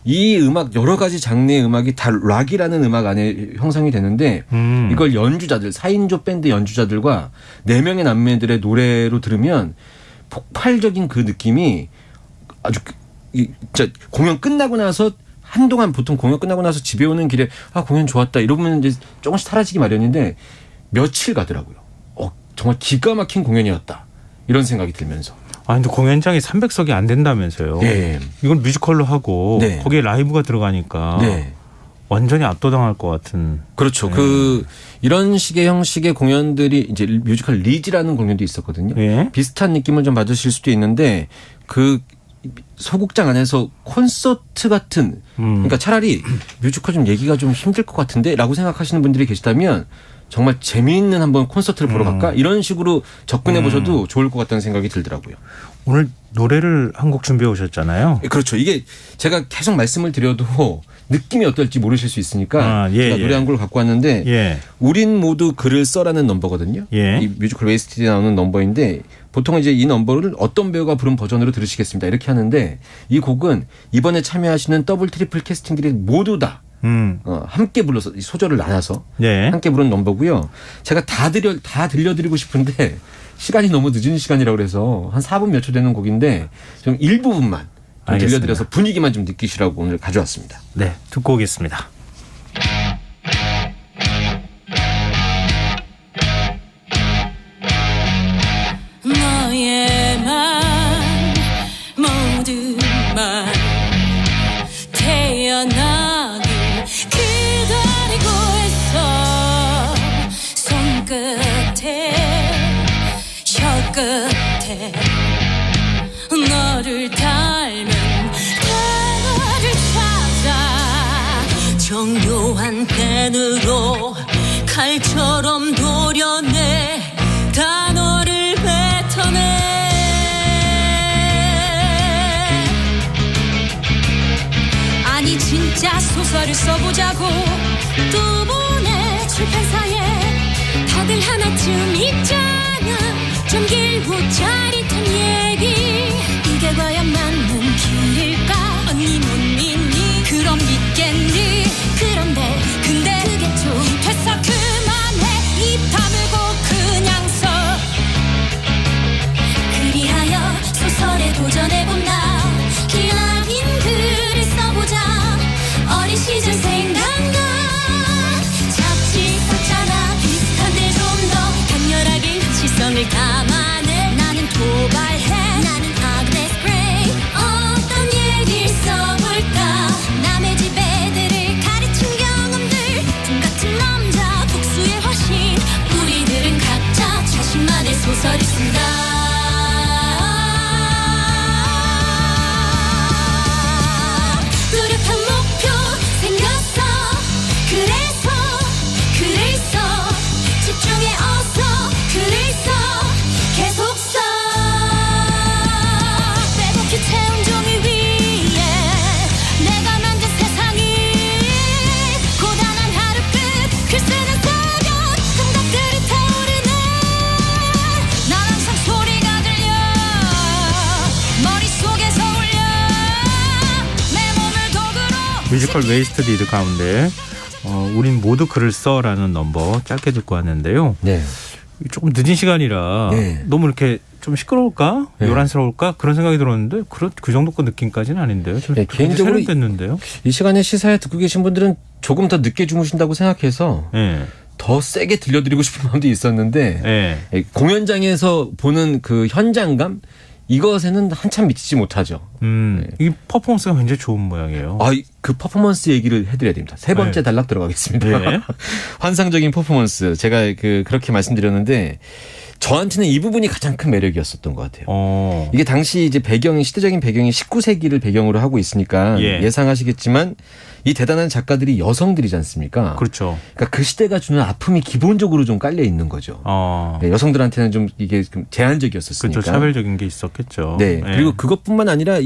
이 음악 여러 가지 장르의 음악이 다 락이라는 음악 안에 형성이 되는데 이걸 연주자들 4인조 밴드 연주자들과 4명의 남매들의 노래로 들으면 폭발적인 그 느낌이 아주 진짜 공연 끝나고 나서 한동안 보통 공연 끝나고 나서 집에 오는 길에 공연 좋았다 이러면 이제 조금씩 사라지기 마련인데 며칠 가더라고요. 정말 기가 막힌 공연이었다. 이런 생각이 들면서. 근데 공연장이 300석이 안 된다면서요. 이건 뮤지컬로 하고 거기에 라이브가 들어가니까 완전히 압도당할 것 같은. 그렇죠. 이런 식의 형식의 공연들이 이제 뮤지컬 리즈라는 공연도 있었거든요. 비슷한 느낌을 좀 받으실 수도 있는데 소극장 안에서 콘서트 같은, 그러니까 차라리 뮤지컬 좀 얘기가 좀 힘들 것 같은데 라고 생각하시는 분들이 계시다면 정말 재미있는 한번 콘서트를 보러 갈까? 이런 식으로 접근해 보셔도 좋을 것 같다는 생각이 들더라고요. 오늘 노래를 한 곡 준비해 오셨잖아요. 그렇죠. 이게 제가 계속 말씀을 드려도 느낌이 어떨지 모르실 수 있으니까 제가 노래 한 곡을 갖고 왔는데 우린 모두 글을 써라는 넘버거든요. 이 뮤지컬 웨이스티드에 나오는 넘버인데 보통 이제 이 넘버를 어떤 배우가 부른 버전으로 들으시겠습니다. 이렇게 하는데 이 곡은 이번에 참여하시는 더블 트리플 캐스팅들이 모두 다 함께 불러서 이 소절을 나눠서 네. 함께 부른 넘버고요. 제가 다 들려드리고 싶은데 시간이 너무 늦은 시간이라고 그래서 한 4분 몇 초 되는 곡인데 좀 일부분만 좀 들려드려서 분위기만 좀 느끼시라고 오늘 가져왔습니다. 네, 듣고 오겠습니다. 너의 말 모두만 태어나길 기다리고 있어. 손끝에 혀끝에 너를 닮은 단어를 찾아 정교한 펜으로 칼처럼 도려내 단어를 뱉어내. 아니 진짜 소설을 써보자고 두 번의 출판사에 다들 하나쯤 있잖아. 좀 길고 짜릿한 얘기. 이게 과연 맞는 길일까? 언니 못 믿니? 그럼 믿겠니? 그런데 근데 그게 좀 됐어. 그만해. 입 다물고 그냥 서. 그리하여 소설에 도전해본 나 기나긴 글을 써보자. 어린 시절 생각나. 잡지 썼잖아. 비슷한데 좀 더 강렬하게 시선을 감아내. 나는 도발해. 나는 아그네스 그레이. 어떤 얘기를 써볼까? 남의 집 애들을 가르친 경험들. 꿈같은 남자 복수의 화신. 우리들은 각자 자신만의 소설을 쓴다. 뚜렷한 목표 생겼어. 그래서 글을 써. 집중해 어서 글을 써. 계속 써. 빼곡히 채운 종이 위에 내가 만든 세상이 고단한 하루 끝. 글쓰는 새벽 생각들이 타오르네. 난 항상 소리가 들려. 머릿속에서 울려. 내 몸을 도구로. 뮤지컬 웨이스트 리드 가운데 우린 모두 글을 써라는 넘버 짧게 듣고 왔는데요. 네. 조금 늦은 시간이라 네. 너무 이렇게 좀 시끄러울까? 네. 요란스러울까? 그런 생각이 들었는데 그 정도껏 느낌까지는 아닌데요. 네, 개인적으로 됐는데요. 이 시간에 시사회 듣고 계신 분들은 조금 더 늦게 주무신다고 생각해서 네. 더 세게 들려드리고 싶은 마음도 있었는데 네. 공연장에서 보는 그 현장감 이것에는 한참 미치지 못하죠. 이 퍼포먼스가 굉장히 좋은 모양이에요. 그 퍼포먼스 얘기를 해드려야 됩니다. 세 번째 네. 단락 들어가겠습니다. 네. 환상적인 퍼포먼스. 제가 그렇게 말씀드렸는데 저한테는 이 부분이 가장 큰 매력이었었던 것 같아요. 이게 당시 이제 시대적인 배경이 19세기를 배경으로 하고 있으니까 예상하시겠지만 이 대단한 작가들이 여성들이지 않습니까? 그렇죠. 그러니까 그 시대가 주는 아픔이 기본적으로 좀 깔려 있는 거죠. 네, 여성들한테는 좀 이게 좀 제한적이었었으니까. 그렇죠. 차별적인 게 있었겠죠. 네. 그리고 그것뿐만 아니라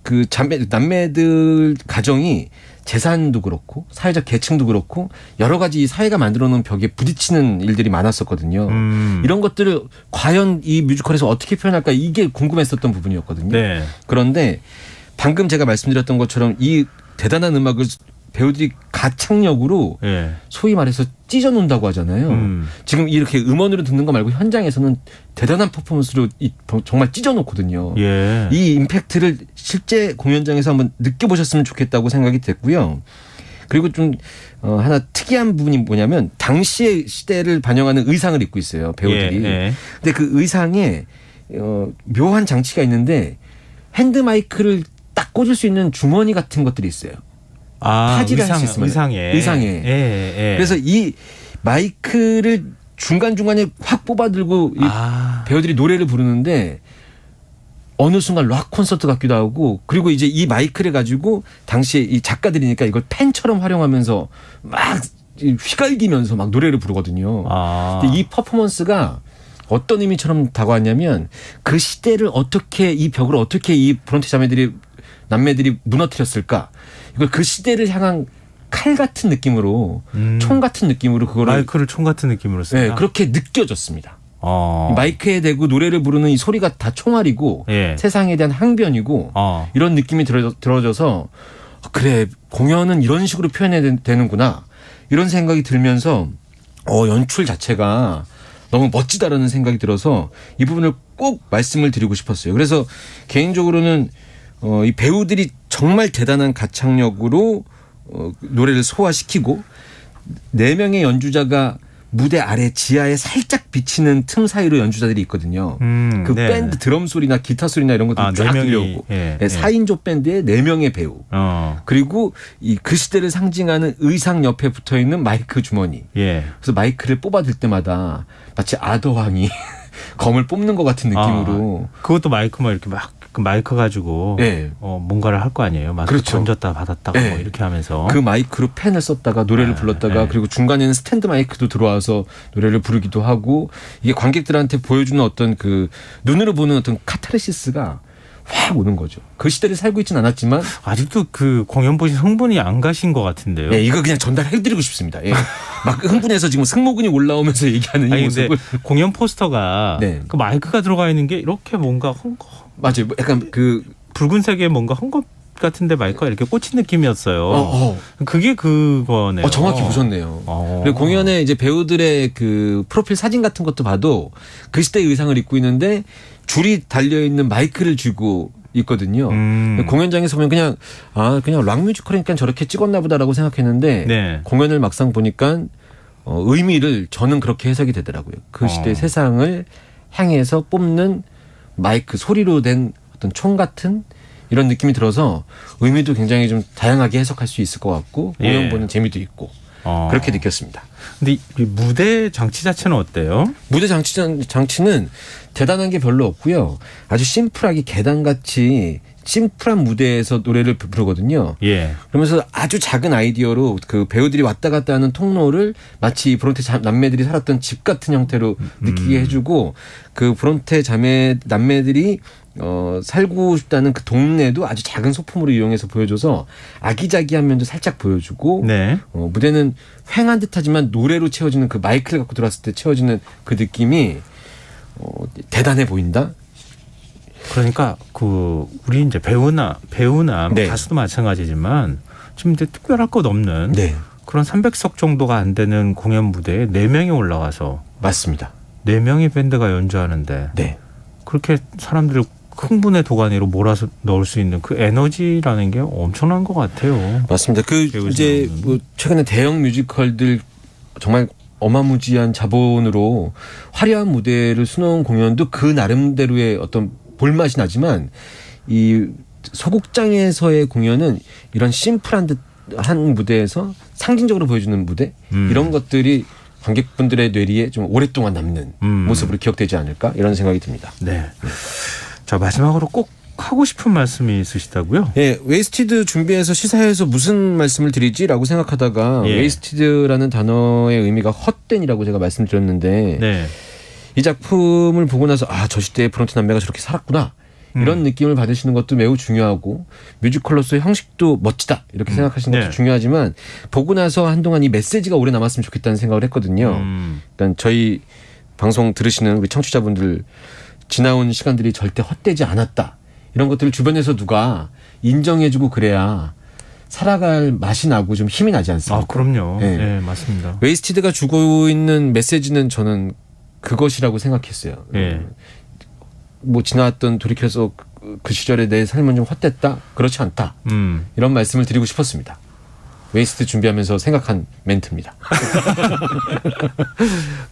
그 남매들 가정이 재산도 그렇고 사회적 계층도 그렇고 여러 가지 사회가 만들어 놓은 벽에 부딪히는 일들이 많았었거든요. 이런 것들을 과연 이 뮤지컬에서 어떻게 표현할까 이게 궁금했었던 부분이었거든요. 네. 그런데 방금 제가 말씀드렸던 것처럼 이 대단한 음악을 배우들이 가창력으로 소위 말해서 찢어놓는다고 하잖아요. 지금 이렇게 음원으로 듣는 거 말고 현장에서는 대단한 퍼포먼스로 정말 찢어놓거든요. 이 임팩트를 실제 공연장에서 한번 느껴보셨으면 좋겠다고 생각이 됐고요. 그리고 좀 하나 특이한 부분이 뭐냐면 당시의 시대를 반영하는 의상을 입고 있어요. 배우들이. 근데 그 의상에 묘한 장치가 있는데 핸드마이크를 딱 꽂을 수 있는 주머니 같은 것들이 있어요. 타지를 할 수 있으면 의상에. 그래서 이 마이크를 중간중간에 확 뽑아들고 이 배우들이 노래를 부르는데 어느 순간 락 콘서트 같기도 하고 그리고 이제 이 마이크를 가지고 당시에 이 작가들이니까 이걸 펜처럼 활용하면서 막 휘갈기면서 막 노래를 부르거든요. 근데 이 퍼포먼스가 어떤 의미처럼 다가왔냐면 그 시대를 어떻게 이 벽을 어떻게 이 브론테 자매들이 남매들이 무너뜨렸을까? 이걸 그 시대를 향한 칼 같은 느낌으로 총 같은 느낌으로 그거를 마이크를 총 같은 느낌으로 쓴다. 네, 그렇게 느껴졌습니다. 마이크에 대고 노래를 부르는 이 소리가 다 총알이고 세상에 대한 항변이고 이런 느낌이 들어져서 그래 공연은 이런 식으로 표현해야 되는구나 이런 생각이 들면서 연출 자체가 너무 멋지다라는 생각이 들어서 이 부분을 꼭 말씀을 드리고 싶었어요. 그래서 개인적으로는 이 배우들이 정말 대단한 가창력으로 노래를 소화시키고 4명의 연주자가 무대 아래 지하에 살짝 비치는 틈 사이로 연주자들이 있거든요. 그 네. 밴드 드럼 소리나 기타 소리나 이런 것들 쫙 들려오고 4인조 밴드의 4명의 배우 그리고 그 시대를 상징하는 의상 옆에 붙어있는 마이크 주머니. 그래서 마이크를 뽑아들 때마다 마치 아더왕이 검을 뽑는 것 같은 느낌으로. 그것도 마이크만 이렇게 막 마이크 가지고 뭔가를 할 거 아니에요. 막 그렇죠. 던졌다 받았다가 뭐 이렇게 하면서 그 마이크로 펜을 썼다가 노래를 불렀다가 그리고 중간에는 스탠드 마이크도 들어와서 노래를 부르기도 하고 이게 관객들한테 보여주는 어떤 그 눈으로 보는 어떤 카타르시스가 확 오는 거죠. 그 시대를 살고 있진 않았지만 아직도 그 공연 보신 흥분이 안 가신 것 같은데요. 이거 그냥 전달해드리고 싶습니다. 막 흥분해서 지금 승모근이 올라오면서 얘기하는 이 모습을. 공연 포스터가 그 마이크가 들어가 있는 게 이렇게 뭔가 맞아요. 약간 그 붉은색의 뭔가 헝겊 같은데 마이크가 이렇게 꽂힌 느낌이었어요. 그게 그거네요. 정확히 보셨네요. 그리고 공연에 이제 배우들의 그 프로필 사진 같은 것도 봐도 그 시대의 의상을 입고 있는데 줄이 달려 있는 마이크를 쥐고 있거든요. 공연장에서 보면 그냥 락 뮤지컬이니까 저렇게 찍었나 보다라고 생각했는데 공연을 막상 보니까 의미를 저는 그렇게 해석이 되더라고요. 그 시대의 세상을 향해서 뽑는 마이크 소리로 된 어떤 총 같은 이런 느낌이 들어서 의미도 굉장히 좀 다양하게 해석할 수 있을 것 같고 공연 보는 재미도 있고 그렇게 느꼈습니다. 근데 이 무대 장치 자체는 어때요? 무대 장치는 대단한 게 별로 없고요. 아주 심플하게 계단같이 심플한 무대에서 노래를 부르거든요. 그러면서 아주 작은 아이디어로 그 배우들이 왔다 갔다 하는 통로를 마치 브론테 남매들이 살았던 집 같은 형태로 느끼게 해주고 그 브론테 남매들이 살고 싶다는 그 동네도 아주 작은 소품으로 이용해서 보여줘서 아기자기한 면도 살짝 보여주고 무대는 휑한 듯하지만 노래로 채워지는 그 마이크를 갖고 들어왔을 때 채워지는 그 느낌이 대단해 보인다. 그러니까 우리 이제 배우나 가수도 마찬가지지만 지금 특별할 것 없는 그런 300석 정도가 안 되는 공연 무대에 4명이 올라와서 맞습니다. 4명의 밴드가 연주하는데 그렇게 사람들을 흥분의 도가니로 몰아서 넣을 수 있는 그 에너지라는 게 엄청난 것 같아요. 맞습니다. 이제 최근에 대형 뮤지컬들 정말 어마무지한 자본으로 화려한 무대를 수놓은 공연도 그 나름대로의 어떤 볼맛이 나지만 이 소극장에서의 공연은 이런 심플한 듯한 무대에서 상징적으로 보여주는 무대 이런 것들이 관객분들의 뇌리에 좀 오랫동안 남는 모습으로 기억되지 않을까 이런 생각이 듭니다. 자, 마지막으로 꼭 하고 싶은 말씀이 있으시다고요? 웨이스티드 준비해서 시사회에서 무슨 말씀을 드리지라고 생각하다가 웨이스티드라는 단어의 의미가 헛된이라고 제가 말씀드렸는데 이 작품을 보고 나서 저 시대에 브론테 남매가 저렇게 살았구나 이런 느낌을 받으시는 것도 매우 중요하고 뮤지컬로서의 형식도 멋지다 이렇게 생각하시는 것도 중요하지만 보고 나서 한동안 이 메시지가 오래 남았으면 좋겠다는 생각을 했거든요. 일단 저희 방송 들으시는 우리 청취자분들 지나온 시간들이 절대 헛되지 않았다. 이런 것들을 주변에서 누가 인정해주고 그래야 살아갈 맛이 나고 좀 힘이 나지 않습니까? 그럼요. 네, 맞습니다. 웨이스티드가 주고 있는 메시지는 저는 그것이라고 생각했어요. 지나왔던 돌이켜서 그 시절에 내 삶은 좀 헛됐다? 그렇지 않다. 이런 말씀을 드리고 싶었습니다. 웨이스티드 준비하면서 생각한 멘트입니다.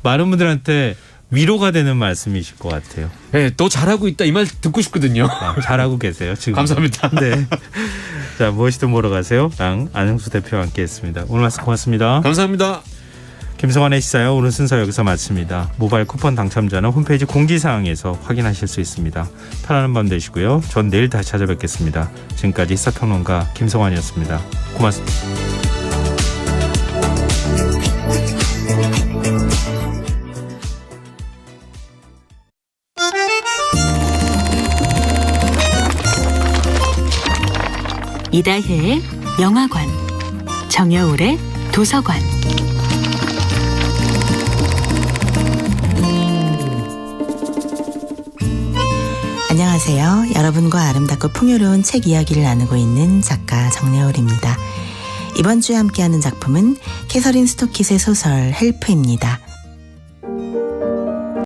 많은 분들한테 위로가 되는 말씀이실 것 같아요. 너 잘하고 있다 이 말 듣고 싶거든요. 잘하고 계세요 지금. 감사합니다. 자, 무엇이든 보러 가세요. 안흥수 대표와 함께했습니다. 오늘 말씀 고맙습니다. 감사합니다. 김성환의 시사요. 오늘 순서 여기서 마칩니다. 모바일 쿠폰 당첨자는 홈페이지 공지사항에서 확인하실 수 있습니다. 편안한 밤 되시고요. 전 내일 다시 찾아뵙겠습니다. 지금까지 시사평론가 김성환이었습니다. 고맙습니다. 이다혜의 영화관, 정여울의 도서관. 안녕하세요. 안녕하세요. 여러분과 아름답고 풍요로운 책 이야기를 나누고 있는 작가 정여울입니다. 이번 주에 함께하는 작품은 캐서린 스토킷의 소설 헬프입니다.